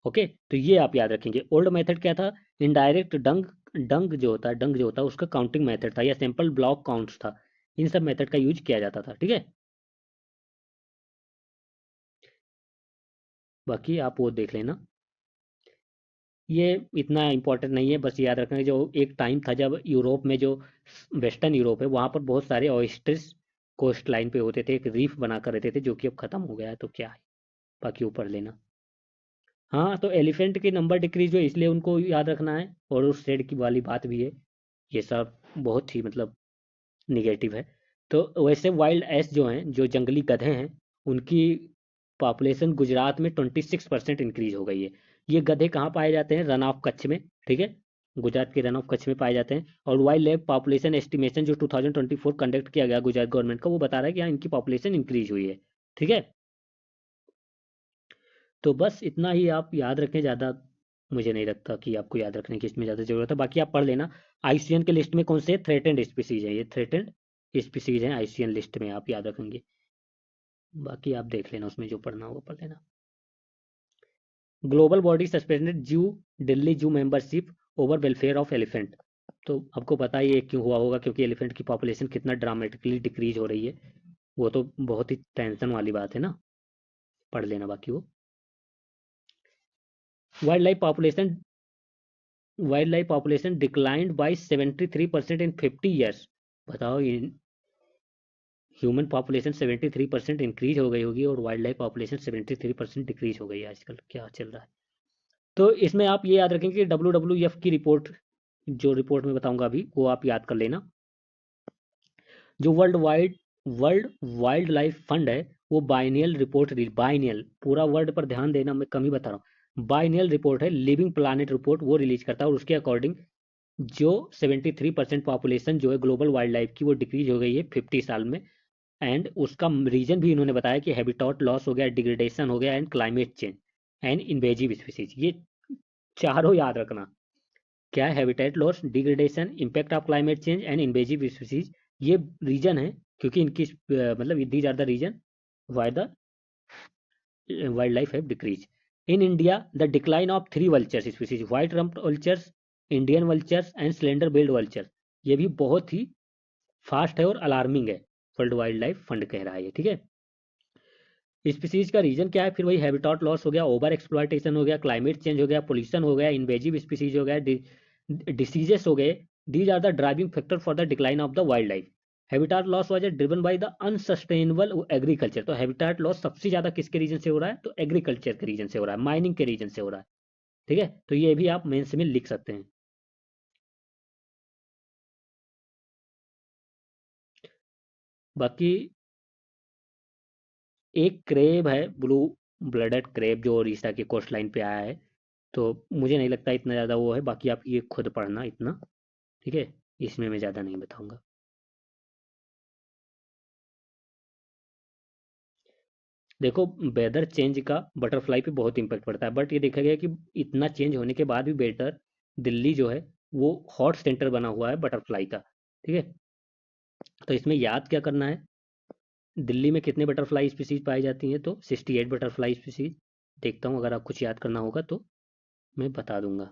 okay. तो ये आप याद रखेंगे। ओल्ड मेथड क्या था, इनडायरेक्ट डंग, डंग जो होता है उसका काउंटिंग मेथड था, या सिंपल ब्लॉक काउंट्स था। इन सब मेथड का यूज किया जाता था, ठीक है। बाकी आप वो देख लेना, ये इतना इंपॉर्टेंट नहीं है। बस याद रखना कि जो एक टाइम था जब यूरोप में, जो वेस्टर्न यूरोप है, वहाँ पर बहुत सारे ऑयस्टर्स कोस्ट लाइन पे होते थे, एक रीफ बना कर रहते थे, जो कि अब खत्म हो गया है। तो क्या है, बाकी ऊपर लेना। हाँ, तो एलिफेंट के नंबर डिक्रीज हुए इसलिए उनको याद रखना है, और उस शेड की वाली बात भी है। ये सब बहुत ही मतलब निगेटिव है। तो वैसे वाइल्ड एस जो हैं, जो जंगली गधे हैं, उनकी पॉपुलेशन गुजरात में 26% इंक्रीज हो गई है। ये गधे कहाँ पाए जाते हैं, रन ऑफ कच्छ में, ठीक है। गुजरात के रन ऑफ कच्छ में पाए जाते हैं। और वाइल्ड लाइफ पॉपुलेशन एस्टिमेशन जो 2024 कंडक्ट किया गया गुजरात गवर्नमेंट का, वो बता रहा है कि हाँ इनकी पॉपुलेशन इंक्रीज हुई है, ठीक है। तो बस इतना ही आप याद रखें, ज़्यादा मुझे नहीं लगता कि आपको याद रखने की इसमें ज़्यादा ज़रूरत है। बाकी आप पढ़ लेना। आईसीएन के लिस्ट में कौन से थ्रेटेंड स्पीसीज है, ये थ्रेटेंड स्पीसीज हैं आईसीएन लिस्ट में, आप याद रखेंगे। बाकी आप देख लेना, उसमें जो पढ़ना होगा पढ़ लेना। ग्लोबल बॉडी सस्पेंडेड जू दिल्ली जू membership over welfare of elephant. तो आपको पता ही है क्यों हुआ होगा, क्योंकि एलिफेंट की पॉपुलेशन कितना ड्रामेटिकली डिक्रीज हो रही है। वो तो बहुत ही टेंशन वाली बात है ना, पढ़ लेना बाकी वो। Wild life population, wild life population declined by 73% in 50 years. बताओ, ह्यूमन पॉपुलेशन 73% इंक्रीज हो गई होगी और वाइल्ड लाइफ पॉपुलेशन 73% डिक्रीज हो गई है। आजकल क्या चल रहा है। तो इसमें आप ये याद रखें कि WWF की रिपोर्ट, जो रिपोर्ट में बताऊंगा अभी, वो आप याद कर लेना। जो वर्ल्ड वाइल्ड लाइफ फंड है, वो बाइनियल रिपोर्ट, बाइनियल, पूरा वर्ड पर ध्यान देना, मैं कम ही बता रहा हूँ। बाइनियल रिपोर्ट है, लिविंग प्लानिट रिपोर्ट, वो रिलीज करता है। और उसके अकॉर्डिंग जो 73% पॉपुलेशन जो है ग्लोबल वाइल्ड लाइफ की, वो डिक्रीज हो गई है 50 साल में। एंड उसका रीजन भी इन्होंने बताया कि हैबिटेट लॉस हो गया, डिग्रेडेशन हो गया, and climate change and invasive species. ये चारों याद रखना। क्या है, habitat loss, degradation, impact of climate change and invasive species. ये रीजन है, क्योंकि इनकी मतलब these are the reason why the wild life have decrease. In India the decline of 3 vultures species, white rumped vultures, Indian vultures and slender billed vulture, ये भी बहुत ही fast है और अलार्मिंग है, वर्ल्ड वाइल्ड लाइफ फंड कह रहा है ये, ठीक है। स्पीसीज का रीजन क्या है, फिर वही हैबिटाट लॉस हो गया, ओवर एक्सप्लॉयटेशन हो गया, क्लाइमेट चेंज हो गया, पोल्यूशन हो गया, इन्वेजिव स्पीसीज हो गया, डिसीजेस हो गए। These are the driving factor for the decline of the wild life. Habitat loss was driven by the unsustainable agriculture. तो हैबिटाट लॉस सबसे ज्यादा किसके रीजन से हो रहा है, तो एग्रीकल्चर के रीजन से हो रहा है, माइनिंग के रीजन से हो रहा है, ठीक है। तो ये भी आप मेंस में लिख सकते हैं। बाकी एक क्रेब है, ब्लू ब्लडेड क्रेब, जो उड़ीसा की कोस्ट लाइन पे आया है, तो मुझे नहीं लगता इतना ज़्यादा वो है, बाकी आप ये खुद पढ़ना इतना, ठीक है, इसमें मैं ज़्यादा नहीं बताऊंगा। देखो, वेदर चेंज का बटरफ्लाई पे बहुत इम्पैक्ट पड़ता है, बट ये देखा गया कि इतना चेंज होने के बाद भी बेटर दिल्ली जो है वो हॉट सेंटर बना हुआ है बटरफ्लाई का, ठीक है। तो इसमें याद क्या करना है, दिल्ली में कितने बटरफ्लाई स्पीसीज पाई जाती हैं, तो 68 बटरफ्लाई स्पीसीज। देखता हूँ, अगर आप कुछ याद करना होगा तो मैं बता दूंगा।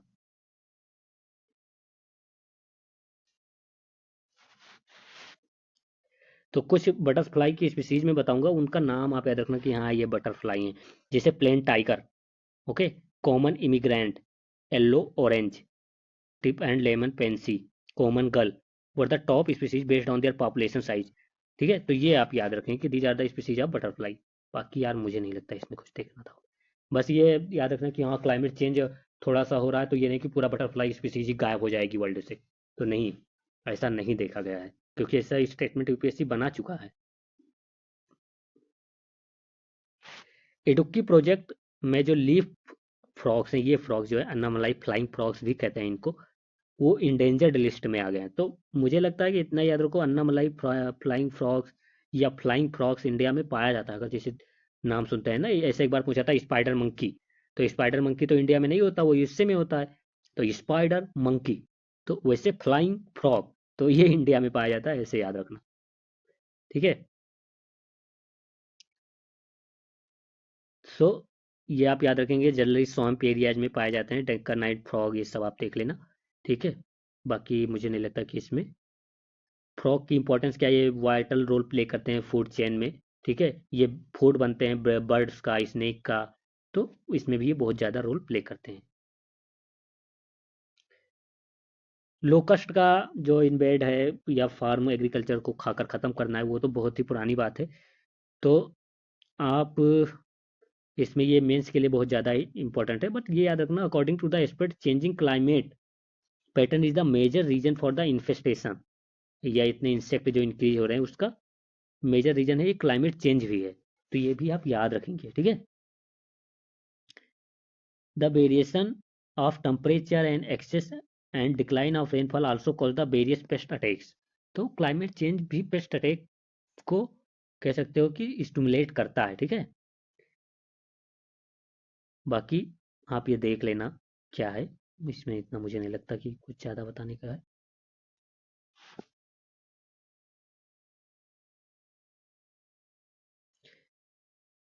तो कुछ बटरफ्लाई की स्पीसीज में बताऊंगा, उनका नाम आप याद रखना कि हाँ ये बटरफ्लाई हैं। जैसे plain tiger, okay, common emigrant, yellow orange, tip and lemon pansy, common girl were the top species based on their population size, ठीक है। तो ये आप याद रखें कि these are the species of butterfly. बाकी यार मुझे नहीं लगता इसमें कुछ देखना था, बस ये याद रखना कि हाँ क्लाइमेट चेंज थोड़ा सा हो रहा है, तो ये नहीं कि पूरा बटरफ्लाई स्पीसीज ही गायब हो जाएगी वर्ल्ड से, तो नहीं, ऐसा नहीं देखा गया है, क्योंकि ऐसा स्टेटमेंट यूपीएससी बना चुका है। इडुक्की प्रोजेक्ट में जो लीफ फ्रॉग्स हैं, ये फ्रॉग्स जो है अन्नामलाई फ्लाइंग फ्रॉग्स भी कहते हैं इनको, वो इंडेंजर्ड लिस्ट में आ गए हैं। तो मुझे लगता है कि इतना याद रखो, अन्नामलाई फ्लाइंग फ्रॉग्स या फ्लाइंग फ्रॉग्स इंडिया में पाया जाता है, अगर जैसे नाम सुनते हैं ना, ऐसे एक बार पूछा था स्पाइडर मंकी, तो स्पाइडर मंकी तो इंडिया में नहीं होता, वो यूएसए में होता है, तो स्पाइडर मंकी, तो वैसे फ्लाइंग फ्रॉग तो ये इंडिया में पाया जाता है, ऐसे याद रखना, ठीक है। सो ये आप याद रखेंगे, जनरली स्वैम्प एरियाज में पाए जाते हैं, डेक्कनाइट फ्रॉग, ये सब आप देख लेना, ठीक है। बाकी मुझे नहीं लगता कि इसमें फ्रॉग की इंपॉर्टेंस क्या है, ये वाइटल रोल प्ले करते हैं फूड चेन में, ठीक है, ये फूड बनते हैं बर्ड्स का, स्नेक का, तो इसमें भी ये बहुत ज़्यादा रोल प्ले करते हैं। लोकस्ट का जो इनवेड है या फार्म एग्रीकल्चर को खाकर ख़त्म करना है, वो तो बहुत ही पुरानी बात है, तो आप इसमें ये मेंस के लिए बहुत ज़्यादा ही इंपॉर्टेंट है, बट ये याद रखना, according to the expert changing climate pattern is the major reason for the infestation, या इतने इंसेक्ट जो इंक्रीज हो रहे हैं उसका मेजर रीजन है ये क्लाइमेट चेंज भी है, तो ये भी आप याद रखेंगे, ठीक है। The variation of temperature and excess and decline of rainfall also cause the various pest attacks. तो क्लाइमेट चेंज भी पेस्ट अटैक को कह सकते हो कि स्टिमुलेट करता है, ठीक है। बाकी आप ये देख लेना क्या है, इसमें इतना मुझे नहीं लगता कि कुछ ज़्यादा बताने का है।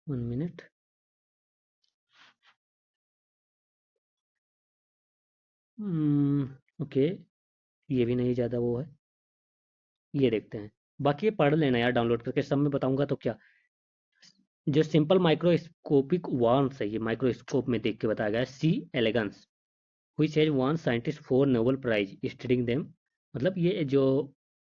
1 मिनट। ओके, ये भी नहीं ज़्यादा वो है, ये देखते हैं। बाकी ये पढ़ लेना यार डाउनलोड करके, सब में बताऊंगा तो क्या। जो सिंपल माइक्रोस्कोपिक वर्म्स है, ये माइक्रोस्कोप में देख के बताया गया है, C elegans which has one scientist for Nobel prize studying them, मतलब ये जो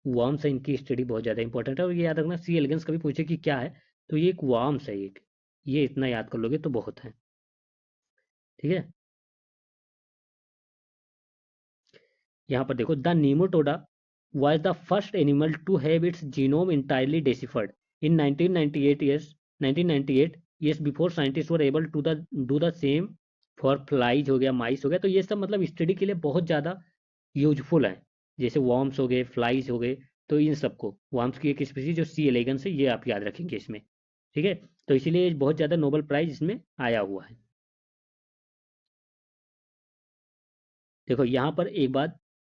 वर्म्स है इनकी स्टडी बहुत ज़्यादा इंपॉर्टेंट है, और ये याद रखना, सी एलिगेंस कभी पूछे कि क्या है, तो ये एक वर्म्स है एक, ये इतना याद कर लोगे तो बहुत है, ठीक है। यहाँ पर देखो, the नीमोटोडा was the first animal to have its genome entirely deciphered in 1998 years 1998 years before scientists were able to do the same for flies हो गया, माइस हो गया, तो ये सब मतलब स्टडी के लिए बहुत ज़्यादा यूजफुल है, जैसे वॉर्म्स हो गए, फ्लाइज हो गए, तो इन सबको, वॉर्म्स की एक स्पीसीज जो सी एलेगन है, ये आप याद रखेंगे इसमें, ठीक है। तो इसीलिए बहुत ज़्यादा नोबेल प्राइज इसमें आया हुआ है। देखो यहाँ पर एक बात,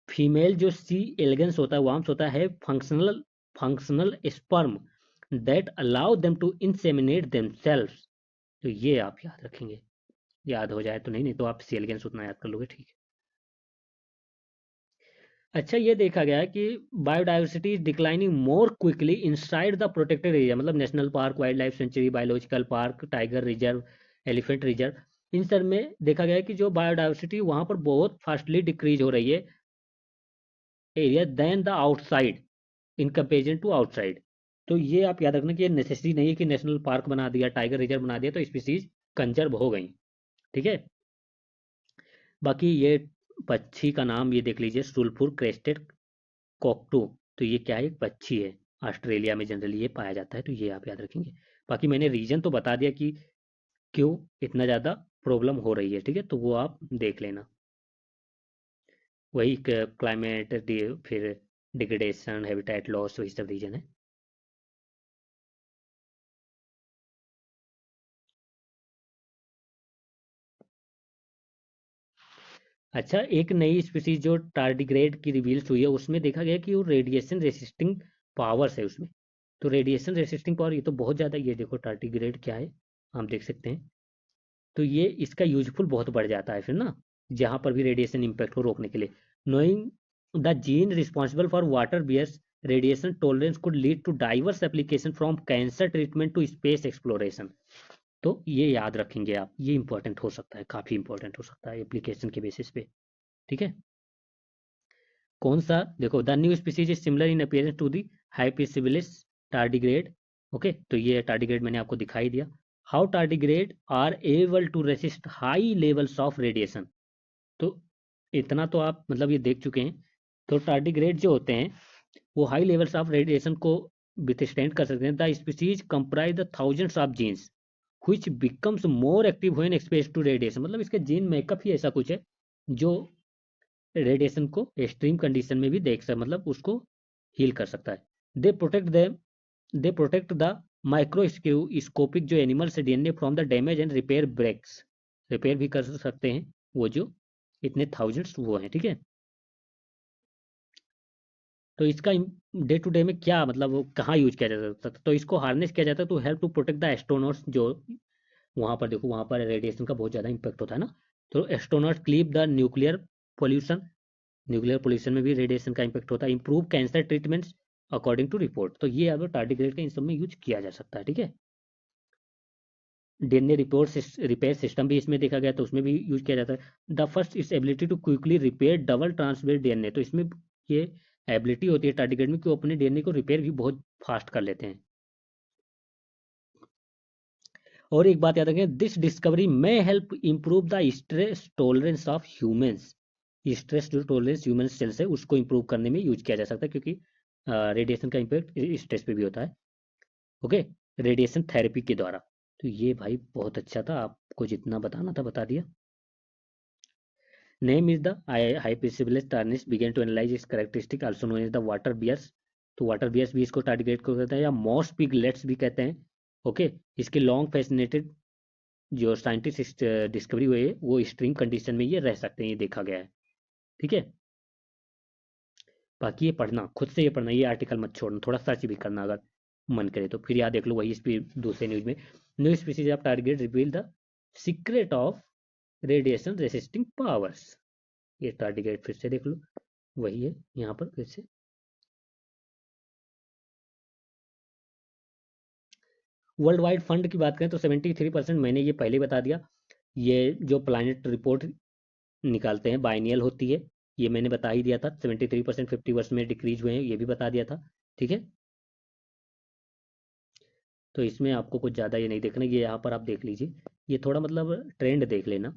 फीमेल जो सी एलिगेंस होता है, वार्म्स होता है, functional sperm that allow them to inseminate themselves, तो ये आप याद रखेंगे, याद हो जाए तो नहीं, नहीं तो आप सी एलिगेंस उतना याद कर लोगे, ठीक है। अच्छा, ये देखा गया है कि biodiversity is declining more quickly inside the protected area, मतलब national park, wild life sanctuary, biological park, tiger reserve, elephant reserve, इन सब में देखा गया है कि जो बायोडाइवर्सिटी वहाँ पर बहुत फास्टली डिक्रीज हो रही है area than the outside, in comparison to outside. तो ये आप याद रखना कि ये नेसेसरी नहीं है कि नेशनल पार्क बना दिया, टाइगर रिजर्व बना दिया तो स्पीसीज कंजर्व हो गई, ठीक है। बाकी ये पक्षी का नाम ये देख लीजिए, सुल्फुर क्रेस्टेड कॉकटू। तो ये क्या है, एक पक्षी है, ऑस्ट्रेलिया में जनरली ये पाया जाता है, तो ये आप याद रखेंगे। बाकी मैंने रीजन तो बता दिया कि क्यों इतना ज़्यादा प्रॉब्लम हो रही है, ठीक है, तो वो आप देख लेना। वही क्लाइमेट, फिर डिग्रेडेशन, हैबिटेट लॉस, वही सब रीजन है। अच्छा, एक नई स्पीसीज जो टार्डिग्रेड की रिवील्स हुई है, उसमें देखा गया कि वो रेडिएशन रेसिस्टिंग पावर्स है उसमें। तो रेडिएशन रेसिस्टिंग पावर ये तो बहुत ज़्यादा, ये देखो टार्डिग्रेड क्या है, हम देख सकते हैं। तो ये इसका यूजफुल बहुत बढ़ जाता है फिर ना, जहाँ पर भी रेडिएशन इम्पैक्ट को रोकने के लिए। Knowing the gene responsible for water bears radiation tolerance could lead to diverse application from cancer treatment to space exploration. तो ये याद रखेंगे आप, ये इंपॉर्टेंट हो सकता है, काफ़ी इंपॉर्टेंट हो सकता है एप्लीकेशन के बेसिस पे, ठीक है। कौन सा, देखो, the new species is similar in appearance to the hypsibius tardigrade. Okay, तो ये टार्डिग्रेड मैंने आपको दिखाई दिया। How tardigrade are able to resist high levels of radiation. तो इतना तो आप मतलब ये देख चुके हैं। तो टार्डिग्रेड जो होते हैं वो हाई लेवल्स ऑफ रेडिएशन को विथस्टैंड कर सकते हैं। The species comprise the thousands of genes which becomes more active when exposed to radiation, मतलब इसके जीन मेकअप ही ऐसा कुछ है जो रेडिएशन को एक्सट्रीम कंडीशन में भी देख सकता, मतलब उसको हील कर सकता है। They protect them, they protect the microscopic जो एनिमल्स है DNA from the damage and repair breaks, repair भी कर सकते हैं वो जो इतने थाउजेंड्स वो हैं, ठीक है। तो इसका डे टू डे में क्या मतलब वो कहाँ यूज किया जाता है, तो इसको हार्नेस किया जाता है to help to protect the astronauts. जो वहाँ पर देखो, वहाँ पर रेडिएशन का बहुत ज़्यादा इंपैक्ट होता है ना, तो astronauts clip the nuclear pollution, nuclear pollution में भी रेडिएशन का इंपैक्ट होता है। Improve cancer treatments according to report. तो ये अब टार्डिग्रेड का इन सब में यूज किया जा सकता है, ठीक है। डीएनए रिपोर्ट रिपेयर सिस्टम भी इसमें देखा गया, तो उसमें भी यूज किया जाता है। The first is ability to quickly repair double transmit DNA. तो इसमें ये एबिलिटी होती है टार्डिग्रेड में कि वो अपने डीएनए को रिपेयर भी बहुत फास्ट कर लेते हैं। और एक बात याद रखें, दिस डिस्कवरी में help improve the stress tolerance of humans. Stress जो टॉलरेंस ह्यूमन सेल्स है उसको इंप्रूव करने में यूज किया जा सकता है, क्योंकि रेडिएशन का इम्पैक्ट स्ट्रेस पे भी होता है। ओके, रेडिएशन थेरेपी के द्वारा। तो ये भाई बहुत अच्छा था, आपको जितना बताना था बता दिया। Name is the hypsibius tarnis begin to analyze its characteristic also known as the water bears. तो वाटर बियर्स भी इसको टारगेट को कहते हैं, या मॉस पिगलेट्स भी कहते हैं। ओके, इसके लॉन्ग फैसिनेटेड जो साइंटिस्ट डिस्कवरी हुई है वो एक्सट्रीम कंडीशन में ये रह सकते हैं, ये देखा गया है, ठीक है। बाकी ये पढ़ना, खुद से ये पढ़ना, ये आर्टिकल मत छोड़ना, थोड़ा सर्च भी करना अगर मन करे तो। फिर याद देख लो वही दूसरे न्यूज में, new species of target reveal the secret of radiation resisting powers. ये टारगेट फिर से देख लो, वही है यहाँ पर फिर से। वर्ल्ड वाइड फंड की बात करें तो 73%, मैंने ये पहले ही बता दिया। ये जो प्लानिट रिपोर्ट निकालते हैं बाइनियल होती है, ये मैंने बता ही दिया था। 73% 50 वर्ष में डिक्रीज हुए हैं, ये भी बता दिया था, ठीक है। तो इसमें आपको कुछ ज़्यादा ये नहीं देखना, ये यहाँ पर आप देख लीजिए, ये थोड़ा मतलब ट्रेंड देख लेना।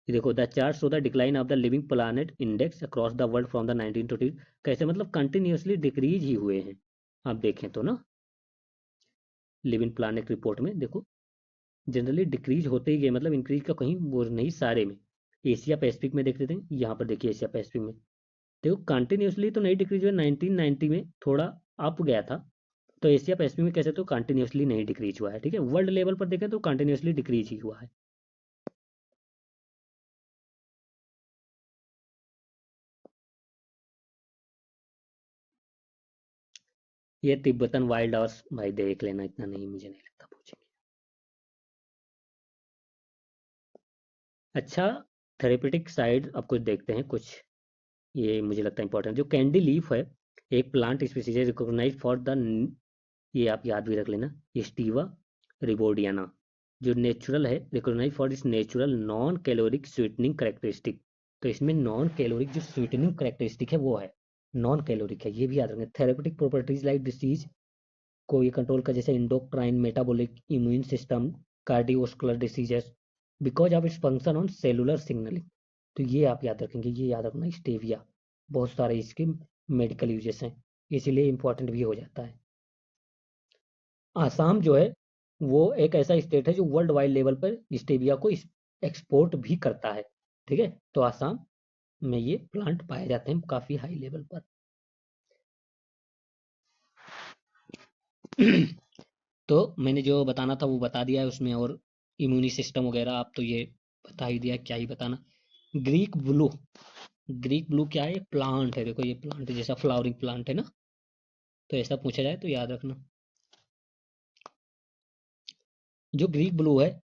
ये देखो, the chart show the decline of the living planet index across the world from the 1920। कैसे मतलब कंटिन्यूसली डिक्रीज ही हुए हैं, आप देखें तो ना। लिविंग प्लानट रिपोर्ट में देखो, जनरली डिक्रीज होते ही गए, मतलब इंक्रीज का कहीं वो नहीं, सारे में। एशिया पैसिफिक में देख लेते हैं, यहाँ पर देखिए एशिया पैसिफिक में देखो कंटिन्यूसली तो नहीं डिक्रीज हुआ, 1990 में थोड़ा अप गया था। तो एशिया पैसिफिक में कैसे तो कंटिन्यूसली नहीं डिक्रीज हुआ है, ठीक है। वर्ल्ड लेवल पर देखें तो कंटिन्यूसली डिक्रीज ही हुआ है। ये तिब्बतन वाइल्ड और भाई देख लेना, इतना नहीं, मुझे नहीं लगता पूछेंगे। अच्छा, थेरेपेटिक साइड अब कुछ देखते हैं कुछ, ये मुझे लगता है इंपॉर्टेंट। जो कैंडी लीफ है, एक प्लांट स्पीसीज है रिकॉग्नाइज फॉर द, ये आप याद भी रख लेना, स्टीवा रिबोडियाना, जो नेचुरल है, रिकॉग्नाइज फॉर इस natural non caloric sweetening characteristic. तो इसमें नॉन कैलोरिक जो स्वीटनिंग करेक्टरिस्टिक है वो है, नॉन कैलोरिक है, ये भी याद रखें। थेरेपेटिक प्रॉपर्टीज लाइक डिसीज को ये कंट्रोल का, जैसे endocrine, metabolic, immune system, cardiovascular diseases, because of its function on cellular signalling. तो ये आप याद रखेंगे, ये याद रखना स्टेविया, बहुत सारे इसके मेडिकल यूजेस हैं, इसीलिए इंपॉर्टेंट भी हो जाता है। आसाम जो है वो एक ऐसा स्टेट है जो वर्ल्ड वाइड लेवल पर स्टेविया को एक्सपोर्ट भी करता है, ठीक है। तो आसाम में ये प्लांट पाए जाते हैं काफी हाई लेवल पर। तो मैंने जो बताना था वो बता दिया है उसमें, और इम्यूनी सिस्टम वगैरह आप तो ये बता ही दिया, क्या ही बताना। ग्रीक ब्लू, ग्रीक ब्लू क्या है, प्लांट है, देखो ये प्लांट है, जैसा फ्लावरिंग प्लांट है ना, तो ऐसा पूछा जाए तो याद रखना। जो ग्रीक ब्लू है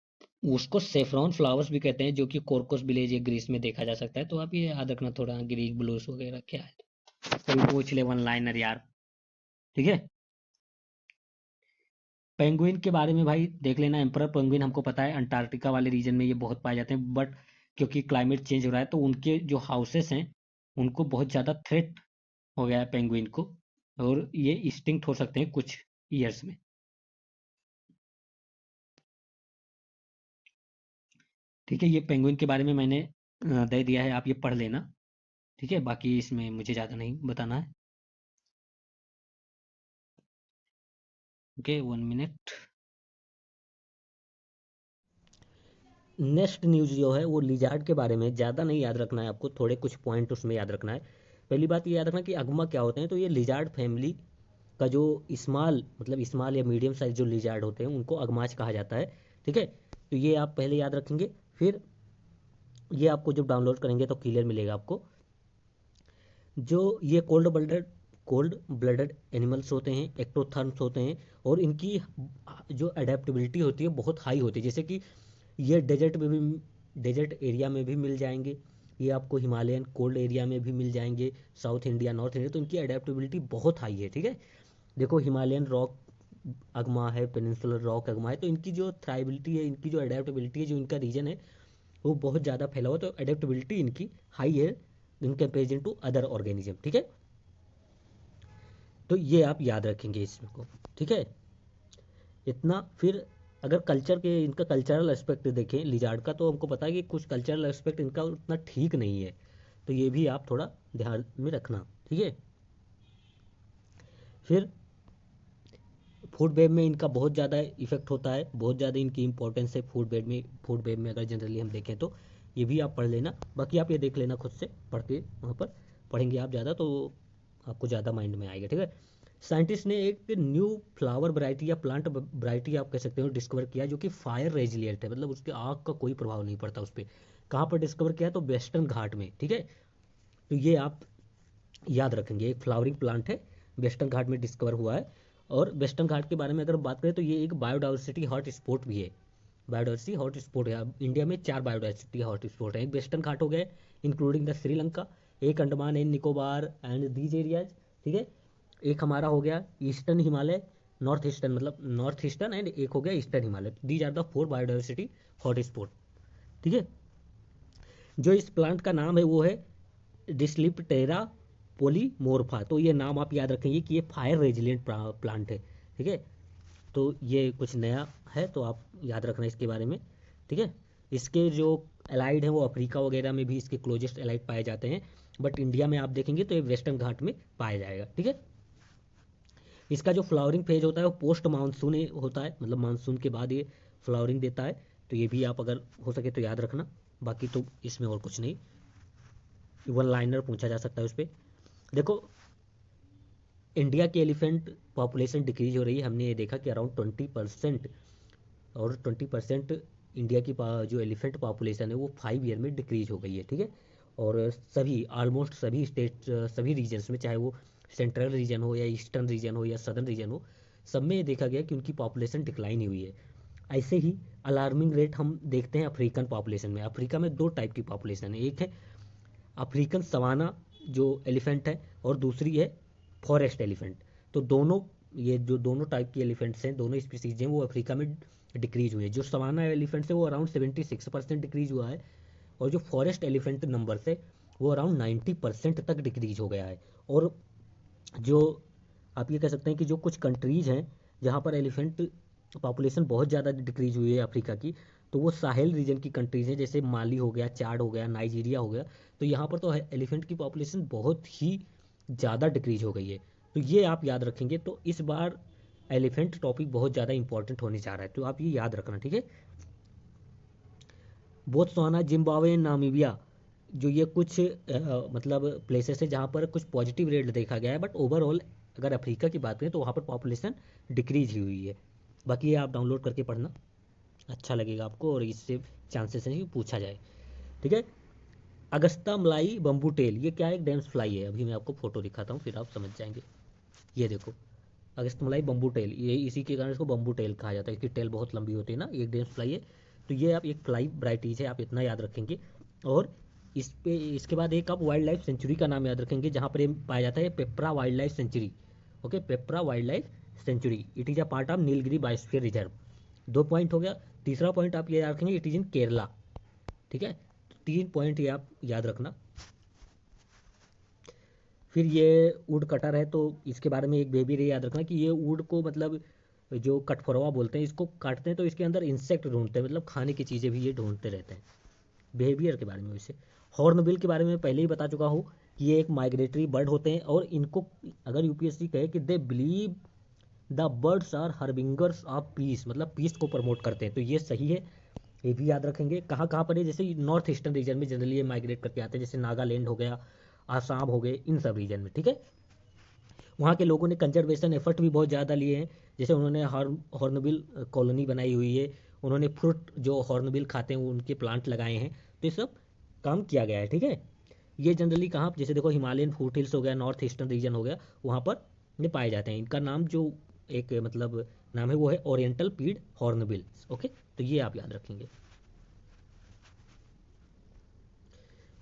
उसको सेफ्रॉन फ्लावर्स भी कहते हैं, जो कि कोरकोस विलेज या ग्रीस में देखा जा सकता है। तो आप ये याद रखना थोड़ा, ग्रीक ब्लूस वगैरह क्या है, कभी पूछ ले वन लाइनर यार, ठीक है। पेंगुइन के बारे में भाई देख लेना, एम्परर पेंगुइन हमको पता है अंटार्कटिका वाले रीजन में ये बहुत पाए जाते हैं, बट क्योंकि क्लाइमेट चेंज हो रहा है तो उनके जो हाउसेस हैं उनको बहुत ज़्यादा थ्रेट हो गया है पेंगुइन को, और ये एक्सटिंक्ट हो सकते हैं कुछ ईयर्स में, ठीक है। ये पेंगुइन के बारे में मैंने दे दिया है, आप ये पढ़ लेना, ठीक है। बाकी इसमें मुझे ज़्यादा नहीं बताना है। Okay, 1 minute. नेक्स्ट न्यूज़ जो है वो लिजार्ड के बारे में, ज़्यादा नहीं याद रखना है आपको, थोड़े कुछ पॉइंट उसमें याद रखना है। पहली बात ये याद रखना कि अगमा क्या होते हैं, तो ये लिजार्ड फैमिली का जो स्मॉल, मतलब स्मॉल या मीडियम साइज जो लिजार्ड होते हैं उनको अगमाच कहा जाता है, ठीक है। तो ये आप पहले याद रखेंगे, फिर ये आपको जब डाउनलोड करेंगे तो क्लियर मिलेगा आपको। जो ये कोल्ड ब्लडेड एनिमल्स होते हैं, एक्टोथर्म्स होते हैं, और इनकी जो अडेप्टेबिलिटी होती है बहुत हाई होती है, जैसे कि ये डेजर्ट में भी, डेजर्ट एरिया में भी मिल जाएंगे, ये आपको हिमालयन कोल्ड एरिया में भी मिल जाएंगे, साउथ इंडिया, नॉर्थ इंडिया, तो इनकी अडेप्टेबिलिटी बहुत हाई है, ठीक है। देखो हिमालयन रॉक अगमा है, पेनिनसुलर रॉक अगमा है, तो इनकी जो थ्राइबिलिटी है, इनकी जो अडेप्टेबिलिटी है, जो इनका रीजन है वो बहुत ज़्यादा फैला हुआ, तो अडेप्टेबिलिटी इनकी हाई है in comparison to other organism, ठीक है। तो ये आप याद रखेंगे इसको, ठीक है। इतना। फिर अगर कल्चर के, इनका कल्चरल एस्पेक्ट देखें लिजार्ड का, तो हमको पता है कि कुछ कल्चरल एस्पेक्ट इनका उतना ठीक नहीं है, तो ये भी आप थोड़ा ध्यान में रखना, ठीक है। फिर फूड वेब में इनका बहुत ज़्यादा इफेक्ट होता है, बहुत ज़्यादा इनकी इंपॉर्टेंस है फूड वेब में अगर जनरली हम देखें तो ये भी आप पढ़ लेना। बाकी आप ये देख लेना खुद से पढ़ के, वहाँ पर पढ़ेंगे आप ज़्यादा तो आपको ज़्यादा माइंड में आएगा, ठीक है। साइंटिस्ट ने एक न्यू फ्लावर वैरायटी या प्लांट वैरायटी आप कह सकते हो डिस्कवर किया, जो कि फायर रेजिलिएंट है, मतलब उसके आग का कोई प्रभाव नहीं पड़ता उस पर। कहाँ पर डिस्कवर किया, तो वेस्टर्न घाट में, ठीक है। तो ये आप याद रखेंगे, एक फ्लावरिंग प्लांट है, वेस्टर्न घाट में डिस्कवर हुआ है। और वेस्टर्न घाट के बारे में अगर बात करें तो ये एक बायोडाइवर्सिटी हॉट स्पॉट भी है, बायोडाइवर्सिटी हॉट स्पॉट है। अब इंडिया में 4 बायोडाइवर्सिटी हॉट स्पॉट है, एक वेस्टर्न घाट हो गए इंक्लूडिंग द श्रीलंका, एक Andaman and Nicobar and these areas, ठीक है। एक हमारा हो गया ईस्टर्न हिमालय, नॉर्थ ईस्टर्न, मतलब नॉर्थ ईस्टर्न, एंड एक हो गया eastern Himalaya. These are the 4 biodiversity hotspot, ठीक है। जो इस प्लांट का नाम है वो है डिस्लिप्टेरा पोलीमोर्फा। तो ये नाम आप याद रखेंगे कि ये फायर रेजिलिएंट प्लांट है, ठीक है। तो ये कुछ नया है तो आप याद रखना इसके बारे में, ठीक है। इसके जो एलाइड हैं वो अफ्रीका वगैरह में भी इसके क्लोजेस्ट एलाइड पाए जाते हैं, बट इंडिया में आप देखेंगे तो ये वेस्टर्न घाट में पाया जाएगा, ठीक है। इसका जो फ्लावरिंग फेज होता है वो पोस्ट मानसून होता है, मतलब मानसून के बाद ये फ्लावरिंग देता है। तो ये भी आप अगर हो सके तो याद रखना। बाकी तो इसमें और कुछ नहीं, वन लाइनर पूछा जा सकता है उस पर। देखो इंडिया की एलिफेंट पॉपुलेशन डिक्रीज हो रही है, हमने ये देखा कि अराउंड 20%, और 20% इंडिया की जो एलिफेंट पॉपुलेशन है वो 5 ईयर में डिक्रीज हो गई है, ठीक है। और सभी ऑलमोस्ट सभी स्टेट, सभी रीजन्स में, चाहे वो सेंट्रल रीजन हो या ईस्टर्न रीजन हो या सदर्न रीजन हो, सब में ये देखा गया कि उनकी पॉपुलेशन डिक्लाइन ही हुई है। ऐसे ही अलार्मिंग रेट हम देखते हैं अफ्रीकन पॉपुलेशन में। अफ्रीका में दो टाइप की पॉपुलेशन है, एक है अफ्रीकन सवाना जो एलिफेंट है, और दूसरी है फॉरेस्ट एलिफेंट। तो दोनों, ये जो दोनों टाइप की एलिफेंट्स हैं, दोनों स्पीसीज हैं, वो अफ्रीका में डिक्रीज हुए। जो सवाना एलिफेंट्स है वो अराउंड 76% डिक्रीज हुआ है, और जो फॉरेस्ट एलिफेंट नंबर से वो अराउंड 90% तक डिक्रीज हो गया है। और जो आप ये कह सकते हैं कि जो कुछ कंट्रीज़ हैं जहाँ पर एलिफेंट पॉपुलेशन बहुत ज़्यादा डिक्रीज हुई है अफ्रीका की, तो वो साहेल रीजन की कंट्रीज़ हैं, जैसे माली हो गया, चाड हो गया, नाइजीरिया हो गया। तो यहाँ पर तो एलिफेंट की पॉपुलेशन बहुत ही ज़्यादा डिक्रीज हो गई है। तो ये आप याद रखेंगे। तो इस बार एलिफेंट टॉपिक बहुत ज़्यादा इंपॉर्टेंट होने जा रहा है, तो आप ये याद रखना, ठीक है। बोत्सवाना, जिम्बाब्वे, नामीबिया, जो ये कुछ मतलब प्लेसेस है जहाँ पर कुछ पॉजिटिव रेट देखा गया है, बट ओवरऑल अगर अफ्रीका की बात करें तो वहाँ पर पॉपुलेशन डिक्रीज ही हुई है। बाकी ये आप डाउनलोड करके पढ़ना, अच्छा लगेगा आपको, और इससे चांसेस हैं कि पूछा जाए, ठीक है। अगस्ता मलाई बम्बू टेल, ये क्या है? एक डेंस फ्लाई है। अभी मैं आपको फोटो दिखाता हूँ, फिर आप समझ जाएंगे। ये देखो, अगस्त मलाई बम्बू टेल, ये इसी के कारण इसको बम्बू टेल कहा जाता है, इसकी टेल बहुत लंबी होती है ना, एक डेंस फ्लाई है। तो ये आप एक फ्लाई वराइटीज है, आप इतना याद रखेंगे। और इस पे इसके बाद एक आप वाइल्ड लाइफ सेंचुरी का नाम याद रखेंगे जहाँ पर ये पाया जाता है, Peppara wild life sanctuary. Okay, Peppara wild life sanctuary, it is a part of Nilgiri biosphere reserve. 2 point हो गया। तीसरा पॉइंट आप ये याद रखेंगे, इट इज़ इन केरला, ठीक है। 3 पॉइंट ये आप याद रखना। फिर ये वुड कटर है, तो इसके बारे में एक बेबी रे याद रखना कि ये वुड को मतलब जो कटफोरवा बोलते हैं, इसको काटते हैं तो इसके अंदर इंसेक्ट ढूंढते हैं, मतलब खाने की चीज़ें भी ये ढूंढते रहते हैं। बिहेवियर के बारे में वैसे हॉर्नबिल के बारे में पहले ही बता चुका हूँ कि ये एक माइग्रेटरी बर्ड होते हैं, और इनको अगर यूपीएससी कहे कि they believe the birds are harbingers of peace, मतलब पीस को प्रमोट करते हैं, तो ये सही है। ये भी याद रखेंगे। कहाँ कहाँ पर है? जैसे नॉर्थ ईस्टर्न रीजन में जनरली ये माइग्रेट करके आते हैं, जैसे नागालैंड हो गया, आसाम हो गए, इन सब रीजन में, ठीक है। वहाँ के लोगों ने कंजर्वेशन एफर्ट भी बहुत ज़्यादा लिए हैं, जैसे उन्होंने हॉर्नबिल कॉलोनी बनाई हुई है, उन्होंने फ्रूट जो हॉर्नबिल खाते हैं उनके प्लांट लगाए हैं, तो ये सब काम किया गया है, ठीक है। ये जनरली कहाँ, जैसे देखो हिमालयन फूट हिल्स हो गया, नॉर्थ ईस्टर्न रीजन हो गया, वहाँ पर ये पाए जाते हैं। इनका नाम जो एक मतलब नाम है वो है ओरिएंटल पीड हॉर्नबिल। ओके, तो ये आप याद रखेंगे।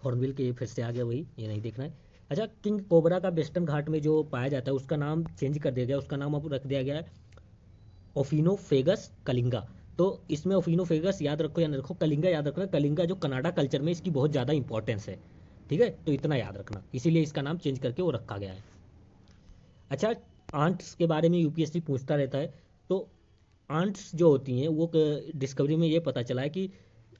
हॉर्नबिल के फिर से आ गया वही, ये नहीं देखना है। अच्छा, किंग कोबरा का वेस्टर्न घाट में जो पाया जाता है उसका नाम चेंज कर दिया गया, उसका नाम अब रख दिया गया है ओफिनोफेगस कलिंगा। तो इसमें ओफिनोफेगस याद रखो या नहीं रखो, कलिंगा याद रखना। कलिंगा जो कनाडा कल्चर में इसकी बहुत ज़्यादा इंपॉर्टेंस है, ठीक है, तो इतना याद रखना, इसीलिए इसका नाम चेंज करके वो रखा गया है। अच्छा, आंट्स के बारे में यूपीएससी पूछता रहता है, तो आंट्स जो होती हैं वो डिस्कवरी में ये पता चला है कि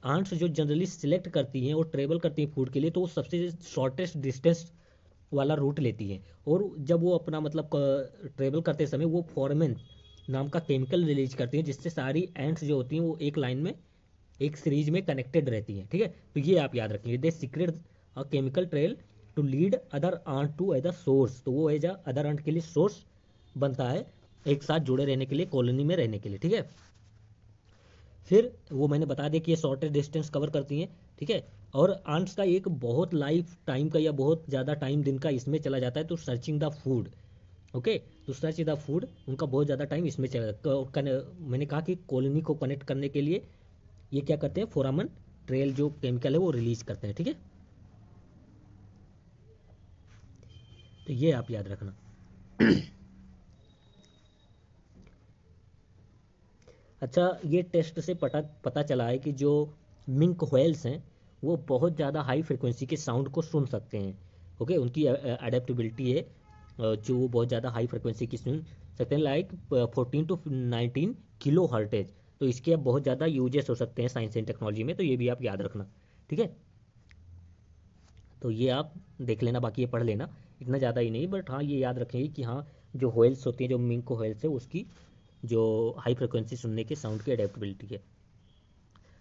आंट्स जो जनरली सिलेक्ट करती हैं और ट्रेवल करती हैं फूड के लिए, तो वो सबसे शॉर्टेस्ट डिस्टेंस वाला रूट लेती हैं। और जब वो अपना मतलब ट्रेवल करते समय वो फॉर्मेन नाम का केमिकल रिलीज करती हैं, जिससे सारी एंट्स जो होती हैं वो एक लाइन में, एक सीरीज में कनेक्टेड रहती हैं, ठीक है। तो ये आप याद रखेंगे, they secrete a chemical trail to lead other ant to other source. तो वो एज अदर आंट के लिए सोर्स बनता है, एक साथ जुड़े रहने के लिए, कॉलोनी में रहने के लिए, ठीक है। फिर वो मैंने बता दिया कि ये शॉर्टेस्ट डिस्टेंस कवर करती हैं, ठीक है। और आंट्स का एक बहुत लाइफ टाइम का या बहुत ज़्यादा टाइम दिन का इसमें चला जाता है, तो सर्चिंग द फूड। ओके, तो सर्च द फूड उनका बहुत ज़्यादा टाइम इसमें चला। मैंने कहा कि कॉलोनी को कनेक्ट करने के लिए ये क्या करते हैं, फोरामन ट्रेल जो केमिकल है वो रिलीज करते हैं, ठीक है। तो ये आप याद रखना। अच्छा, ये टेस्ट से पता चला है कि जो मिंक व्हेल्स हैं वो बहुत ज़्यादा हाई फ्रिक्वेंसी के साउंड को सुन सकते हैं। ओके, उनकी अडेप्टेबिलिटी है, जो वो बहुत ज़्यादा हाई फ्रिक्वेंसी की सुन सकते हैं, लाइक 14 to 19 किलो हर्टेज। तो इसके अब बहुत ज़्यादा यूजेस हो सकते हैं साइंस एंड टेक्नोलॉजी में, तो ये भी आप याद रखना, ठीक है। तो ये आप देख लेना, बाकी ये पढ़ लेना, इतना ज़्यादा ही नहीं, बट हाँ ये याद रखेंगे कि हाँ जो व्हेल्स होती हैं, जो मिंक व्हेल्स है, उसकी जो हाई फ्रिक्वेंसी सुनने के साउंड की अडेप्टेबिलिटी है।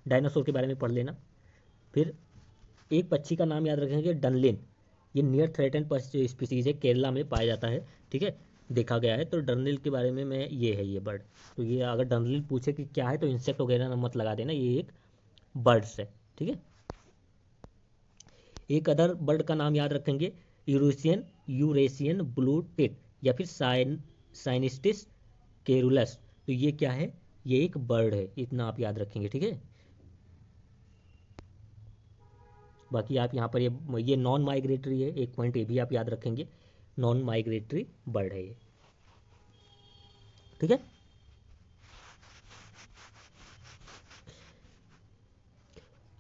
डायनासोर के बारे में पढ़ लेना। फिर एक पक्षी का नाम याद रखेंगे, डनलिन। ये नियर थ्रेटन स्पीसीज है, केरला में पाया जाता है, ठीक है, देखा गया है। तो डनलिन के बारे में मैं, ये है ये बर्ड। तो ये अगर डनलिन पूछे कि क्या है तो इंसेक्ट वगैरह मत लगा देना, ये एक बर्ड्स है, ठीक है। एक अदर बर्ड का नाम याद रखेंगे, यूरेशियन ब्लू टिक, या फिर साइनिस्टिस केरुलस। तो ये क्या है, ये एक बर्ड है, इतना आप याद रखेंगे, ठीक है। बाकी आप यहाँ पर ये नॉन माइग्रेटरी है, एक पॉइंट ये भी आप याद रखेंगे, नॉन माइग्रेटरी बर्ड है ये, ठीक है।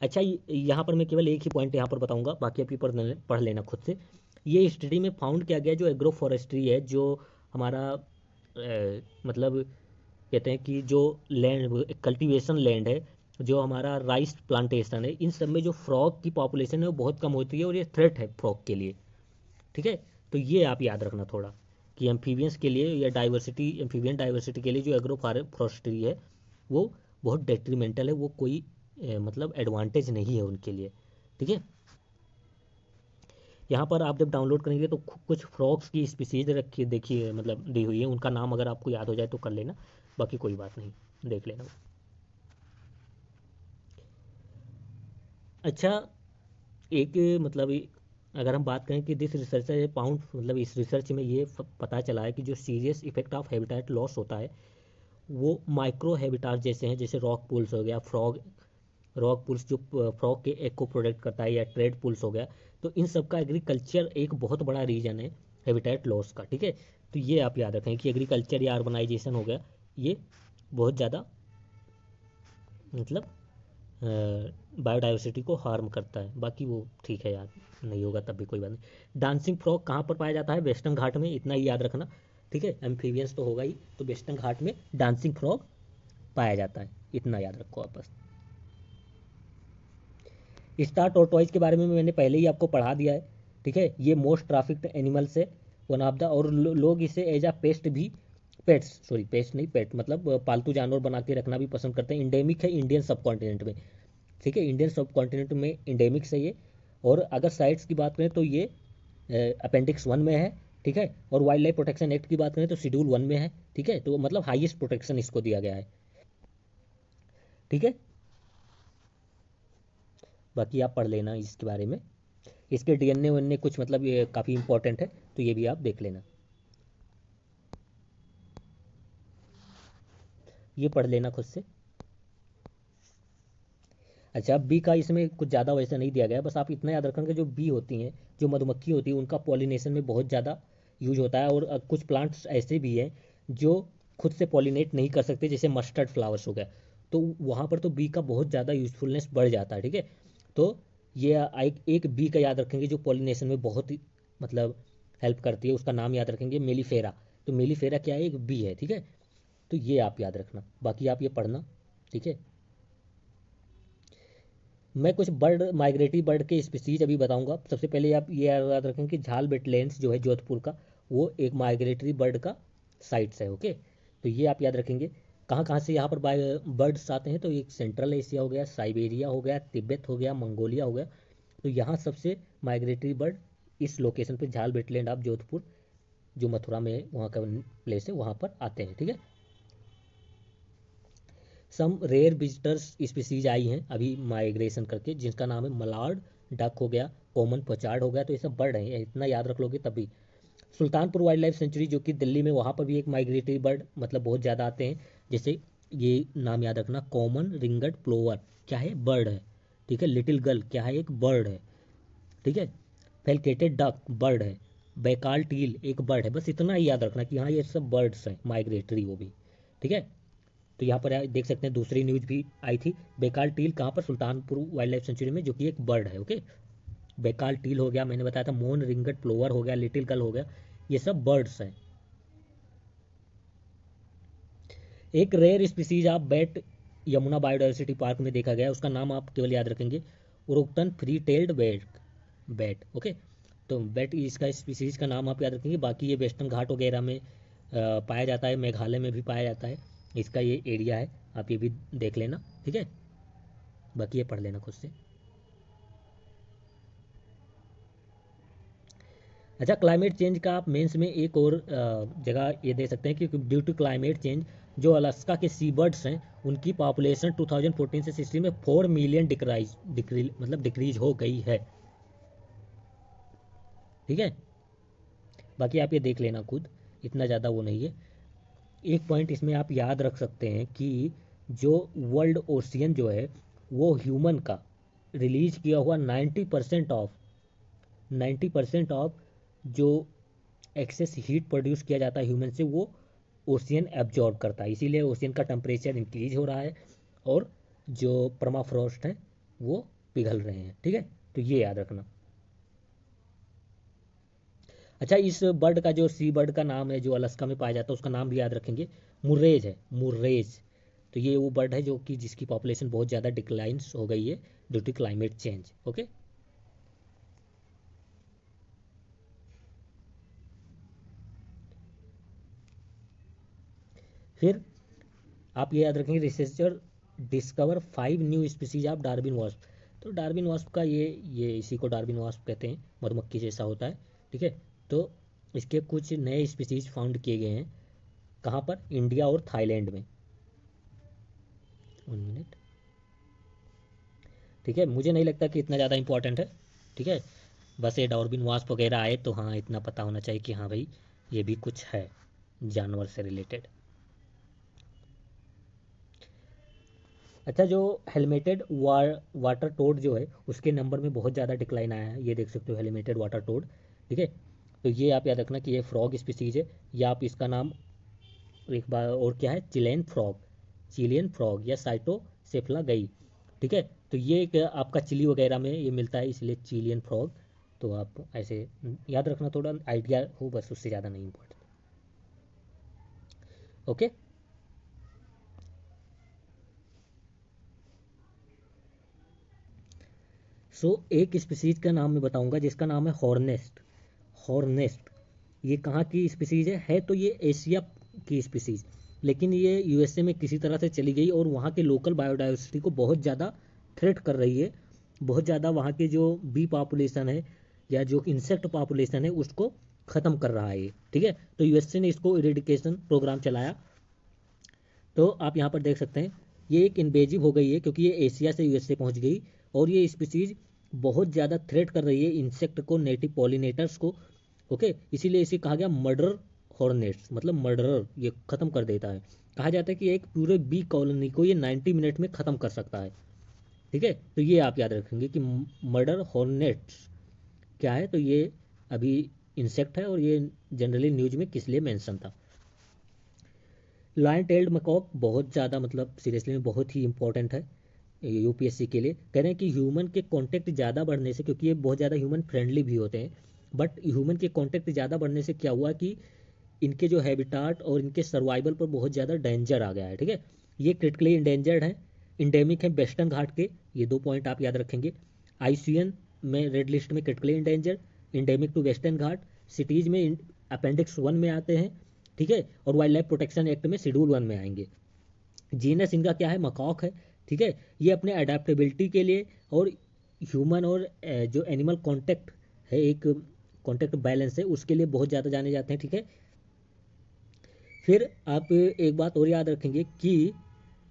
अच्छा, यहाँ पर मैं केवल एक ही पॉइंट यहाँ पर बताऊंगा, बाकी आप ये पढ़ लेना खुद से। ये स्टडी में फाउंड किया गया जो एग्रो फॉरेस्ट्री है, जो हमारा मतलब कहते हैं कि जो लैंड कल्टीवेशन लैंड है, जो हमारा राइस प्लांटेशन है, इन सब में जो फ्रॉग की पॉपुलेशन है वो बहुत कम होती है, और ये थ्रेट है फ्रॉग के लिए, ठीक है। तो ये आप याद रखना थोड़ा, कि एम्फीबियंस के लिए या डाइवर्सिटी, एम्फीबियन डाइवर्सिटी के लिए जो एग्रो फॉरेस्ट्री है वो बहुत डेट्रीमेंटल है, वो कोई मतलब एडवांटेज नहीं है उनके लिए, ठीक है। यहाँ पर आप जब डाउनलोड करेंगे तो कुछ फ्रॉग्स की स्पीसीज रखी देखिए, मतलब दी हुई है, उनका नाम अगर आपको याद हो जाए तो कर लेना, बाकी कोई बात नहीं, देख लेना। अच्छा, एक मतलब अगर हम बात करें कि दिस रिसर्च है पाउंड, मतलब इस रिसर्च में ये पता चला है कि जो serious effect of habitat loss होता है वो माइक्रो हैबिटाट जैसे हैं, जैसे रॉक पुल्स हो गया, रॉक पुल्स जो फ्रॉग के एग को प्रोटेक्ट करता है, या ट्रेड पुल्स हो गया, तो इन सब का एग्रीकल्चर एक बहुत बड़ा रीजन है हैबिटेट लॉस का, ठीक है। तो ये आप याद रखें कि एग्रीकल्चर या अर्बनाइजेशन हो गया, ये बहुत ज़्यादा मतलब बायोडाइवर्सिटी को हार्म करता है, बाकी वो ठीक है यार, नहीं होगा तब भी कोई बात नहीं। डांसिंग फ्रॉग कहाँ पर पाया जाता है? वेस्टर्न घाट में, इतना ही याद रखना, ठीक है। एम्फीबियंस तो होगा ही, तो वेस्टर्न घाट में डांसिंग फ्रॉग पाया जाता है, इतना याद रखो आप बस। स्टार टोरटॉइज के बारे में मैंने पहले ही आपको पढ़ा दिया है, ठीक है। ये मोस्ट ट्राफिक्ड एनिमल से वन ऑफ द, और लोग इसे एज अ पेस्ट भी, पेट्स सॉरी पेस्ट नहीं, पेट मतलब पालतू जानवर बना के रखना भी पसंद करते हैं। इंडेमिक है इंडियन सब कॉन्टिनेंट में, ठीक है, इंडियन सब कॉन्टिनेंट में इंडेमिक से ये। और अगर साइट्स की बात करें तो ये अपेंडिक्स 1 में है, ठीक है। और वाइल्ड लाइफ प्रोटेक्शन एक्ट की बात करें तो शेड्यूल 1 में है, ठीक है। तो मतलब हाईएस्ट प्रोटेक्शन इसको दिया गया है, ठीक है। बाकी आप पढ़ लेना इसके बारे में, इसके डीएनए वनए कुछ मतलब ये काफ़ी इंपॉर्टेंट है, तो ये भी आप देख लेना, ये पढ़ लेना खुद से। अच्छा, बी का इसमें कुछ ज़्यादा वैसा नहीं दिया गया, बस आप इतना याद रखेंगे जो बी होती हैं, जो मधुमक्खी होती है, उनका पॉलिनेशन में बहुत ज़्यादा यूज होता है। और कुछ प्लांट्स ऐसे भी हैं जो खुद से पॉलिनेट नहीं कर सकते, जैसे मस्टर्ड फ्लावर्स हो गया, तो वहाँ पर तो बी का बहुत ज़्यादा यूजफुलनेस बढ़ जाता है, ठीक है। तो ये एक बी का याद रखेंगे जो पॉलिनेशन में बहुत ही मतलब हेल्प करती है, उसका नाम याद रखेंगे मेलीफेरा। तो मेलीफेरा क्या है? एक बी है, ठीक है। तो ये आप याद रखना, बाकी आप ये पढ़ना, ठीक है। मैं कुछ बर्ड, माइग्रेटरी बर्ड के स्पीसीज अभी बताऊंगा। सबसे पहले आप ये याद रखें कि झाल वेटलैंड्स जो है जोधपुर का, वो एक माइग्रेटरी बर्ड का साइट्स है, ओके। तो ये आप याद रखेंगे। कहाँ कहाँ से यहाँ पर बर्ड्स आते हैं? तो एक सेंट्रल एशिया हो गया, साइबेरिया हो गया, तिब्बत हो गया, मंगोलिया हो गया। तो यहाँ सबसे माइग्रेटरी बर्ड इस लोकेशन पे झाल वेटलैंड ऑफ जोधपुर, जो मथुरा में है, वहाँ का प्लेस है, वहाँ पर आते हैं, ठीक है। सम रेयर विजिटर्स स्पीसीज आई हैं अभी माइग्रेशन करके, जिसका नाम है मलाड डक हो गया, कॉमन पोचार्ड हो गया। तो ये सब बर्ड हैं, इतना याद रख लोगे तभी। सुल्तानपुर वाइल्ड लाइफ सेंचुरी जो कि दिल्ली में, वहाँ पर भी एक माइग्रेटरी बर्ड मतलब बहुत ज़्यादा आते हैं। जैसे ये नाम याद रखना, कॉमन रिंगड प्लोवर क्या है? बर्ड है, ठीक है। लिटिल गर्ल क्या है? एक बर्ड है, ठीक है। फेल्केटेड डक बर्ड है। बैकाल टील एक बर्ड है। बस इतना ही याद रखना कि हाँ ये सब बर्ड्स हैं माइग्रेटरी, वो भी, ठीक है। तो यहाँ पर देख सकते हैं दूसरी न्यूज भी आई थी, बेकाल टील कहाँ पर? सुल्तानपुर वाइल्ड लाइफ सेंचुरी में, जो कि एक बर्ड है, ओके। बेकाल टील हो गया, मैंने बताया था, मोन रिंगट प्लोवर हो गया, लिटिल गर्ल हो गया, ये सब बर्ड्स हैं। एक rare species of bat Yamuna biodiversity park में देखा गया, उसका नाम आप केवल याद रखेंगे, Wroughton's free tailed bat, bat, okay. तो बैट इसका स्पीसीज का नाम आप याद रखेंगे। बाकी ये वेस्टर्न घाट वगैरह में पाया जाता है, मेघालय में भी पाया जाता है, इसका ये एरिया है, आप ये भी देख लेना, ठीक है। बाकी ये पढ़ लेना खुद से। अच्छा, क्लाइमेट चेंज का आप मेंस में एक और जगह ये दे सकते हैं कि ड्यू टू क्लाइमेट चेंज जो अलास्का के सी बर्ड्स हैं उनकी पॉपुलेशन 2014 से 16 में 4 मिलियन डिक्रीज मतलब डिक्रीज हो गई है, ठीक है। बाकी आप ये देख लेना खुद, इतना ज़्यादा वो नहीं है। एक पॉइंट इसमें आप याद रख सकते हैं कि जो वर्ल्ड ओशियन जो है वो ह्यूमन का रिलीज किया हुआ 90% ऑफ जो एक्सेस हीट प्रोड्यूस किया जाता है ह्यूमन से वो ओशियन एब्जॉर्ब करता है, इसीलिए ओशियन का टेम्परेचर इंक्रीज हो रहा है और जो परमाफ्रॉस्ट है वो पिघल रहे हैं। ठीक है, तो ये याद रखना। अच्छा, इस बर्ड का जो सी बर्ड का नाम है जो अलास्का में पाया जाता है उसका नाम भी याद रखेंगे, मुर्रेज है, मुर्रेज। तो ये वो बर्ड है जो कि जिसकी पॉपुलेशन बहुत ज़्यादा डिक्लाइंस हो गई है due to climate change. Okay, फिर आप ये याद रखेंगे researcher discover 5 new species of Darwin wasp. तो डार्विन वास्प का ये इसी को डार्विन वास्प कहते हैं, मधुमक्खी जैसा होता है। ठीक है, तो इसके कुछ नए स्पीसीज फाउंड किए गए हैं। कहाँ पर? इंडिया और थाईलैंड में। 1 मिनट। ठीक है, मुझे नहीं लगता कि इतना ज़्यादा इंपॉर्टेंट है। ठीक है, बस ये डार्विन वास्प वगैरह आए तो हाँ इतना पता होना चाहिए कि हाँ भाई ये भी कुछ है जानवर से रिलेटेड। अच्छा, जो हेलमेटेड वाटर टोड जो है उसके नंबर में बहुत ज़्यादा डिक्लाइन आया है, ये देख सकते हो हेलमेटेड वाटर टोड। ठीक है, तो ये आप याद रखना कि ये फ्रॉग स्पीसीज है, या आप इसका नाम एक बार और क्या है, चिलियन फ्रॉग या साइटोसेफला गई। ठीक है, तो ये एक आपका चिली वगैरह में ये मिलता है इसलिए चिलियन फ्रॉग। तो आप ऐसे याद रखना, थोड़ा आइडिया हो बस, उससे ज़्यादा नहीं इम्पोर्टेंट। ओके, सो एक स्पीसीज का नाम मैं बताऊंगा जिसका नाम है हॉर्नेस्ट। ये कहाँ की स्पीसीज है तो ये एशिया की स्पीसीज, लेकिन ये यूएसए में किसी तरह से चली गई और वहाँ के लोकल बायोडाइवर्सिटी को बहुत ज़्यादा थ्रेट कर रही है। बहुत ज़्यादा वहाँ के जो बी पॉपुलेशन है या जो इंसेक्ट पॉपुलेशन है उसको ख़त्म कर रहा है ये। ठीक है, तो यूएसए ने इसको इरेडिकेशन प्रोग्राम चलाया। तो आप यहाँ पर देख सकते हैं ये एक इन्वेजिव हो गई है क्योंकि ये एशिया से यूएसए पहुँच गई और ये स्पीसीज बहुत ज़्यादा थ्रेट कर रही है इंसेक्ट को, नेटिव पॉलिनेटर्स को। ओके, इसीलिए इसे कहा गया मर्डर हॉर्नेट्स, मतलब मर्डरर, ये ख़त्म कर देता है। कहा जाता है कि एक पूरे बी कॉलोनी को ये 90 मिनट में ख़त्म कर सकता है। ठीक है, तो ये आप याद रखेंगे कि मर्डर हॉर्नेट्स क्या है, तो ये अभी इंसेक्ट है और ये जनरली न्यूज में किस लिए मेंशन था। लॉयन टेल्ड मकॉक बहुत ज़्यादा, मतलब सीरियसली में बहुत ही इंपॉर्टेंट है यूपीएससी के लिए। कह रहे हैं कि ह्यूमन के कांटेक्ट ज़्यादा बढ़ने से, क्योंकि ये बहुत ज़्यादा ह्यूमन फ्रेंडली भी होते हैं, बट ह्यूमन के कांटेक्ट ज़्यादा बढ़ने से क्या हुआ कि इनके जो हैबिटाट और इनके सर्वाइवल पर बहुत ज़्यादा डेंजर आ गया है। ठीक है, ये क्रिटिकली इंडेंजर्ड हैं, इंडेमिक है वेस्टर्न घाट के। ये 2 पॉइंट आप याद रखेंगे। आईसीएन में रेड लिस्ट में critically endangered, endemic to western Ghat, CITES में अपेंडिक्स 1 में आते हैं। ठीक है, और वाइल्ड लाइफ प्रोटेक्शन एक्ट में शेड्यूल 1 में आएंगे। जीनस इनका क्या है, मकॉक है। ठीक है, ये अपने अडेप्टेबिलिटी के लिए और ह्यूमन और जो एनिमल कांटेक्ट है, एक कांटेक्ट बैलेंस है, उसके लिए बहुत ज़्यादा जाने जाते हैं। ठीक है, फिर आप एक बात और याद रखेंगे कि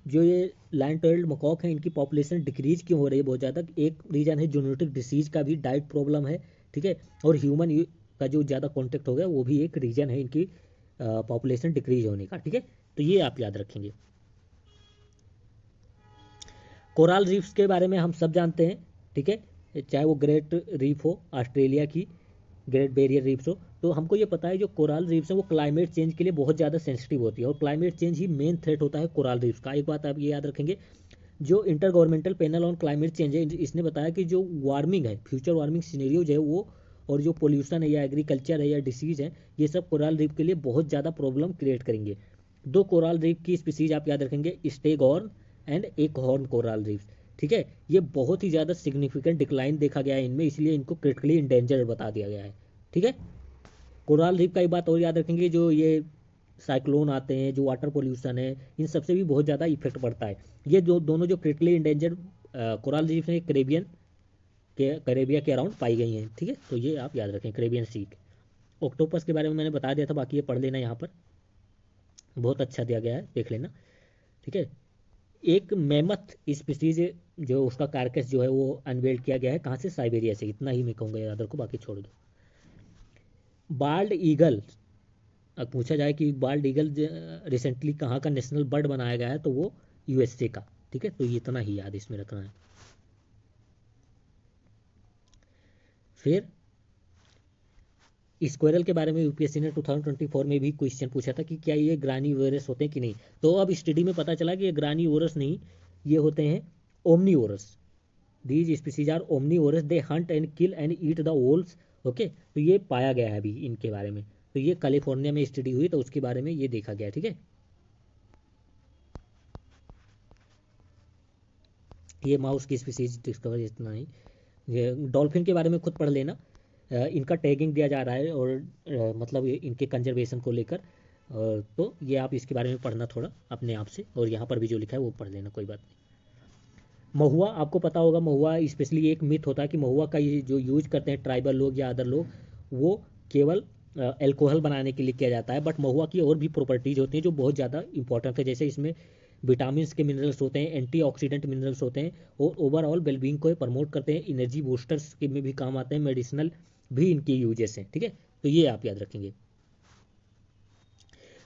जो ये लैंड टर्टल मकॉक है इनकी पॉपुलेशन डिक्रीज क्यों हो रही है बहुत ज़्यादा। एक रीज़न है जूनोटिक डिसीज का भी, डाइट प्रॉब्लम है। ठीक है, और ह्यूमन का जो ज़्यादा कॉन्टेक्ट हो गया वो भी एक रीज़न है इनकी पॉपुलेशन डिक्रीज होने का। ठीक है, तो ये आप याद रखेंगे। कोरल रीफ्स के बारे में हम सब जानते हैं। ठीक है, चाहे वो ग्रेट रीफ हो ऑस्ट्रेलिया की, ग्रेट बैरियर रीफ्स हो, तो हमको ये पता है जो कोरल रीफ्स हैं वो क्लाइमेट चेंज के लिए बहुत ज़्यादा सेंसिटिव होती है और क्लाइमेट चेंज ही मेन थ्रेट होता है कोरल रीफ्स का। एक बात आप ये याद रखेंगे, जो inter governmental panel on climate change है इसने बताया कि जो वार्मिंग है, फ्यूचर वार्मिंग सीनेरियोज है वो, और जो पोल्यूशन है या एग्रीकल्चर है या डिसीज है, ये सब कोरल रीफ के लिए बहुत ज़्यादा प्रॉब्लम क्रिएट करेंगे। 2 कोरल रीफ की स्पीसीज आप याद रखेंगे, स्टेगॉर्न एंड एक हॉर्न कोरल रीफ। ठीक है, ये बहुत ही ज़्यादा सिग्निफिकेंट डिक्लाइन देखा गया है इनमें, इसलिए इनको क्रिटिकली इंडेंजर्ड बता दिया गया है। ठीक है, कोरल रीफ का एक बात और याद रखेंगे, जो ये साइक्लोन आते हैं, जो वाटर पोल्यूशन है, इन सबसे भी बहुत ज़्यादा इफेक्ट पड़ता है। ये जो दोनों जो क्रिटिकली इंडेंजर्ड कोरल रीफ हैं करेबिया के अराउंड पाई गई हैं। ठीक है, तो ये आप याद रखें, करेबियन सी। ऑक्टोपस के बारे में मैंने बता दिया था, बाकी ये पढ़ लेना, यहाँ पर बहुत अच्छा दिया गया है, देख लेना। ठीक है, एक मेमथ स्पीसीज जो उसका कार्कस जो है वो अनवेल्ड किया गया है, कहाँ से, साइबेरिया से। इतना ही मैं कहूँगा याद रखो, बाकी छोड़ दो। बाल्ड ईगल पूछा जाए कि बाल्ड ईगल रिसेंटली कहाँ का नेशनल बर्ड बनाया गया है, तो वो यूएसए का। ठीक है, तो ये इतना ही याद इसमें रखना है। फिर स्क्वायरल के बारे में यूपीएससी ने 2024 में भी क्वेश्चन पूछा था कि क्या ये ग्रानीवोरस होते हैं कि नहीं। तो अब स्टडी में पता चला कि ये ग्रानीवोरस नहीं, ये होते हैं omnivorous. These species are omnivorous, they hunt and kill and eat the voles. Okay, तो ये पाया गया है अभी इनके बारे में। तो ये कैलिफोर्निया में स्टडी हुई, तो उसके बारे में ये देखा गया। ठीक है, ये माउस की स्पीसीज डिस्कवर इतना ही। ये डॉल्फिन के बारे में खुद पढ़ लेना। इनका टैगिंग दिया जा रहा है, और मतलब इनके कंजर्वेशन को लेकर। तो ये आप इसके बारे में पढ़ना थोड़ा अपने आप से, और यहाँ पर भी जो लिखा है वो पढ़ लेना, कोई बात नहीं। महुआ, आपको पता होगा, महुआ स्पेशली एक मिथ होता है कि महुआ का ये जो यूज करते हैं ट्राइबल लोग या अदर लोग, वो केवल एल्कोहल बनाने के लिए किया जाता है। बट महुआ की और भी प्रॉपर्टीज होती हैं जो बहुत ज़्यादा इंपॉर्टेंट है, जैसे इसमें विटामिन के मिनरल्स होते हैं, एंटीऑक्सीडेंट मिनरल्स होते हैं, और ओवरऑल वेलबींग को प्रमोट करते हैं, एनर्जी बूस्टर्स के में भी काम आते हैं, मेडिसिनल भी इनकी यूजेस हैं। ठीक है, तो ये आप याद रखेंगे।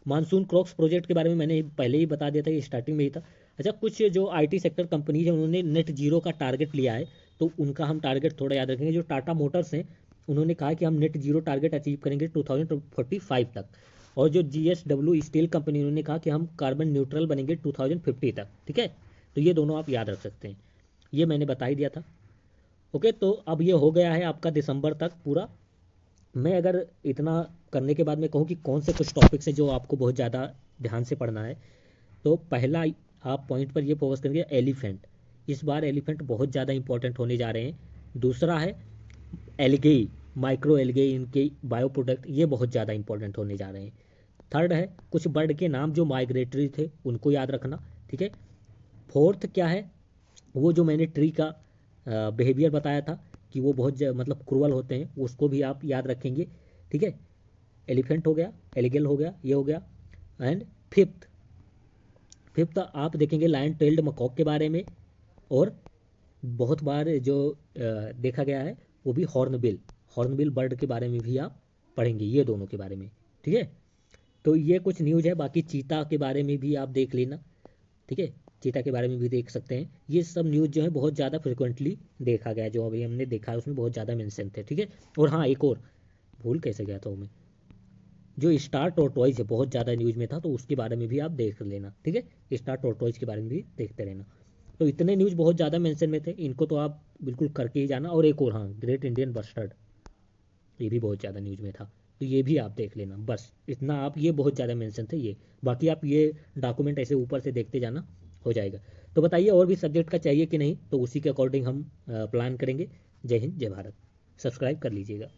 मानसून क्रॉप्स प्रोजेक्ट के बारे में मैंने पहले ही बता दिया था, ये स्टार्टिंग में ही था। अच्छा, कुछ जो आईटी सेक्टर कंपनीज है उन्होंने नेट जीरो का टारगेट लिया है, तो उनका हम टारगेट थोड़ा याद रखेंगे। जो टाटा मोटर्स हैं, उन्होंने कहा कि हम नेट जीरो टारगेट अचीव करेंगे 2045 तक। और जो जीएसडब्ल्यू स्टील कंपनी, उन्होंने कहा कि हम कार्बन न्यूट्रल बनेंगे 2050 तक। ठीक है, तो ये दोनों आप याद रख सकते हैं, ये मैंने बता ही दिया था। ओके, तो अब ये हो गया है आपका दिसंबर तक पूरा। मैं अगर इतना करने के बाद मैं कहूँ कि कौन से कुछ टॉपिक्स हैं जो आपको बहुत ज़्यादा ध्यान से पढ़ना है, तो पहला आप पॉइंट पर ये फोकस करेंगे, एलिफेंट। इस बार एलिफेंट बहुत ज़्यादा इंपॉर्टेंट होने जा रहे हैं। दूसरा है एल्गेई, माइक्रो एल्गेई, इनके बायो प्रोडक्ट, ये बहुत ज़्यादा इंपॉर्टेंट होने जा रहे हैं। थर्ड है कुछ बर्ड के नाम जो माइग्रेटरी थे, उनको याद रखना। ठीक है, फोर्थ क्या है, वो जो मैंने ट्री का बिहेवियर बताया था कि वो बहुत मतलब क्रूअल होते हैं, उसको भी आप याद रखेंगे। ठीक है, एलिफेंट हो गया, एलिगेल हो गया, ये हो गया। एंड फिफ्थ, आप देखेंगे लायन टेल्ड मकॉक के बारे में, और बहुत बार जो देखा गया है वो भी हॉर्नबिल, हॉर्नबिल बर्ड के बारे में भी आप पढ़ेंगे, ये दोनों के बारे में। ठीक है, तो ये कुछ न्यूज़ है। बाकी चीता के बारे में भी आप देख लेना। ठीक है, चीता के बारे में भी देख सकते हैं। ये सब न्यूज़ जो है बहुत ज़्यादा फ्रिक्वेंटली देखा गया, जो अभी हमने देखा है उसमें बहुत ज़्यादा मेंशन थे। ठीक है, और हाँ, एक और भूल कैसे गया था वो मैं, जो स्टार टॉर्टोइज है बहुत ज़्यादा न्यूज़ में था, तो उसके बारे में भी आप देख लेना। ठीक है, स्टार टॉर्टोइज के बारे में भी देखते रहना। तो इतने न्यूज़ बहुत ज़्यादा मेंशन में थे, इनको तो आप बिल्कुल करके ही जाना। और एक और, हाँ, ग्रेट इंडियन बस्टर्ड, ये भी बहुत ज़्यादा न्यूज़ में था, तो ये भी आप देख लेना। बस इतना आप, ये बहुत ज़्यादा मेंशन थे ये। बाकी आप ये डॉक्यूमेंट ऐसे ऊपर से देखते जाना, हो जाएगा। तो बताइए और भी सब्जेक्ट का चाहिए कि नहीं, तो उसी के अकॉर्डिंग हम प्लान करेंगे। जय हिंद, जय भारत। सब्सक्राइब कर लीजिएगा।